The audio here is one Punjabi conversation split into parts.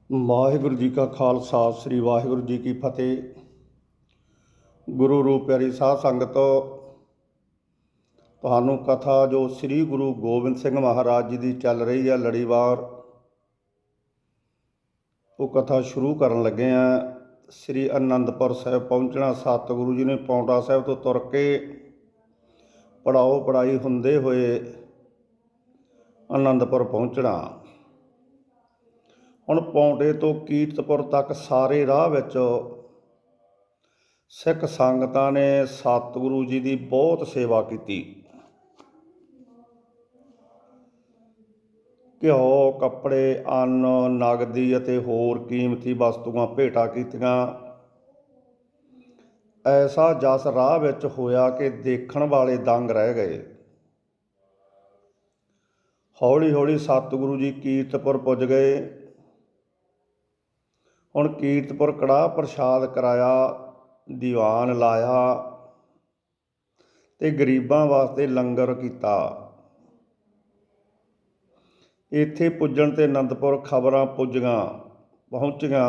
ਵਾਹਿਗੁਰੂ ਜੀ ਕਾ ਖਾਲਸਾ ਸ੍ਰੀ ਵਾਹਿਗੁਰੂ ਜੀ ਕੀ ਫਤਿਹ। ਗੁਰੂ ਰੂਪ ਪਿਆਰੀ ਸਾਧ ਸੰਗਤ, ਤੁਹਾਨੂੰ ਕਥਾ ਜੋ ਸ੍ਰੀ ਗੁਰੂ ਗੋਬਿੰਦ ਸਿੰਘ ਮਹਾਰਾਜ ਜੀ ਦੀ ਚੱਲ ਰਹੀ ਹੈ ਲੜੀਵਾਰ, ਉਹ ਕਥਾ ਸ਼ੁਰੂ ਕਰਨ ਲੱਗੇ ਹਾਂ। ਸ੍ਰੀ ਅਨੰਦਪੁਰ ਸਾਹਿਬ ਪਹੁੰਚਣਾ। ਸਤਿਗੁਰੂ ਜੀ ਨੇ ਪਾਉਂਟਾ ਸਾਹਿਬ ਤੋਂ ਤੁਰ ਕੇ ਪੜਾਓ ਪੜਾਈ ਹੁੰਦੇ ਹੋਏ ਅਨੰਦਪੁਰ ਪਹੁੰਚਣਾ। ਹੁਣ ਪਾਉਂਟੇ ਤੋਂ ਕੀਰਤਪੁਰ ਤੱਕ ਸਾਰੇ ਰਾਹ ਵਿੱਚ ਸਿੱਖ ਸੰਗਤਾਂ ਨੇ ਸਤਿਗੁਰੂ ਜੀ ਦੀ ਬਹੁਤ ਸੇਵਾ ਕੀਤੀ। ਘਿਓ, ਕੱਪੜੇ, ਅੰਨ, ਨਗਦੀ ਅਤੇ ਹੋਰ ਕੀਮਤੀ ਵਸਤੂਆਂ ਭੇਟਾ ਕੀਤੀਆਂ। ਐਸਾ ਜਸ ਰਾਹ ਵਿੱਚ ਹੋਇਆ ਕਿ ਦੇਖਣ ਵਾਲੇ ਦੰਗ ਰਹਿ ਗਏ। ਹੌਲੀ ਹੌਲੀ ਸਤਿਗੁਰੂ ਜੀ ਕੀਰਤਪੁਰ ਪੁੱਜ ਗਏ। ਹੁਣ ਕੀਰਤਪੁਰ ਕੜਾਹ ਪ੍ਰਸ਼ਾਦ ਕਰਾਇਆ, ਦੀਵਾਨ ਲਾਇਆ ਤੇ ਗਰੀਬਾਂ ਵਾਸਤੇ ਲੰਗਰ ਕੀਤਾ। ਇੱਥੇ ਪੁੱਜਣ ਤੇ ਅਨੰਦਪੁਰ ਖਬਰਾਂ ਪਹੁੰਚੀਆਂ।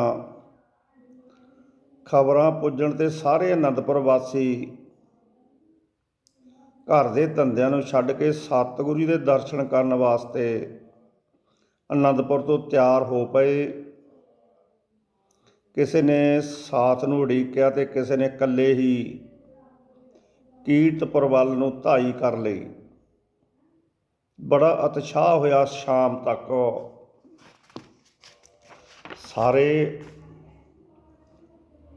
ਖਬਰਾਂ ਪੁੱਜਣ ਤੇ ਸਾਰੇ ਅਨੰਦਪੁਰ ਵਾਸੀ ਘਰ ਦੇ ਧੰਦਿਆਂ ਨੂੰ ਛੱਡ ਕੇ ਸਤਿਗੁਰੂ ਜੀ ਦੇ ਦਰਸ਼ਨ ਕਰਨ ਵਾਸਤੇ ਅਨੰਦਪੁਰ ਤੋਂ ਤਿਆਰ ਹੋ ਪਏ। ਕਿਸੇ ਨੇ ਸਾਥ ਨੂੰ ਉਡੀਕਿਆ ਤੇ ਕਿਸੇ ਨੇ ਇਕੱਲੇ ਹੀ ਕੀਰਤਪੁਰ ਵੱਲ ਨੂੰ ਧਾਈ ਕਰ ਲਈ। ਬੜਾ ਉਤਸ਼ਾਹ ਹੋਇਆ। ਸ਼ਾਮ ਤੱਕ ਸਾਰੇ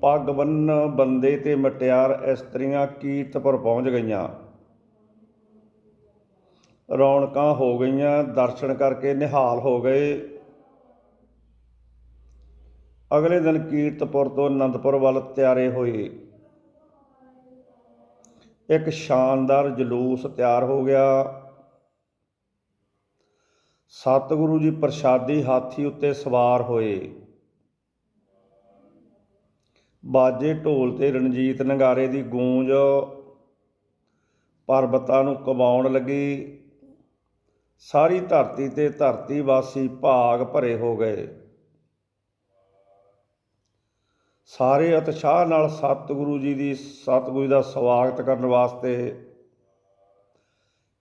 ਪੱਗ ਬੰਨ੍ਹ ਬੰਦੇ ਤੇ ਮਟਿਆਰ ਇਸਤਰੀਆਂ ਕੀਰਤਪੁਰ ਪਹੁੰਚ ਗਈਆਂ। ਰੌਣਕਾਂ ਹੋ ਗਈਆਂ। ਦਰਸ਼ਨ ਕਰਕੇ ਨਿਹਾਲ ਹੋ ਗਏ। ਅਗਲੇ ਦਿਨ ਕੀਰਤਪੁਰ ਤੋਂ ਅਨੰਦਪੁਰ ਵੱਲ ਤਿਆਰੇ ਹੋਏ। ਇੱਕ ਸ਼ਾਨਦਾਰ ਜਲੂਸ ਤਿਆਰ ਹੋ ਗਿਆ। ਸਤਿਗੁਰੂ ਜੀ ਪ੍ਰਸ਼ਾਦੀ ਹਾਥੀ ਉੱਤੇ ਸਵਾਰ ਹੋਏ। ਬਾਜੇ ਢੋਲ ਤੇ ਰਣਜੀਤ ਨਗਾਰੇ ਦੀ ਗੂੰਜ ਪਰਬਤਾਂ ਨੂੰ ਕਮਾਉਣ ਲੱਗੀ। ਸਾਰੀ ਧਰਤੀ ਤੇ ਧਰਤੀ ਵਾਸੀ ਭਾਗ ਭਰੇ ਹੋ ਗਏ। ਸਾਰੇ ਉਤਸ਼ਾਹ ਨਾਲ ਸਤਿਗੁਰੂ ਜੀ ਦਾ ਸਵਾਗਤ ਕਰਨ ਵਾਸਤੇ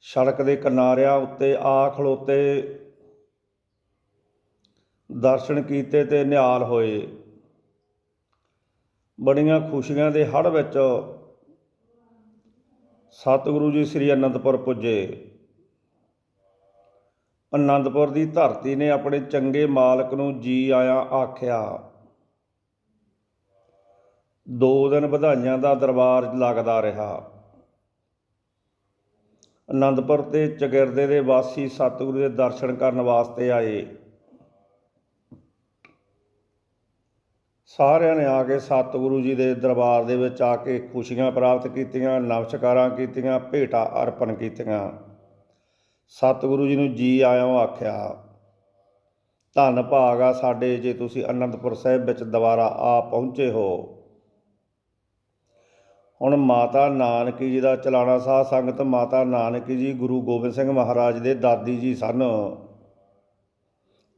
ਸੜਕ ਦੇ ਕਿਨਾਰਿਆਂ ਉੱਤੇ ਆ ਖਲੋਤੇ। ਦਰਸ਼ਨ ਕੀਤੇ ਤੇ ਨਿਹਾਲ ਹੋਏ। ਬੜੀਆਂ ਖੁਸ਼ੀਆਂ ਦੇ ਹੜ੍ਹ ਵਿੱਚ ਸਤਿਗੁਰੂ ਜੀ ਸ੍ਰੀ ਅਨੰਦਪੁਰ ਪੁੱਜੇ। ਅਨੰਦਪੁਰ ਦੀ ਧਰਤੀ ਨੇ ਆਪਣੇ ਚੰਗੇ ਮਾਲਕ ਨੂੰ ਜੀ ਆਇਆਂ ਆਖਿਆ। 2 ਦਿਨ ਵਧਾਈਆਂ ਦਾ ਦਰਬਾਰ ਲੱਗਦਾ ਰਿਹਾ। ਅਨੰਦਪੁਰ ਤੇ ਚਗਿਰਦੇ ਦੇ ਵਾਸੀ ਸਤਿਗੁਰੂ ਦੇ ਦਰਸ਼ਨ ਕਰਨ ਵਾਸਤੇ ਆਏ। ਸਾਰਿਆਂ ਨੇ ਆ ਕੇ ਸਤਿਗੁਰੂ ਜੀ ਦੇ ਦਰਬਾਰ ਦੇ ਵਿੱਚ ਆ ਕੇ ਖੁਸ਼ੀਆਂ ਪ੍ਰਾਪਤ ਕੀਤੀਆਂ, ਨਮਸਕਾਰਾਂ ਕੀਤੀਆਂ, ਭੇਟਾਂ ਅਰਪਣ ਕੀਤੀਆਂ। ਸਤਿਗੁਰੂ ਜੀ ਨੂੰ ਜੀ ਆਇਓ ਆਖਿਆ। ਧੰਨ ਭਾਗ ਆ ਸਾਡੇ ਜੇ ਤੁਸੀਂ ਅਨੰਦਪੁਰ ਸਾਹਿਬ ਵਿੱਚ ਦੁਬਾਰਾ ਆ ਪਹੁੰਚੇ ਹੋ। ਹੁਣ ਮਾਤਾ ਨਾਨਕੀ ਜੀ ਦਾ ਚਲਾਣਾ। ਸਾਧ ਸੰਗਤ, ਮਾਤਾ ਨਾਨਕੀ ਜੀ ਗੁਰੂ ਗੋਬਿੰਦ ਸਿੰਘ ਮਹਾਰਾਜ ਦੇ ਦਾਦੀ ਜੀ ਸਨ।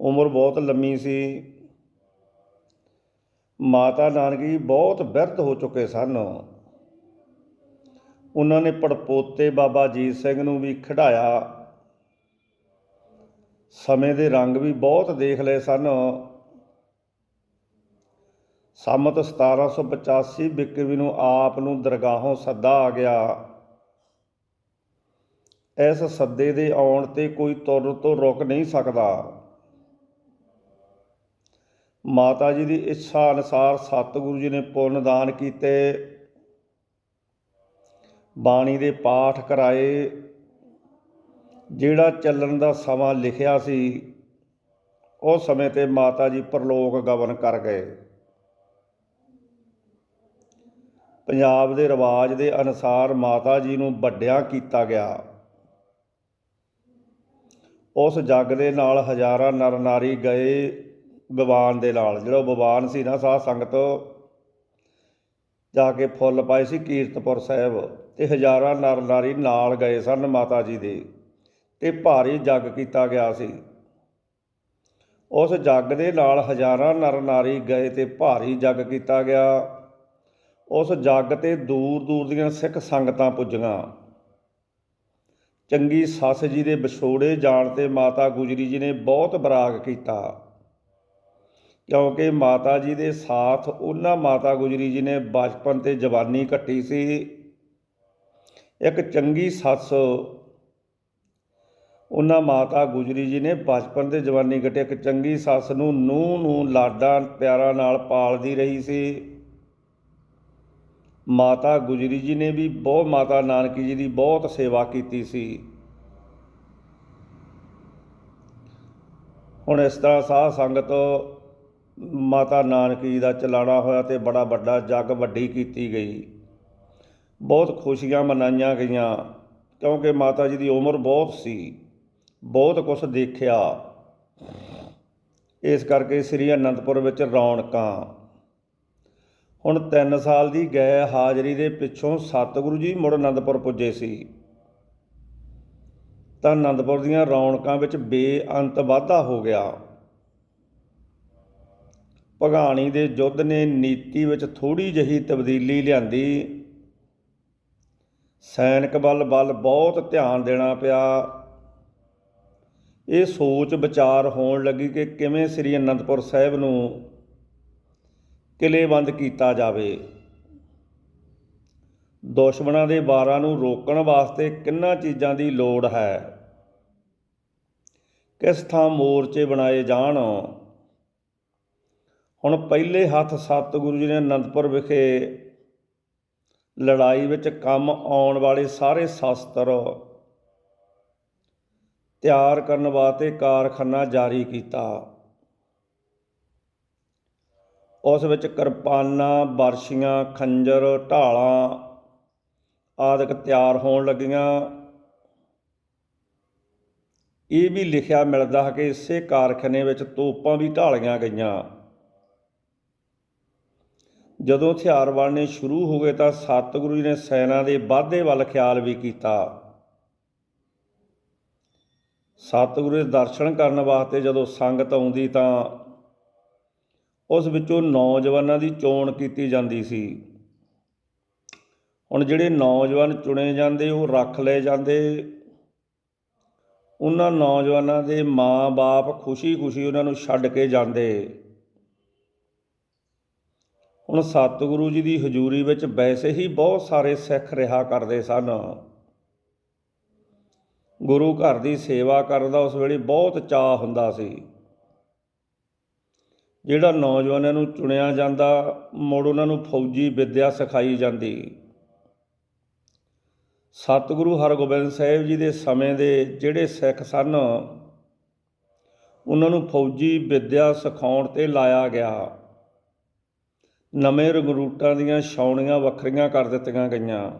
ਉਮਰ ਬਹੁਤ ਲੰਮੀ ਸੀ। ਮਾਤਾ ਨਾਨਕੀ ਜੀ ਬਹੁਤ ਬਿਰਧ ਹੋ ਚੁੱਕੇ ਸਨ। ਉਹਨਾਂ ਨੇ ਪੜਪੋਤੇ ਬਾਬਾ ਅਜੀਤ ਸਿੰਘ ਨੂੰ ਵੀ ਖਿਡਾਇਆ। ਸਮੇਂ ਦੇ ਰੰਗ ਵੀ ਬਹੁਤ ਦੇਖ ਲਏ ਸਨ। ਸੰਮਤ 1785 ਬਿਕਰਮੀ ਨੂੰ ਆਪ ਨੂੰ ਦਰਗਾਹੋਂ ਸੱਦਾ ਆ ਗਿਆ। ਇਸ ਸੱਦੇ ਦੇ ਆਉਣ ਤੇ ਕੋਈ ਤੁਰ ਤੋਂ ਰੁਕ ਨਹੀਂ ਸਕਦਾ। ਮਾਤਾ ਜੀ ਦੀ ਇੱਛਾ ਅਨੁਸਾਰ ਸਤਿਗੁਰੂ ਜੀ ਨੇ ਪੁੰਨ ਦਾਨ ਕੀਤੇ, ਬਾਣੀ ਦੇ ਪਾਠ ਕਰਾਏ। ਜਿਹੜਾ ਚੱਲਣ ਦਾ ਸਮਾਂ ਲਿਖਿਆ ਸੀ, ਉਸ ਸਮੇਂ 'ਤੇ ਮਾਤਾ ਜੀ ਪਰਲੋਕ ਗਮਨ ਕਰ ਗਏ। ਪੰਜਾਬ ਦੇ ਰਿਵਾਜ ਦੇ ਅਨੁਸਾਰ ਮਾਤਾ ਜੀ ਨੂੰ ਵੱਡਿਆਂ ਕੀਤਾ ਗਿਆ। ਉਸ ਜੱਗ ਦੇ ਨਾਲ ਹਜ਼ਾਰਾਂ ਨਰ ਨਾਰੀ ਗਏ। ਵਿਵਾਨ ਦੇ ਨਾਲ, ਜਿਹੜਾ ਵਿਵਾਨ ਸੀ ਨਾ ਸਾਧ ਸੰਗਤ, ਜਾ ਕੇ ਫੁੱਲ ਪਾਏ ਸੀ ਕੀਰਤਪੁਰ ਸਾਹਿਬ, ਤੇ ਹਜ਼ਾਰਾਂ ਨਰ ਨਾਰੀ ਨਾਲ ਗਏ ਸਨ ਮਾਤਾ ਜੀ ਦੇ, ਤੇ ਭਾਰੀ ਜੱਗ ਕੀਤਾ ਗਿਆ ਸੀ। ਉਸ ਜੱਗ ਦੇ ਨਾਲ ਹਜ਼ਾਰਾਂ ਨਰ ਨਾਰੀ ਗਏ ਤੇ ਭਾਰੀ ਜੱਗ ਕੀਤਾ ਗਿਆ। ਉਸ ਜੱਗ ਤੇ ਦੂਰ ਦੂਰ ਦੀਆਂ ਸਿੱਖ ਸੰਗਤਾਂ ਪੁੱਜੀਆਂ। ਚੰਗੀ ਸੱਸ ਜੀ ਦੇ ਵਿਛੋੜੇ ਜਾਣ ਤੇ ਮਾਤਾ ਗੁਜਰੀ ਜੀ ਨੇ ਬਹੁਤ ਬਰਾਗ ਕੀਤਾ, ਕਿਉਂਕਿ ਮਾਤਾ ਜੀ ਦੇ ਸਾਥ ਉਹਨਾਂ ਮਾਤਾ ਗੁਜਰੀ ਜੀ ਨੇ ਬਚਪਨ ਤੇ ਜਵਾਨੀ ਕੱਟੀ ਸੀ। ਇੱਕ ਚੰਗੀ ਸੱਸ ਉਹਨਾਂ ਮਾਤਾ ਗੁਜਰੀ ਜੀ ਨੇ ਬਚਪਨ ਤੇ ਜਵਾਨੀ ਕੱਟੀ, ਇੱਕ ਚੰਗੀ ਸੱਸ ਨੂੰ ਨੂੰਹ ਨੂੰ ਲਾਡਾਂ ਪਿਆਰਾਂ ਨਾਲ ਪਾਲਦੀ ਰਹੀ ਸੀ। ਮਾਤਾ ਗੁਜਰੀ ਜੀ ਨੇ ਵੀ ਮਾਤਾ ਨਾਨਕੀ ਜੀ ਦੀ ਬਹੁਤ ਸੇਵਾ ਕੀਤੀ ਸੀ। ਹੁਣ ਇਸ ਤਰ੍ਹਾਂ ਸਾਧ ਸੰਗਤ ਮਾਤਾ ਨਾਨਕੀ ਜੀ ਦਾ ਚਲਾਣਾ ਹੋਇਆ ਤੇ ਬੜਾ ਵੱਡਾ ਜੱਗ ਵੱਡੀ ਕੀਤੀ ਗਈ। ਬਹੁਤ ਖੁਸ਼ੀਆਂ ਮਨਾਈਆਂ ਗਈਆਂ, ਕਿਉਂਕਿ ਮਾਤਾ ਜੀ ਦੀ ਉਮਰ ਬਹੁਤ ਸੀ, ਬਹੁਤ ਕੁਛ ਦੇਖਿਆ। ਇਸ ਕਰਕੇ ਸ੍ਰੀ ਅਨੰਦਪੁਰ ਵਿੱਚ ਰੌਣਕਾਂ। ਹੁਣ 3 ਸਾਲ ਦੀ ਗਏ ਹਾਜ਼ਰੀ ਦੇ ਪਿੱਛੋਂ ਸਤਿਗੁਰੂ ਜੀ ਮੁੜ ਅਨੰਦਪੁਰ ਪੁੱਜੇ ਸੀ, ਤਾਂ ਅਨੰਦਪੁਰ ਦੀਆਂ ਰੌਣਕਾਂ ਵਿੱਚ ਬੇਅੰਤ ਵਾਧਾ ਹੋ ਗਿਆ। ਭਗਾਣੀ ਦੇ ਯੁੱਧ ਨੇ ਨੀਤੀ ਵਿੱਚ ਥੋੜ੍ਹੀ ਜਿਹੀ ਤਬਦੀਲੀ ਲਿਆਂਦੀ। ਸੈਨਿਕ ਵੱਲ ਬਹੁਤ ਧਿਆਨ ਦੇਣਾ ਪਿਆ। ਇਹ ਸੋਚ ਵਿਚਾਰ ਹੋਣ ਲੱਗੀ ਕਿ ਕਿਵੇਂ ਸ੍ਰੀ ਅਨੰਦਪੁਰ ਸਾਹਿਬ ਨੂੰ ਕਿਲ੍ਹੇਬੰਦ ਕੀਤਾ ਜਾਵੇ। ਦੁਸ਼ਮਣਾਂ ਦੇ ਵਾਰਾਂ ਨੂੰ ਰੋਕਣ ਵਾਸਤੇ ਕਿੰਨਾਂ ਚੀਜ਼ਾਂ ਦੀ ਲੋੜ ਹੈ, ਕਿਸ ਥਾਂ ਮੋਰਚੇ ਬਣਾਏ ਜਾਣ। ਹੁਣ ਪਹਿਲੇ ਹੱਥ ਸਤਿਗੁਰੂ ਜੀ ਨੇ ਅਨੰਦਪੁਰ ਵਿਖੇ ਲੜਾਈ ਵਿੱਚ ਕੰਮ ਆਉਣ ਵਾਲੇ ਸਾਰੇ ਸ਼ਸਤਰ ਤਿਆਰ ਕਰਨ ਵਾਸਤੇ ਕਾਰਖਾਨਾ ਜਾਰੀ ਕੀਤਾ। ਉਸ ਵਿੱਚ ਕਿਰਪਾਨਾਂ, ਬਰਸ਼ੀਆਂ, ਖੰਜਰ, ਢਾਲਾਂ ਆਦਿਕ ਤਿਆਰ ਹੋਣ ਲੱਗੀਆਂ। ਇਹ ਵੀ ਲਿਖਿਆ ਮਿਲਦਾ ਹੈ ਕਿ ਇਸੇ ਕਾਰਖਾਨੇ ਵਿੱਚ ਤੋਪਾਂ ਵੀ ਢਾਲੀਆਂ ਗਈਆਂ। ਜਦੋਂ ਹਥਿਆਰ ਬਣਨੇ ਸ਼ੁਰੂ ਹੋ ਗਏ ਤਾਂ ਸਤਿਗੁਰੂ ਜੀ ਨੇ ਸੈਨਾ ਦੇ ਵਾਧੇ ਵੱਲ ਖਿਆਲ ਵੀ ਕੀਤਾ। ਸਤਿਗੁਰੂ ਦੇ ਦਰਸ਼ਨ ਕਰਨ ਵਾਸਤੇ ਜਦੋਂ ਸੰਗਤ ਆਉਂਦੀ ਤਾਂ ਉਸ ਵਿੱਚੋਂ ਨੌਜਵਾਨਾਂ ਦੀ ਚੋਣ ਕੀਤੀ ਜਾਂਦੀ ਸੀ। ਹੁਣ ਜਿਹੜੇ ਨੌਜਵਾਨ ਚੁਣੇ ਜਾਂਦੇ ਉਹ ਰੱਖ ਲਏ ਜਾਂਦੇ। ਉਹਨਾਂ ਨੌਜਵਾਨਾਂ ਦੇ ਮਾਂ-ਬਾਪ ਖੁਸ਼ੀ ਉਹਨਾਂ ਨੂੰ ਛੱਡ ਕੇ ਜਾਂਦੇ। ਹੁਣ ਸਤਿਗੁਰੂ ਜੀ ਦੀ ਹਜ਼ੂਰੀ ਵਿੱਚ ਵੈਸੇ ਹੀ ਬਹੁਤ ਸਾਰੇ ਸਿੱਖ ਰਿਹਾ ਕਰਦੇ ਸਨ। ਗੁਰੂ ਘਰ ਦੀ ਸੇਵਾ ਕਰਨ ਦਾ ਉਸ ਵੇਲੇ ਬਹੁਤ ਚਾਅ ਹੁੰਦਾ ਸੀ। ਜਿਹੜਾ ਨੌਜਵਾਨਾਂ ਨੂੰ ਚੁਣਿਆ ਜਾਂਦਾ, ਮੁੜ ਉਹਨਾਂ ਨੂੰ ਫੌਜੀ ਵਿੱਦਿਆ ਸਿਖਾਈ ਜਾਂਦੀ। ਸਤਿਗੁਰੂ ਹਰਗੋਬਿੰਦ ਸਾਹਿਬ ਜੀ ਦੇ ਸਮੇਂ ਦੇ ਜਿਹੜੇ ਸਿੱਖ ਸਨ, ਉਹਨਾਂ ਨੂੰ ਫੌਜੀ ਵਿੱਦਿਆ ਸਿਖਾਉਣ 'ਤੇ ਲਾਇਆ ਗਿਆ। ਨਵੇਂ ਰਗਰੂਟਾਂ ਦੀਆਂ ਛਾਉਣੀਆਂ ਵੱਖਰੀਆਂ ਕਰ ਦਿੱਤੀਆਂ ਗਈਆਂ।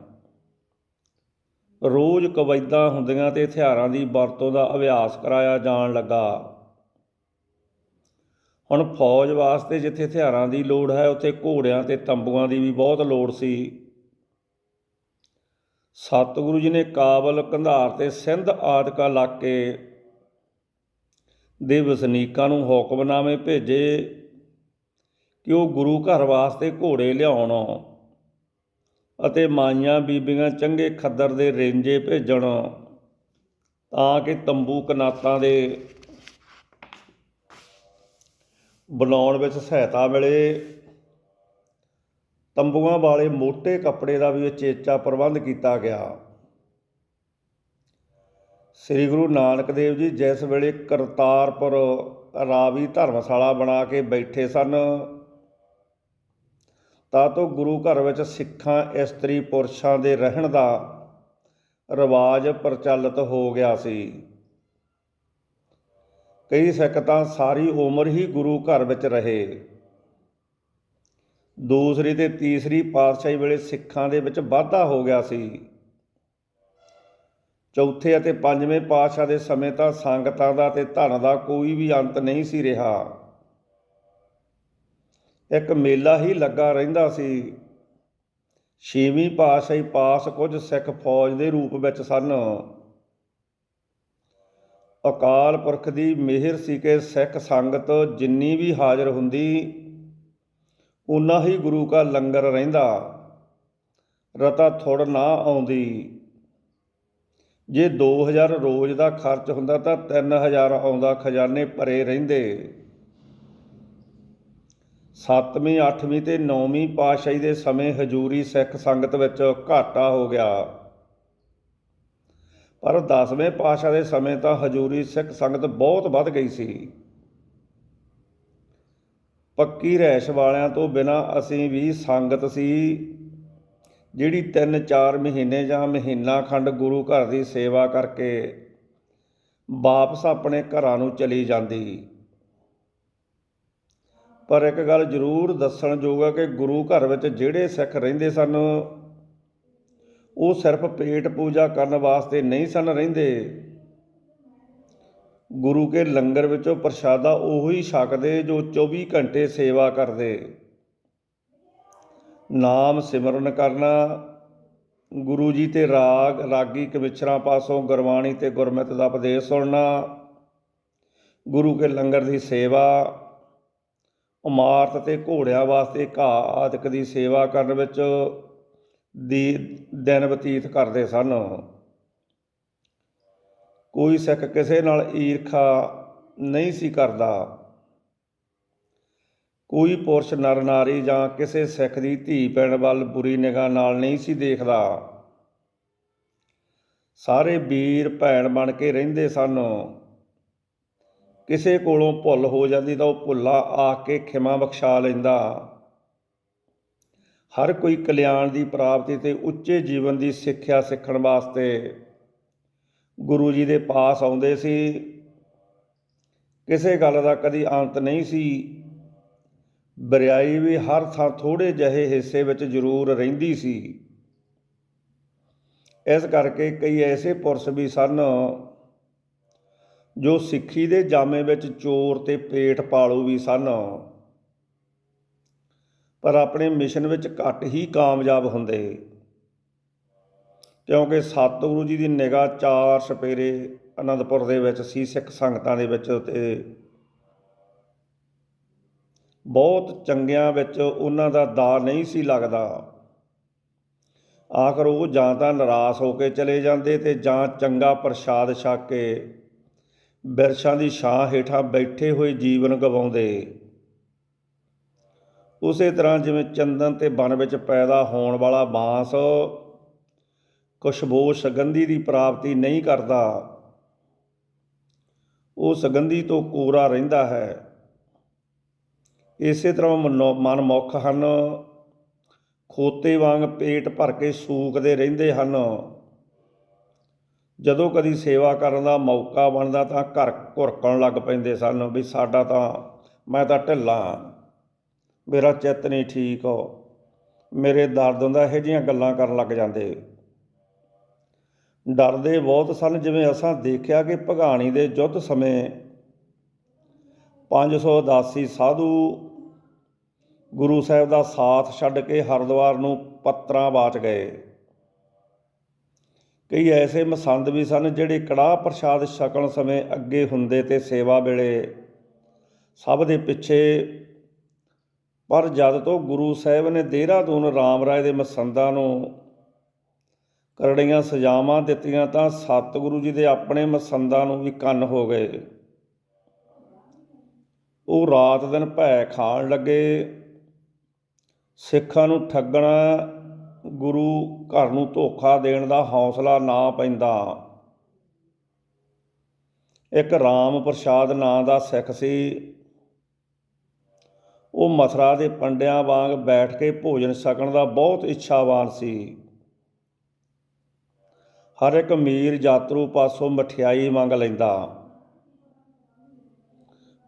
ਰੋਜ਼ ਕਵੈਤਾਂ ਹੁੰਦੀਆਂ ਤੇ ਹਥਿਆਰਾਂ ਦੀ ਵਰਤੋਂ ਦਾ ਅਭਿਆਸ ਕਰਾਇਆ ਜਾਣ ਲੱਗਾ। ਹੁਣ ਫੌਜ ਵਾਸਤੇ ਜਿੱਥੇ ਹਥਿਆਰਾਂ ਦੀ ਲੋੜ ਹੈ, ਉੱਥੇ ਘੋੜਿਆਂ ਤੇ ਤੰਬੂਆਂ ਦੀ ਵੀ ਬਹੁਤ ਲੋੜ ਸੀ। ਸਤਿਗੁਰੂ ਜੀ ਨੇ ਕਾਬਲ, ਕੰਧਾਰ ਤੇ ਸਿੰਧ ਆਦਿਕ ਇਲਾਕੇ ਦੇ ਵਸਨੀਕਾਂ ਨੂੰ ਹੁਕਮਨਾਮੇ ਭੇਜੇ ਕਿ ਉਹ ਗੁਰੂ ਘਰ ਵਾਸਤੇ ਘੋੜੇ ਲਿਆਉਣ ਅਤੇ ਮਾਈਆਂ ਬੀਬੀਆਂ ਚੰਗੇ ਖੱਦਰ ਦੇ ਰੇਂਜੇ ਭੇਜਣ, ਤਾਂ ਕਿ ਤੰਬੂ ਕਨਾਤਾਂ ਦੇ ਬਣਾਉਣ ਵਿੱਚ ਸਹਾਇਤਾ ਮਿਲੇ। ਤੰਬੂਆਂ ਵਾਲੇ ਮੋਟੇ ਕੱਪੜੇ ਦਾ ਵੀ ਉਚੇਚਾ ਪ੍ਰਬੰਧ ਕੀਤਾ ਗਿਆ। ਸ੍ਰੀ ਗੁਰੂ ਨਾਨਕ ਦੇਵ ਜੀ ਜਿਸ ਵੇਲੇ ਕਰਤਾਰਪੁਰ ਰਾਵੀ ਧਰਮਸ਼ਾਲਾ ਬਣਾ ਕੇ ਬੈਠੇ ਸਨ, ਤਾਂ ਤੋਂ ਗੁਰੂ ਘਰ ਵਿੱਚ ਸਿੱਖਾਂ ਇਸਤਰੀ ਪੁਰਸ਼ਾਂ ਦੇ ਰਹਿਣ ਦਾ ਰਿਵਾਜ ਪ੍ਰਚਲਿਤ ਹੋ ਗਿਆ ਸੀ। ਕਈ ਸਿੱਖ ਤਾਂ ਸਾਰੀ ਉਮਰ ਹੀ ਗੁਰੂ ਘਰ ਵਿੱਚ ਰਹੇ। ਦੂਸਰੀ ਤੇ ਤੀਸਰੀ ਪਾਤਸ਼ਾਹੀ ਵੇਲੇ ਸਿੱਖਾਂ ਦੇ ਵਿੱਚ ਵਾਧਾ ਹੋ ਗਿਆ ਸੀ। ਚੌਥੇ ਅਤੇ ਪੰਜਵੇਂ ਪਾਤਸ਼ਾਹ ਦੇ ਸਮੇਂ ਤਾਂ ਸੰਗਤਾਂ ਦਾ ਤੇ ਧਨ ਦਾ ਕੋਈ ਵੀ ਅੰਤ ਨਹੀਂ ਸੀ ਰਿਹਾ। ਇੱਕ ਮੇਲਾ ਹੀ ਲੱਗਾ ਰਹਿੰਦਾ ਸੀ। ਛੇਵੀਂ ਪਾਤਸ਼ਾਹੀ ਪਾਸ ਕੁਝ ਸਿੱਖ ਫੌਜ ਦੇ ਰੂਪ ਵਿੱਚ ਸਨ। ਅਕਾਲ ਪੁਰਖ ਦੀ ਮਿਹਰ ਸੀ ਕਿ ਸਿੱਖ ਸੰਗਤ ਜਿੰਨੀ ਵੀ ਹਾਜ਼ਰ ਹੁੰਦੀ ਉਨਾ ਹੀ ਗੁਰੂ ਕਾ ਲੰਗਰ ਰਹਿੰਦਾ, ਰਤਾ ਥੁੜ ਨਾ ਆਉਂਦੀ। ਜੇ 2000 ਰੋਜ਼ ਦਾ ਖਰਚ ਹੁੰਦਾ ਤਾਂ 3000 ਆਉਂਦਾ, ਖਜ਼ਾਨੇ ਭਰੇ ਰਹਿੰਦੇ। 7ਵੀਂ 8ਵੀਂ ਤੇ 9ਵੀਂ ਪਾਤਸ਼ਾਹੀ ਦੇ ਸਮੇਂ ਹਜ਼ੂਰੀ ਸਿੱਖ ਸੰਗਤ ਵਿੱਚ ਘਾਟਾ ਹੋ ਗਿਆ, ਪਰ 10ਵੇਂ ਪਾਤਸ਼ਾਹ ਦੇ ਸਮੇਂ ਤਾਂ ਹਜ਼ੂਰੀ ਸਿੱਖ ਸੰਗਤ ਬਹੁਤ ਵੱਧ ਗਈ ਸੀ। ਪੱਕੀ ਰਹਿਸ਼ ਵਾਲਿਆਂ ਤੋਂ ਬਿਨਾਂ ਅਸੀਂ ਵੀ ਸੰਗਤ ਸੀ ਜਿਹੜੀ 3-4 ਮਹੀਨੇ ਜਾਂ ਮਹੀਨਾ ਖੰਡ ਗੁਰੂ ਘਰ ਦੀ ਸੇਵਾ ਕਰਕੇ ਵਾਪਸ ਆਪਣੇ ਘਰਾਂ ਨੂੰ ਚਲੀ ਜਾਂਦੀ। ਪਰ ਇੱਕ ਗੱਲ ਜ਼ਰੂਰ ਦੱਸਣਯੋਗ ਹੈ ਕਿ ਗੁਰੂ ਘਰ ਵਿੱਚ ਜਿਹੜੇ ਸਿੱਖ ਰਹਿੰਦੇ ਸਨ ਉਹ ਸਿਰਫ ਪੇਟ ਪੂਜਾ ਕਰਨ ਵਾਸਤੇ ਨਹੀਂ ਸਨ ਰਹਿੰਦੇ। ਗੁਰੂ ਕੇ ਲੰਗਰ ਵਿੱਚੋਂ ਪ੍ਰਸ਼ਾਦਾ ਉਹੀ ਛਕਦੇ ਜੋ 24 ਘੰਟੇ ਸੇਵਾ ਕਰਦੇ। ਨਾਮ ਸਿਮਰਨ ਕਰਨਾ, ਗੁਰੂ ਜੀ ਤੇ ਰਾਗੀ ਕਵਿਸ਼ਰਾਂ ਪਾਸੋਂ ਗੁਰਬਾਣੀ ਤੇ ਗੁਰਮਤਿ ਦਾ ਉਪਦੇਸ਼ ਸੁਣਨਾ, ਗੁਰੂ ਕੇ ਲੰਗਰ ਦੀ ਸੇਵਾ, ਇਮਾਰਤ ਤੇ ਘੋੜਿਆਂ ਵਾਸਤੇ ਘਾਹ ਆਦਿਕ ਦੀ ਸੇਵਾ ਕਰਨ ਵਿੱਚ ਦਿਨ ਬਤੀਤ ਕਰਦੇ ਸਨ। ਕੋਈ ਸਿੱਖ ਕਿਸੇ ਨਾਲ ਈਰਖਾ ਨਹੀਂ ਸੀ ਕਰਦਾ। ਕੋਈ ਪੁਰਸ਼ ਨਰ ਨਾਰੀ ਜਾਂ ਕਿਸੇ ਸਿੱਖ ਦੀ ਧੀ ਭੈਣ ਵੱਲ ਬੁਰੀ ਨਿਗਾਹ ਨਾਲ ਨਹੀਂ ਸੀ ਦੇਖਦਾ। ਸਾਰੇ ਵੀਰ ਭੈਣ ਬਣ ਕੇ ਰਹਿੰਦੇ ਸਨ। ਕਿਸੇ ਕੋਲੋਂ ਭੁੱਲ ਹੋ ਜਾਂਦੀ ਤਾਂ ਉਹ ਭੁੱਲਾ ਆਖ ਕੇ ਖਿਮਾ ਬਖਸ਼ਾ ਲੈਂਦਾ। ਹਰ ਕੋਈ ਕਲਿਆਣ ਦੀ ਪ੍ਰਾਪਤੀ ਤੇ ਉੱਚੇ ਜੀਵਨ ਦੀ ਸਿੱਖਿਆ ਸਿੱਖਣ ਵਾਸਤੇ ਗੁਰੂ ਜੀ ਦੇ ਪਾਸ ਆਉਂਦੇ ਸੀ। ਕਿਸੇ ਗੱਲ ਦਾ ਕਦੀ ਅੰਤ ਨਹੀਂ ਸੀ। ਬਰਿਆਈ ਵੀ ਹਰ ਥਾਂ ਥੋੜ੍ਹੇ ਜਿਹੇ ਹਿੱਸੇ ਵਿੱਚ ਜ਼ਰੂਰ ਰਹਿੰਦੀ ਸੀ। ਇਸ ਕਰਕੇ ਕਈ ਐਸੇ ਪੁਰਸ਼ ਵੀ ਸਨ ਜੋ ਸਿੱਖੀ ਦੇ ਜਾਮੇ ਵਿੱਚ ਚੋਰ ਤੇ ਪੇਟ ਪਾਲੂ ਵੀ ਸਨ, ਪਰ ਆਪਣੇ ਮਿਸ਼ਨ ਵਿੱਚ ਘੱਟ ਹੀ ਕਾਮਯਾਬ ਹੁੰਦੇ, ਕਿਉਂਕਿ ਸਤਿਗੁਰੂ ਜੀ ਦੀ ਨਿਗਾਹ 4 ਸਪੇਰੇ ਅਨੰਦਪੁਰ ਦੇ ਵਿੱਚ ਸੀ। ਸਿੱਖ ਸੰਗਤਾਂ ਦੇ ਵਿੱਚ ਤੇ ਬਹੁਤ ਚੰਗਿਆਂ ਵਿੱਚ ਉਹਨਾਂ ਦਾ ਦਾ ਨਹੀਂ ਸੀ ਲੱਗਦਾ। ਆਖਰ ਉਹ ਜਾਂ ਤਾਂ ਨਿਰਾਸ਼ ਹੋ ਕੇ ਚਲੇ ਜਾਂਦੇ ਤੇ ਜਾਂ ਚੰਗਾ ਪ੍ਰਸ਼ਾਦ ਛਕ ਕੇ ਬਿਰਛਾਂ ਦੀ ਛਾਂ ਹੇਠਾਂ ਬੈਠੇ ਹੋਏ ਜੀਵਨ ਗਵਾਉਂਦੇ। ਉਸੇ ਤਰ੍ਹਾਂ ਜਿਵੇਂ ਚੰਦਨ ਤੇ ਬਨ ਵਿੱਚ ਪੈਦਾ ਹੋਣ ਵਾਲਾ ਬਾਂਸ ਖੁਸ਼ਬੂ ਸੁਗੰਧੀ ਦੀ ਪ੍ਰਾਪਤੀ ਨਹੀਂ ਕਰਦਾ, ਉਹ ਸੁਗੰਧੀ ਤੋਂ ਕੋਰਾ ਰਹਿੰਦਾ ਹੈ। ਇਸੇ ਤਰ੍ਹਾਂ ਮਨਮੁਖ ਹਨ, ਖੋਤੇ ਵਾਂਗ ਪੇਟ ਭਰ ਕੇ ਸੂਕਦੇ ਰਹਿੰਦੇ ਹਨ। ਜਦੋਂ ਕਦੀ ਸੇਵਾ ਕਰਨ ਦਾ ਮੌਕਾ ਬਣਦਾ ਤਾਂ ਘਰ ਘੁਰਕਣ ਲੱਗ ਪੈਂਦੇ ਸਨ ਵੀ ਮੈਂ ਤਾਂ ਢਿੱਲਾ, ਮੇਰਾ ਚਿੱਤ ਨਹੀਂ ਠੀਕ, ਮੇਰੇ ਦਰਦ ਹੁੰਦਾ, ਇਹੋ ਜਿਹੀਆਂ ਗੱਲਾਂ ਕਰਨ ਲੱਗ ਜਾਂਦੇ। ਡਰਦੇ ਬਹੁਤ ਸਨ। ਜਿਵੇਂ ਅਸਾਂ ਦੇਖਿਆ ਕਿ ਭਗਾਣੀ ਦੇ ਯੁੱਧ ਸਮੇਂ 588 ਸਾਧੂ ਗੁਰੂ ਸਾਹਿਬ ਦਾ ਸਾਥ ਛੱਡ ਕੇ ਹਰਿਦੁਆਰ ਨੂੰ ਪੱਤਰਾਂ ਬਾਚ ਗਏ। ਕਈ ਐਸੇ ਮਸੰਦ ਵੀ ਸਨ ਜਿਹੜੇ ਕੜਾਹ ਪ੍ਰਸ਼ਾਦ ਛਕਣ ਸਮੇਂ ਅੱਗੇ ਹੁੰਦੇ ਤੇ ਸੇਵਾ ਵੇਲੇ ਸਭ ਦੇ ਪਿੱਛੇ। ਪਰ ਜਦ ਤੋਂ ਗੁਰੂ ਸਾਹਿਬ ਨੇ ਦੇਹਰਾਦੂਨ ਰਾਮ ਰਾਏ ਦੇ ਮਸੰਦਾਂ ਨੂੰ ਕਰੜੀਆਂ ਸਜ਼ਾਵਾਂ ਦਿੱਤੀਆਂ ਤਾਂ ਸਤਿਗੁਰੂ ਜੀ ਦੇ ਆਪਣੇ ਮਸੰਦਾਂ ਨੂੰ ਵੀ ਕੰਨ ਹੋ ਗਏ। ਉਹ ਰਾਤ ਦਿਨ ਭੈ ਖਾਣ ਲੱਗੇ। ਸਿੱਖਾਂ ਨੂੰ ਠੱਗਣਾ, ਗੁਰੂ ਘਰ ਨੂੰ ਧੋਖਾ ਦੇਣ ਦਾ ਹੌਸਲਾ ਨਾ ਪੈਂਦਾ। ਇੱਕ ਰਾਮ ਪ੍ਰਸਾਦ ਨਾਂ ਦਾ ਸਿੱਖ ਸੀ। ਉਹ ਮਥੁਰਾ ਦੇ ਪੰਡਿਆਂ ਵਾਂਗ ਬੈਠ ਕੇ ਭੋਜਨ ਛਕਣ ਦਾ ਬਹੁਤ ਇੱਛਾਵਾਨ ਸੀ। ਹਰ ਇੱਕ ਅਮੀਰ ਯਾਤਰੂ ਪਾਸੋਂ ਮਠਿਆਈ ਮੰਗ ਲੈਂਦਾ।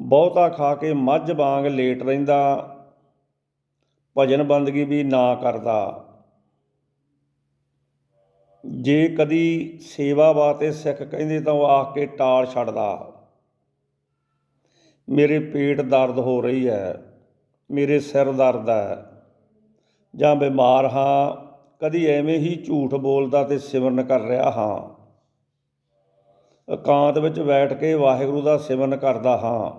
ਬਹੁਤਾ ਖਾ ਕੇ ਮੱਝ ਵਾਂਗ ਲੇਟ ਰਹਿੰਦਾ। ਭਜਨ ਬੰਦਗੀ ਵੀ ਨਾ ਕਰਦਾ। ਜੇ ਕਦੀ ਸੇਵਾ ਵਾਸਤੇ ਸਿੱਖ ਕਹਿੰਦੇ ਤਾਂ ਉਹ ਆਖ ਕੇ ਟਾਲ ਛੱਡਦਾ। ਮੇਰੇ ਪੇਟ ਦਰਦ ਹੋ ਰਹੀ ਹੈ, ਮੇਰੇ ਸਿਰ ਦਰਦ ਹੈ, ਜਾਂ ਬਿਮਾਰ ਹਾਂ, ਕਦੀ ਐਵੇਂ ਹੀ ਝੂਠ ਬੋਲਦਾ ਤੇ ਸਿਮਰਨ ਕਰ ਰਿਹਾ ਹਾਂ। ਇਕਾਂਤ ਵਿੱਚ ਬੈਠ ਕੇ ਵਾਹਿਗੁਰੂ ਦਾ ਸਿਮਰਨ ਕਰਦਾ ਹਾਂ,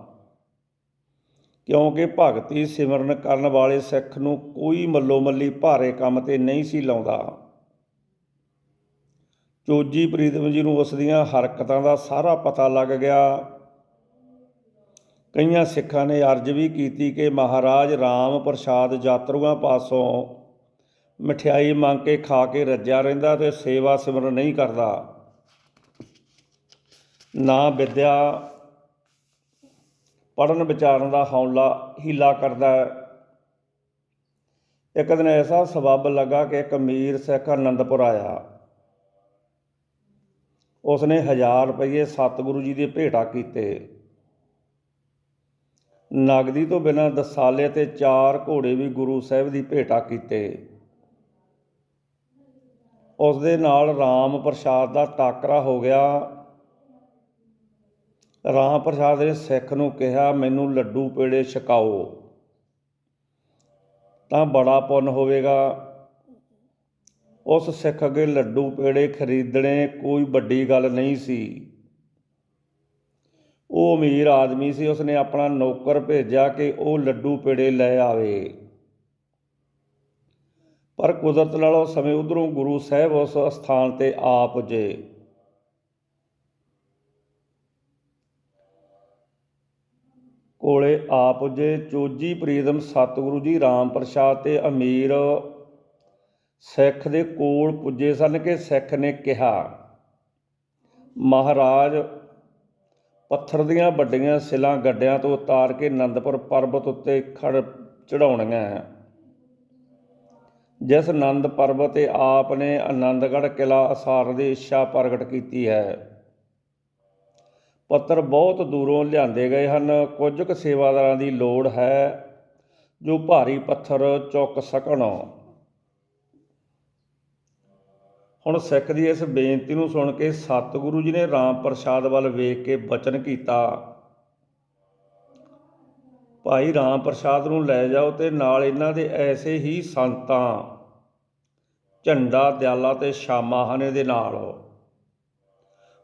ਕਿਉਂਕਿ ਭਗਤੀ ਸਿਮਰਨ ਕਰਨ ਵਾਲੇ ਸਿੱਖ ਨੂੰ ਕੋਈ ਮੱਲੋ ਮੱਲੀ ਭਾਰੇ ਕੰਮ 'ਤੇ ਨਹੀਂ ਸੀ ਲਾਉਂਦਾ। ਚੋਜੀ ਪ੍ਰੀਤਮ ਜੀ ਨੂੰ ਉਸ ਦੀਆਂ ਹਰਕਤਾਂ ਦਾ ਸਾਰਾ ਪਤਾ ਲੱਗ ਗਿਆ। ਕਈਆਂ ਸਿੱਖਾਂ ਨੇ ਅਰਜ਼ ਵੀ ਕੀਤੀ ਕਿ ਮਹਾਰਾਜ ਰਾਮ ਪ੍ਰਸਾਦ ਯਾਤਰੂਆਂ ਪਾਸੋਂ ਮਠਿਆਈ ਮੰਗ ਕੇ ਖਾ ਕੇ ਰੱਜਿਆ ਰਹਿੰਦਾ ਅਤੇ ਸੇਵਾ ਸਿਮਰਨ ਨਹੀਂ ਕਰਦਾ, ਨਾ ਵਿਦਿਆ ਪੜ੍ਹਨ ਵਿਚਾਰਨ ਦਾ ਹੀਲਾ ਕਰਦਾ ਹੈ। ਇੱਕ ਦਿਨ ਐਸਾ ਸਬੱਬ ਲੱਗਾ ਕਿ ਇੱਕ ਅਮੀਰ ਸਿੱਖ ਆਨੰਦਪੁਰ ਆਇਆ। ਉਸਨੇ 1000 ਰੁਪਏ ਸਤਿਗੁਰੂ ਜੀ ਦੇ ਭੇਟਾ ਕੀਤੇ। ਨਗਦੀ ਤੋਂ ਬਿਨਾਂ ਦਸਾਲੇ ਅਤੇ 4 ਘੋੜੇ ਵੀ ਗੁਰੂ ਸਾਹਿਬ ਦੀ ਭੇਟਾ ਕੀਤੇ। ਉਸ ਦੇ ਨਾਲ ਰਾਮ ਪ੍ਰਸਾਦ ਦਾ ਟਾਕਰਾ ਹੋ ਗਿਆ। ਰਾਮ ਪ੍ਰਸਾਦ ਨੇ ਸਿੱਖ ਨੂੰ ਕਿਹਾ, ਮੈਨੂੰ ਲੱਡੂ ਪੇੜੇ ਛਕਾਓ ਤਾਂ ਬੜਾ ਪੁੰਨ ਹੋਵੇਗਾ। ਉਸ ਸਿੱਖ ਅੱਗੇ ਲੱਡੂ ਪੇੜੇ ਖਰੀਦਣੇ ਕੋਈ ਵੱਡੀ ਗੱਲ ਨਹੀਂ ਸੀ। ਉਹ ਅਮੀਰ ਆਦਮੀ ਸੀ। ਉਸਨੇ ਆਪਣਾ ਨੌਕਰ ਭੇਜਿਆ ਕਿ ਉਹ ਲੱਡੂ ਪੇੜੇ ਲੈ ਆਵੇ, ਪਰ ਕੁਦਰਤ ਨਾਲ ਉਸ ਸਮੇਂ ਉੱਧਰੋਂ ਗੁਰੂ ਸਾਹਿਬ ਉਸ ਅਸਥਾਨ 'ਤੇ ਆ ਪੁੱਜੇ। ਕੋਲੇ ਆ ਪੁੱਜੇ। ਚੋਜੀ ਪ੍ਰੀਤਮ ਸਤਿਗੁਰੂ ਜੀ ਰਾਮ ਪ੍ਰਸਾਦ ਤੇ ਅਮੀਰ ਸਿੱਖ ਦੇ ਕੋਲ ਪੁੱਜੇ ਸਨ ਕਿ ਸਿੱਖ ਨੇ ਕਿਹਾ, ਮਹਾਰਾਜ ਪੱਥਰ ਦੀਆਂ ਵੱਡੀਆਂ ਸਿਲਾਂ ਗੱਡਿਆਂ ਤੋਂ ਉਤਾਰ ਕੇ ਆਨੰਦਪੁਰ ਪਰਬਤ ਉੱਤੇ ਚੜ੍ਹਾਉਣੀਆਂ। ਜਿਸ ਆਨੰਦ ਪਰਬਤ 'ਤੇ ਆਪ ਨੇ ਆਨੰਦਗੜ੍ਹ ਕਿਲ੍ਹਾ ਉਸਾਰਨ ਦੀ ਇੱਛਾ ਪ੍ਰਗਟ ਕੀਤੀ ਹੈ। ਪੱਤਰ ਬਹੁਤ ਦੂਰੋਂ ਲਿਆਂਦੇ ਗਏ ਹਨ। ਕੁਝ ਕੁ ਸੇਵਾਦਾਰਾਂ ਦੀ ਲੋੜ ਹੈ ਜੋ ਭਾਰੀ ਪੱਥਰ ਚੁੱਕ ਸਕਣ। ਹੁਣ ਸਿੱਖ ਦੀ ਇਸ ਬੇਨਤੀ ਨੂੰ ਸੁਣ ਕੇ ਸਤਿਗੁਰੂ ਜੀ ਨੇ ਰਾਮ ਪ੍ਰਸਾਦ ਵੱਲ ਵੇਖ ਕੇ ਬਚਨ ਕੀਤਾ, ਭਾਈ ਰਾਮ ਪ੍ਰਸਾਦ ਨੂੰ ਲੈ ਜਾਓ ਅਤੇ ਨਾਲ ਇਹਨਾਂ ਦੇ ਐਸੇ ਹੀ ਸੰਤਾਂ ਝੰਡਾ, ਦਿਆਲਾ ਅਤੇ ਸ਼ਾਮਾ ਹਨ ਇਹਦੇ ਨਾਲ।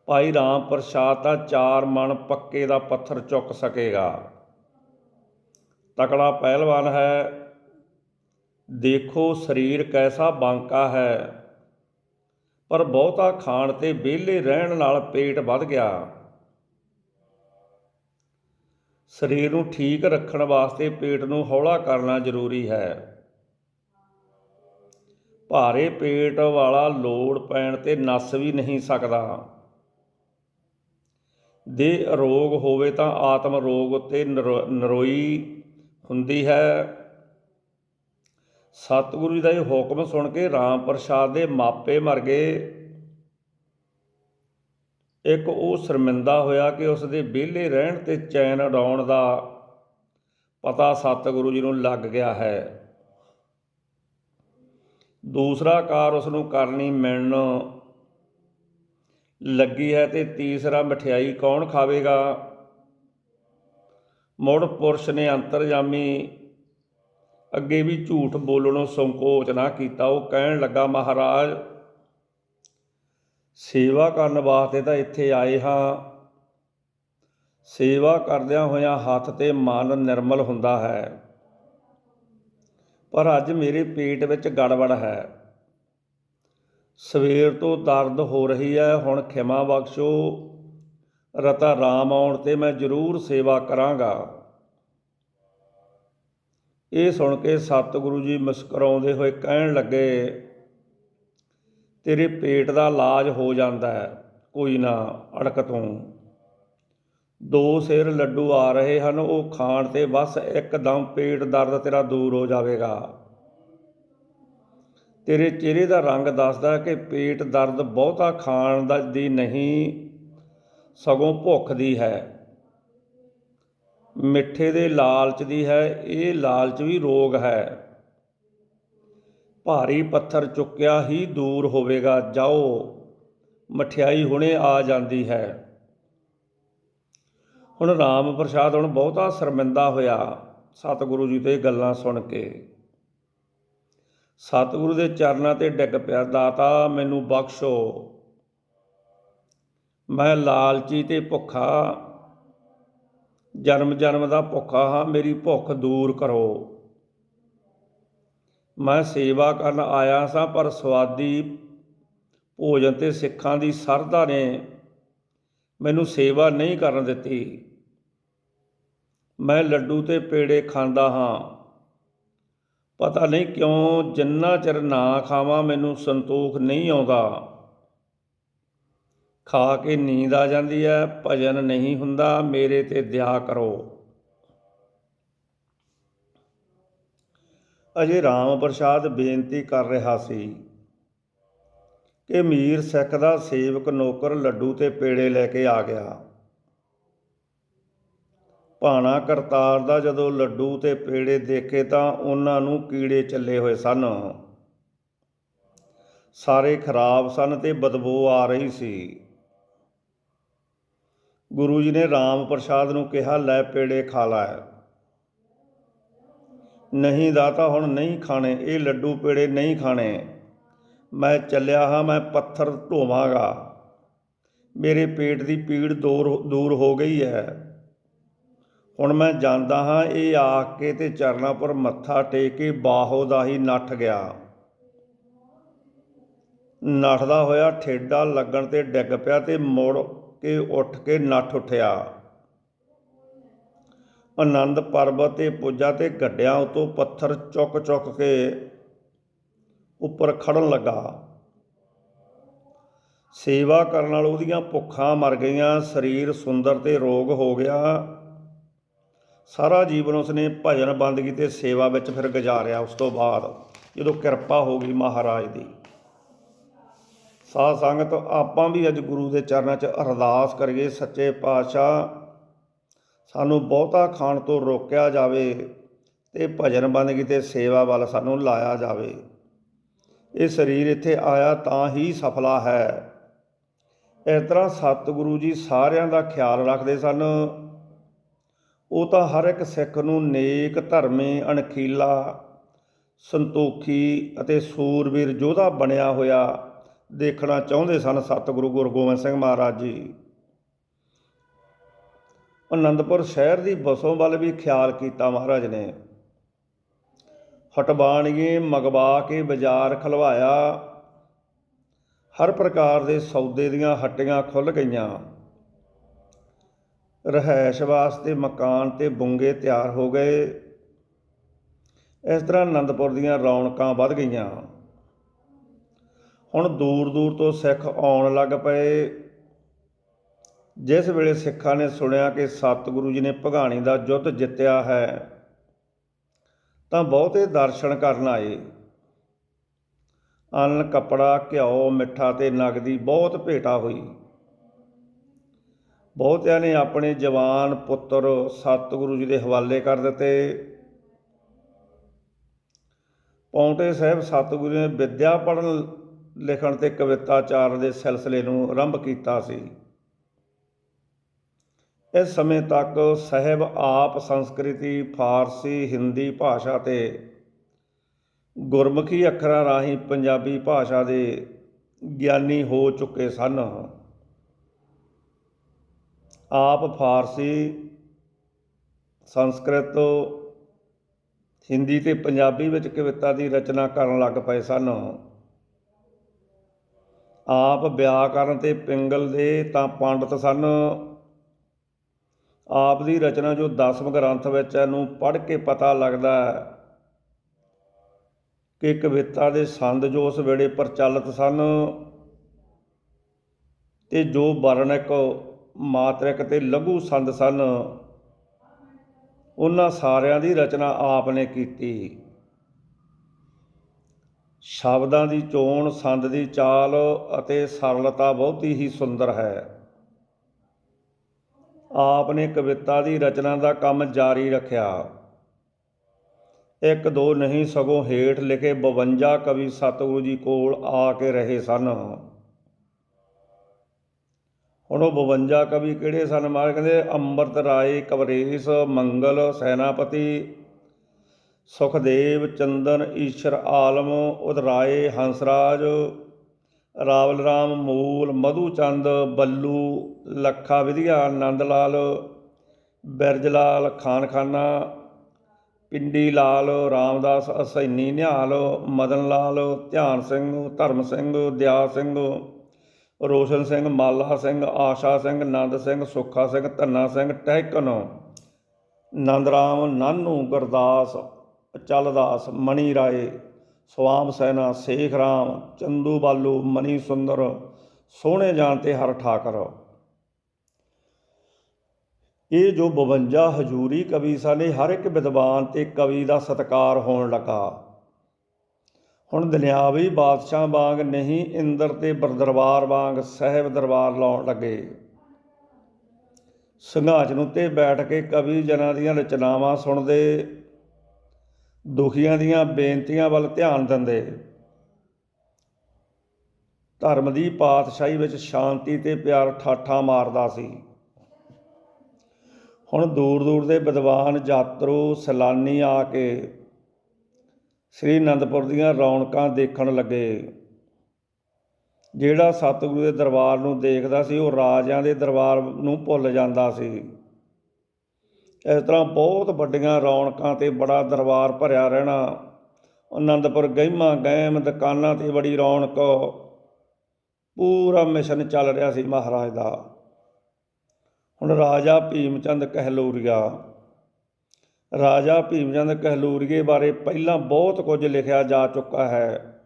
ਭਾਈ ਰਾਮ ਪ੍ਰਸਾਦ ਤਾਂ 4 ਮਣ ਪੱਕੇ ਦਾ ਪੱਥਰ ਚੁੱਕ ਸਕੇਗਾ। ਤਕੜਾ ਪਹਿਲਵਾਨ ਹੈ। ਦੇਖੋ ਸਰੀਰ ਕੈਸਾ ਬਾਂਕਾ ਹੈ, ਪਰ ਬਹੁਤਾ ਖਾਣ ਤੇ ਵਿਹਲੇ ਰਹਿਣ ਨਾਲ ਪੇਟ ਵੱਧ ਗਿਆ। ਸਰੀਰ ਨੂੰ ਠੀਕ ਰੱਖਣ ਵਾਸਤੇ ਪੇਟ ਨੂੰ ਹੌਲਾ ਕਰਨਾ ਜ਼ਰੂਰੀ ਹੈ। ਭਾਰੇ ਪੇਟ ਵਾਲਾ ਲੋੜ ਪੈਣ 'ਤੇ ਨੱਸ ਵੀ ਨਹੀਂ ਸਕਦਾ। ਦੇਹ ਅਰੋਗ ਹੋਵੇ ਤਾਂ ਆਤਮ ਰੋਗ ਉੱਤੇ ਨਰੋਈ ਹੁੰਦੀ ਹੈ। ਸਤਿਗੁਰੂ ਜੀ ਦਾ ਇਹ ਹੁਕਮ ਸੁਣ ਕੇ ਰਾਮ ਪ੍ਰਸਾਦ ਦੇ ਮਾਪੇ ਮਰ ਗਏ। ਇੱਕ ਉਹ ਸ਼ਰਮਿੰਦਾ ਹੋਇਆ ਕਿ ਉਸ ਦੇ ਵਿਹਲੇ ਰਹਿਣ ਤੇ ਚੈਨ ਉਡਾਉਣ ਦਾ ਪਤਾ ਸਤਿਗੁਰੂ ਜੀ ਨੂੰ ਲੱਗ ਗਿਆ ਹੈ। ਦੂਸਰਾ ਕਾਰ ਉਸ ਨੂੰ ਕਰਨੀ ਮਿਲਣ ਲੱਗੀ ਹੈ ਤੇ ਤੀਸਰਾ ਮਠਿਆਈ ਕੌਣ ਖਾਵੇਗਾ। ਮੁੜ ਪੁਰਸ਼ ਨੇ ਅੰਤਰਜਾਮੀ ਅੱਗੇ ਵੀ ਝੂਠ ਬੋਲਣੋਂ ਸੰਕੋਚ ਨਾ ਕੀਤਾ। ਉਹ ਕਹਿਣ ਲੱਗਾ, ਮਹਾਰਾਜ ਸੇਵਾ ਕਰਨ ਵਾਸਤੇ ਤਾਂ ਇੱਥੇ ਆਏ ਹਾਂ। ਸੇਵਾ ਕਰਦਿਆਂ ਹੋਇਆਂ ਹੱਥ ਤੇ ਮਨ ਨਿਰਮਲ ਹੁੰਦਾ ਹੈ, ਪਰ ਅੱਜ ਮੇਰੇ ਪੇਟ ਵਿੱਚ ਗੜਬੜ ਹੈ। ਸਵੇਰ ਤੋਂ ਦਰਦ ਹੋ ਰਹੀ ਹੈ। ਹੁਣ ਖਿਮਾ ਬਖਸ਼ੋ। ਰਤਾ ਰਾਮ ਆਉਣ 'ਤੇ ਮੈਂ ਜ਼ਰੂਰ ਸੇਵਾ ਕਰਾਂਗਾ। ਇਹ ਸੁਣ ਕੇ ਸਤਿਗੁਰੂ ਜੀ ਮੁਸਕਰਾਉਂਦੇ ਹੋਏ ਕਹਿਣ ਲੱਗੇ, ਤੇਰੇ ਪੇਟ ਦਾ ਇਲਾਜ ਹੋ ਜਾਂਦਾ ਹੈ, ਕੋਈ ਨਾ ਅੜਕ ਤੂੰ। 2 ਸੇਰ ਲੱਡੂ ਆ ਰਹੇ ਹਨ, ਉਹ ਖਾਣ 'ਤੇ ਬਸ ਇੱਕਦਮ ਪੇਟ ਦਰਦ ਤੇਰਾ ਦੂਰ ਹੋ ਜਾਵੇਗਾ। ਤੇਰੇ ਚਿਹਰੇ ਦਾ ਰੰਗ ਦੱਸਦਾ ਕਿ ਪੇਟ ਦਰਦ ਬਹੁਤਾ ਖਾਣ ਦੀ ਨਹੀਂ, ਸਗੋਂ ਭੁੱਖ ਦੀ ਹੈ, ਮਿੱਠੇ ਦੇ ਲਾਲਚ ਦੀ ਹੈ। ਇਹ ਲਾਲਚ ਵੀ ਰੋਗ ਹੈ। ਭਾਰੀ ਪੱਥਰ ਚੁੱਕਿਆ ਹੀ ਦੂਰ ਹੋਵੇਗਾ। ਜਾਓ, ਮਠਿਆਈ ਹੁਣੇ ਆ ਜਾਂਦੀ ਹੈ। ਹੁਣ ਰਾਮ ਪ੍ਰਸਾਦ ਬਹੁਤਾ ਸ਼ਰਮਿੰਦਾ ਹੋਇਆ ਸਤਿਗੁਰੂ ਜੀ ਤੋਂ ਇਹ ਗੱਲਾਂ ਸੁਣ ਕੇ। ਸਤਿਗੁਰੂ ਦੇ ਚਰਨਾਂ 'ਤੇ ਡਿੱਗ ਪਿਆ, ਦਾਤਾ ਮੈਨੂੰ ਬਖਸ਼ੋ। ਮੈਂ ਲਾਲਚੀ ਤੇ ਭੁੱਖਾ, ਜਨਮ ਜਨਮ ਦਾ ਭੁੱਖਾ ਹਾਂ, ਮੇਰੀ ਭੁੱਖ ਦੂਰ ਕਰੋ। ਮੈਂ ਸੇਵਾ ਕਰਨ ਆਇਆ ਸਾਂ, ਪਰ ਸਵਾਦੀ ਭੋਜਨ ਤੇ ਸਿੱਖਾਂ ਦੀ ਸਰਧਾ ਨੇ ਮੈਨੂੰ ਸੇਵਾ ਨਹੀਂ ਕਰਨ ਦਿੱਤੀ। ਮੈਂ ਲੱਡੂ ਤੇ ਪੇੜੇ ਖਾਂਦਾ ਹਾਂ, ਪਤਾ ਨਹੀਂ ਕਿਉਂ ਜਿੰਨਾ ਚਿਰ ਨਾ ਖਾਵਾਂ ਮੈਨੂੰ ਸੰਤੋਖ ਨਹੀਂ ਆਉਂਦਾ। ਖਾ ਕੇ ਨੀਂਦ ਆ ਜਾਂਦੀ ਹੈ, ਭਜਨ ਨਹੀਂ ਹੁੰਦਾ, ਮੇਰੇ ਤੇ ਦਇਆ ਕਰੋ। ਅਜੇ ਰਾਮ ਪ੍ਰਸਾਦ ਬੇਨਤੀ ਕਰ ਰਿਹਾ ਸੀ ਕਿ ਮੀਰ ਸਿੱਖ ਦਾ ਸੇਵਕ ਨੌਕਰ ਲੱਡੂ ਤੇ ਪੇੜੇ ਲੈ ਕੇ ਆ ਗਿਆ। ਭਾਣਾ ਕਰਤਾਰ ਦਾ ਜਦੋਂ ਲੱਡੂ ਤੇ ਪੇੜੇ ਦੇਖੇ ਤਾਂ ਉਹਨਾਂ ਨੂੰ ਕੀੜੇ ਚੱਲੇ ਹੋਏ ਸਨ। ਸਾਰੇ ਖਰਾਬ ਸਨ ਤੇ ਬਦਬੂ ਆ ਰਹੀ ਸੀ। ਗੁਰੂ ਜੀ ਨੇ ਰਾਮ ਪ੍ਰਸਾਦ ਨੂੰ ਕਿਹਾ, ਲੈ ਪੇੜੇ ਖਾ ਲੈ। ਨਹੀਂ ਦਾਤਾ, ਹੁਣ ਨਹੀਂ ਖਾਣੇ, ਇਹ ਲੱਡੂ ਪੇੜੇ ਨਹੀਂ ਖਾਣੇ। ਮੈਂ ਚੱਲਿਆ ਹਾਂ, ਮੈਂ ਪੱਥਰ ਢੋਵਾਂਗਾ। ਮੇਰੇ ਪੇਟ ਦੀ ਪੀੜ ਦੂਰ ਹੋ ਗਈ ਹੈ। ਹੁਣ ਮੈਂ ਜਾਂਦਾ ਹਾਂ। ਇਹ ਆਖ ਕੇ ਤੇ ਚਰਨਾਂ ਪਰ ਮੱਥਾ ਟੇਕ ਕੇ ਬਾਹੋ ਦਾ ਹੀ ਨੱਠ ਗਿਆ। ਨੱਠਦਾ ਹੋਇਆ ਠੇਡਾ ਲੱਗਣ ਤੇ ਡਿੱਗ ਪਿਆ ਤੇ ਮੁੜ ਕੇ ਉੱਠ ਕੇ ਨੱਠ ਉੱਠਿਆ। ਆਨੰਦ ਪਰਬਤ ਤੇ ਪੁੱਜਾ ਤੇ ਗੱਡਿਆਂ ਉਤੋਂ ਪੱਥਰ ਚੁੱਕ ਚੁੱਕ ਕੇ ਉੱਪਰ ਖੜਨ ਲੱਗਾ। ਸੇਵਾ ਕਰਨ ਨਾਲ ਉਹਦੀਆਂ ਭੁੱਖਾਂ ਮਰ ਗਈਆਂ, ਸਰੀਰ ਸੁੰਦਰ ਤੇ ਰੋਗ ਹੋ ਗਿਆ। ਸਾਰਾ ਜੀਵਨ ਉਸਨੇ ਭਜਨ ਬੰਦਗੀ ਤੇ ਸੇਵਾ ਵਿੱਚ ਫਿਰ ਗੁਜ਼ਾਰਿਆ। ਉਸ ਤੋਂ ਬਾਅਦ ਜਦੋਂ ਕਿਰਪਾ ਹੋ ਗਈ ਮਹਾਰਾਜ ਦੀ। ਸਾਧ ਸੰਗਤ, ਆਪਾਂ ਵੀ ਅੱਜ ਗੁਰੂ ਦੇ ਚਰਨਾਂ 'ਚ ਅਰਦਾਸ ਕਰੀਏ, ਸੱਚੇ ਪਾਤਸ਼ਾਹ ਸਾਨੂੰ ਬਹੁਤਾ ਖਾਣ ਤੋਂ ਰੋਕਿਆ ਜਾਵੇ ਤੇ ਭਜਨ ਬੰਦਗੀ ਤੇ ਸੇਵਾ ਵੱਲ ਸਾਨੂੰ ਲਾਇਆ ਜਾਵੇ। ਇਹ ਸਰੀਰ ਇੱਥੇ ਆਇਆ ਤਾਂ ਹੀ ਸਫਲਾ ਹੈ। ਇਸ ਤਰ੍ਹਾਂ ਸਤਿਗੁਰੂ ਜੀ ਸਾਰਿਆਂ ਦਾ ਖਿਆਲ ਰੱਖਦੇ ਸਨ। ਉਹ ਤਾਂ ਹਰ ਇੱਕ ਸਿੱਖ ਨੂੰ ਨੇਕ, ਧਰਮੀ, ਅਣਖੀਲਾ, ਸੰਤੋਖੀ ਅਤੇ ਸੂਰਬੀਰ ਯੋਧਾ ਬਣਿਆ ਹੋਇਆ ਦੇਖਣਾ ਚਾਹੁੰਦੇ ਸਨ। ਸਤਿਗੁਰੂ ਗੁਰੂ ਗੋਬਿੰਦ ਸਿੰਘ ਮਹਾਰਾਜ ਜੀ ਅਨੰਦਪੁਰ ਸ਼ਹਿਰ ਦੀ ਵਸੋਂ ਵੱਲ ਵੀ ਖਿਆਲ ਕੀਤਾ ਮਹਾਰਾਜ ਨੇ। ਹਟਬਾਣੀਏ ਮੰਗਵਾ ਕੇ ਬਾਜ਼ਾਰ ਖਲਵਾਇਆ। ਹਰ ਪ੍ਰਕਾਰ ਦੇ ਸੌਦੇ ਦੀਆਂ ਹੱਟੀਆਂ ਖੁੱਲ੍ਹ ਗਈਆਂ। ਰਿਹਾਇਸ਼ ਵਾਸਤੇ ਮਕਾਨ ਤੇ ਬੁੰਗੇ ਤਿਆਰ ਹੋ ਗਏ। ਇਸ ਤਰ੍ਹਾਂ ਅਨੰਦਪੁਰ ਦੀਆਂ ਰੌਣਕਾਂ ਵੱਧ ਗਈਆਂ। ਹੁਣ ਦੂਰ ਦੂਰ ਤੋਂ ਸਿੱਖ ਆਉਣ ਲੱਗ ਪਏ। ਜਿਸ ਵੇਲੇ ਸਿੱਖਾਂ ਨੇ ਸੁਣਿਆ ਕਿ ਸਤਿਗੁਰੂ ਜੀ ਨੇ ਭਗਾਣੀ ਦਾ ਯੁੱਧ ਜਿੱਤਿਆ ਹੈ ਤਾਂ ਬਹੁਤੇ ਦਰਸ਼ਨ ਕਰਨ ਆਏ। ਅੰਨ, ਕੱਪੜਾ, ਘਿਓ, ਮਿੱਠਾ ਤੇ ਨਗਦੀ ਬਹੁਤ ਭੇਟਾ ਹੋਈ। ਬਹੁਤਿਆਂ ਨੇ ਆਪਣੇ ਜਵਾਨ ਪੁੱਤਰ ਸਤਿਗੁਰੂ ਜੀ ਦੇ ਹਵਾਲੇ ਕਰ ਦਿੱਤੇ। ਪਾਉਂਟੇ ਸਾਹਿਬ ਸਤਿਗੁਰੂ ਨੇ ਵਿੱਦਿਆ ਪੜ੍ਹਨ ਲਿਖਣ ਤੇ ਕਵਿਤਾਚਾਰ ਦੇ ਸਿਲਸਿਲੇ ਨੂੰ ਆਰੰਭ ਕੀਤਾ ਸੀ। ਇਸ ਸਮੇਂ ਤੱਕ ਸਾਹਿਬ ਆਪ ਸੰਸਕ੍ਰਿਤੀ, ਫਾਰਸੀ, ਹਿੰਦੀ ਭਾਸ਼ਾ ਤੇ ਗੁਰਮੁਖੀ ਅੱਖਰਾਂ ਰਾਹੀਂ ਪੰਜਾਬੀ ਭਾਸ਼ਾ ਦੇ ਗਿਆਨੀ ਹੋ ਚੁੱਕੇ ਸਨ। ਆਪ ਫਾਰਸੀ, ਸੰਸਕ੍ਰਿਤ, ਹਿੰਦੀ ਤੇ ਪੰਜਾਬੀ ਵਿੱਚ ਕਵਿਤਾ ਦੀ ਰਚਨਾ ਕਰਨ ਲੱਗ ਪਏ ਸਨ। ਆਪ ਵਿਆਕਰਨ ਤੇ ਪਿੰਗਲ ਦੇ ਤਾਂ ਪੰਡਤ ਸਨ। ਆਪ ਦੀ ਰਚਨਾ ਜੋ 10ਵੇਂ ਗ੍ਰੰਥ ਵਿੱਚ ਇਹਨੂੰ ਪੜ੍ਹ ਕੇ ਪਤਾ ਲੱਗਦਾ ਕਿ ਕਵਿਤਾ ਦੇ ਸੰਦ ਜੋ ਉਸ ਵੇਲੇ ਪ੍ਰਚਲਿਤ ਸਨ ਤੇ ਜੋ ਵਰਣਿਕ, ਮਾਤਰਿਕ ਤੇ ਲਘੂ ਸੰਦ ਸਨ, ਉਹਨਾਂ ਸਾਰਿਆਂ ਦੀ ਰਚਨਾ ਆਪ ਨੇ ਕੀਤੀ। ਸ਼ਬਦਾਂ ਦੀ ਚੋਣ, ਸੰਦ ਦੀ ਚਾਲ ਅਤੇ ਸਰਲਤਾ ਬਹੁਤੀ ਹੀ ਸੁੰਦਰ ਹੈ। ਆਪ ਨੇ ਕਵਿਤਾ ਦੀ ਰਚਨਾ ਦਾ ਕੰਮ ਜਾਰੀ ਰੱਖਿਆ। ਇੱਕ ਦੋ ਨਹੀਂ ਸਗੋਂ ਹੇਠ ਲਿਖੇ 52 ਕਵੀ ਸਤਿਗੁਰੂ ਜੀ ਕੋਲ ਆ ਕੇ ਰਹੇ ਸਨ। ਹੁਣ ਉਹ 52 ਕਵੀ ਕਿਹੜੇ ਸਨ? ਮਹਾਰਾਜ ਕਹਿੰਦੇ ਅੰਮ੍ਰਿਤ ਰਾਏ, ਕਵਰੇਸ਼, ਮੰਗਲ, ਸੈਨਾਪਤੀ, ਸੁਖਦੇਵ, ਚੰਦਨ, ਈਸ਼ਰ ਆਲਮ, ਉਦਰਾਏ, ਹੰਸਰਾਜ, ਰਾਵਲ ਰਾਮ, ਮੂਲ, ਮਧੂ ਚੰਦ, ਬੱਲੂ, ਲੱਖਾ ਵਿਧੀਆ, ਨੰਦ ਲਾਲ, ਬਿਰਜ ਲਾਲ, ਖਾਨ ਖਾਨਾ, ਪਿੰਡੀ ਲਾਲ, ਰਾਮਦਾਸ ਅਸੈਨੀ ਨਿਹਾਲ, ਮਦਨ ਲਾਲ, ਧਿਆਨ ਸਿੰਘ, ਧਰਮ ਸਿੰਘ, ਦਿਆ ਸਿੰਘ, ਰੋਸ਼ਨ ਸਿੰਘ, ਮਾਲਾ ਸਿੰਘ, ਆਸ਼ਾ ਸਿੰਘ, ਨੰਦ ਸਿੰਘ, ਸੁੱਖਾ ਸਿੰਘ, ਧੰਨਾ ਸਿੰਘ, ਟਹਿਕਨ, ਨੰਦ ਰਾਮ, ਨਾਨੂ, ਗੁਰਦਾਸ, ਅਚਲਦਾਸ, ਮਣੀ ਰਾਏ, ਸਵਾਮ ਸੈਨਾ, ਸੇਖ ਰਾਮ, ਚੰਦੂ ਬਾਲੂ, ਮਨੀ ਸੁੰਦਰ, ਸੋਹਣੇ ਜਾਣ ਤੇ ਹਰ ਠਾਕਰ। ਇਹ ਜੋ 52 ਹਜ਼ੂਰੀ ਕਵੀ ਸਨ, ਹਰ ਇੱਕ ਵਿਦਵਾਨ ਤੇ ਕਵੀ ਦਾ ਸਤਿਕਾਰ ਹੋਣ ਲੱਗਾ। ਹੁਣ ਦੁਨਿਆਵੀ ਬਾਦਸ਼ਾਹ ਵਾਂਗ ਨਹੀਂ, ਇੰਦਰ ਤੇ ਦਰਬਾਰ ਵਾਂਗ ਸਾਹਿਬ ਦਰਬਾਰ ਲਾਉਣ ਲੱਗੇ। ਸਿੰਘਾਸਣ ਉੱਤੇ ਬੈਠ ਕੇ ਕਵੀ ਜਨਾਂ ਦੀਆਂ ਰਚਨਾਵਾਂ ਸੁਣਦੇ, ਦੁਖੀਆਂ ਦੀਆਂ ਬੇਨਤੀਆਂ ਵੱਲ ਧਿਆਨ ਦਿੰਦੇ। ਧਰਮ ਦੀ ਪਾਤਸ਼ਾਹੀ ਵਿੱਚ ਸ਼ਾਂਤੀ ਤੇ ਪਿਆਰ ਠਾਠਾਂ ਮਾਰਦਾ ਸੀ। ਹੁਣ ਦੂਰ ਦੂਰ ਦੇ ਵਿਦਵਾਨ, ਯਾਤਰੂ, ਸੈਲਾਨੀ ਆ ਕੇ ਸ੍ਰੀ ਅਨੰਦਪੁਰ ਦੀਆਂ ਰੌਣਕਾਂ ਦੇਖਣ ਲੱਗੇ। ਜਿਹੜਾ ਸਤਿਗੁਰੂ ਦੇ ਦਰਬਾਰ ਨੂੰ ਦੇਖਦਾ ਸੀ, ਉਹ ਰਾਜਿਆਂ ਦੇ ਦਰਬਾਰ ਨੂੰ ਭੁੱਲ ਜਾਂਦਾ ਸੀ। ਇਸ ਤਰ੍ਹਾਂ ਬਹੁਤ ਵੱਡੀਆਂ ਰੌਣਕਾਂ ਤੇ ਬੜਾ ਦਰਬਾਰ ਭਰਿਆ ਰਹਿਣਾ। ਅਨੰਦਪੁਰ ਗਹਿਮਾ ਗਹਿਮ, ਦੁਕਾਨਾਂ 'ਤੇ ਬੜੀ ਰੌਣਕ, ਪੂਰਾ ਮਿਸ਼ਨ ਚੱਲ ਰਿਹਾ ਸੀ ਮਹਾਰਾਜ ਦਾ। ਹੁਣ ਰਾਜਾ ਭੀਮ ਚੰਦ ਕਹਿਲੂਰੀਆ, ਰਾਜਾ ਭੀਮ ਚੰਦ ਕਹਿਲੂਰੀਏ ਬਾਰੇ ਪਹਿਲਾਂ ਬਹੁਤ ਕੁਝ ਲਿਖਿਆ ਜਾ ਚੁੱਕਾ ਹੈ।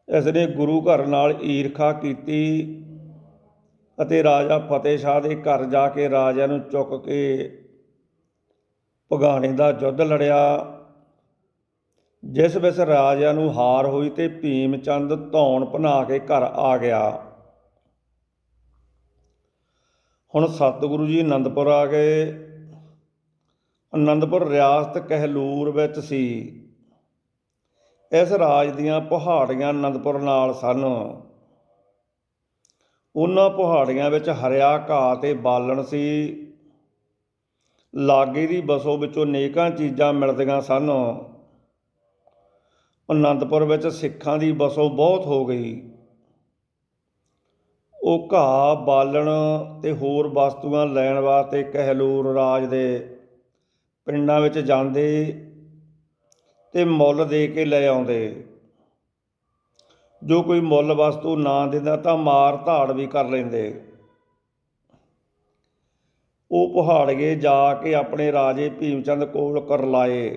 ਇਸ ਨੇ ਗੁਰੂ ਘਰ ਨਾਲ ਈਰਖਾ ਕੀਤੀ ਅਤੇ ਰਾਜਾ ਫਤਿਹ ਸ਼ਾਹ ਦੇ ਘਰ ਜਾ ਕੇ ਰਾਜਿਆਂ ਨੂੰ ਚੁੱਕ ਕੇ ਭਗਾਣੇ ਦਾ ਯੁੱਧ ਲੜਿਆ, ਜਿਸ ਵਿੱਚ ਰਾਜਿਆਂ ਨੂੰ ਹਾਰ ਹੋਈ ਤੇ ਭੀਮ ਚੰਦ ਧੌਣ ਭਨਾ ਕੇ ਘਰ ਆ ਗਿਆ। ਹੁਣ ਸਤਿਗੁਰੂ ਜੀ ਅਨੰਦਪੁਰ ਆ ਗਏ। ਅਨੰਦਪੁਰ ਰਿਆਸਤ ਕਹਿਲੂਰ ਵਿੱਚ ਸੀ। ਇਸ ਰਾਜ ਦੀਆਂ ਪਹਾੜੀਆਂ ਅਨੰਦਪੁਰ ਨਾਲ ਸਨ। ਉਹਨਾਂ ਪਹਾੜੀਆਂ ਵਿੱਚ ਹਰਿਆ ਘਾਹ ਤੇ ਬਾਲਣ ਸੀ। ਲਾਗੇ ਦੀ ਬਸੋ ਵਿੱਚੋਂ ਅਨੇਕਾਂ ਚੀਜ਼ਾਂ ਮਿਲਦੀਆਂ ਸਨ। ਅਨੰਦਪੁਰ ਵਿੱਚ ਸਿੱਖਾਂ ਦੀ ਬਸੋ ਬਹੁਤ ਹੋ ਗਈ। ਉਹ ਘਾਹ, ਬਾਲਣ ਤੇ ਹੋਰ ਵਸਤੂਆਂ ਲੈਣ ਵਾਸਤੇ ਕਹਿਲੂਰ ਰਾਜ ਦੇ ਪਿੰਡਾਂ ਵਿੱਚ ਜਾਂਦੇ ਤੇ ਮੁੱਲ ਦੇ ਕੇ ਲੈ ਆਉਂਦੇ। ਜੋ ਕੋਈ ਮੁੱਲ ਵਸਤੂ ਨਾ ਦਿੰਦਾ ਤਾਂ ਮਾਰ ਧਾੜ ਵੀ ਕਰ ਲੈਂਦੇ। ਉਹ ਪਹਾੜੀਏ ਜਾ ਕੇ ਆਪਣੇ ਰਾਜੇ ਭੀਮ ਚੰਦ ਕੋਲ ਕਰਲਾਏ।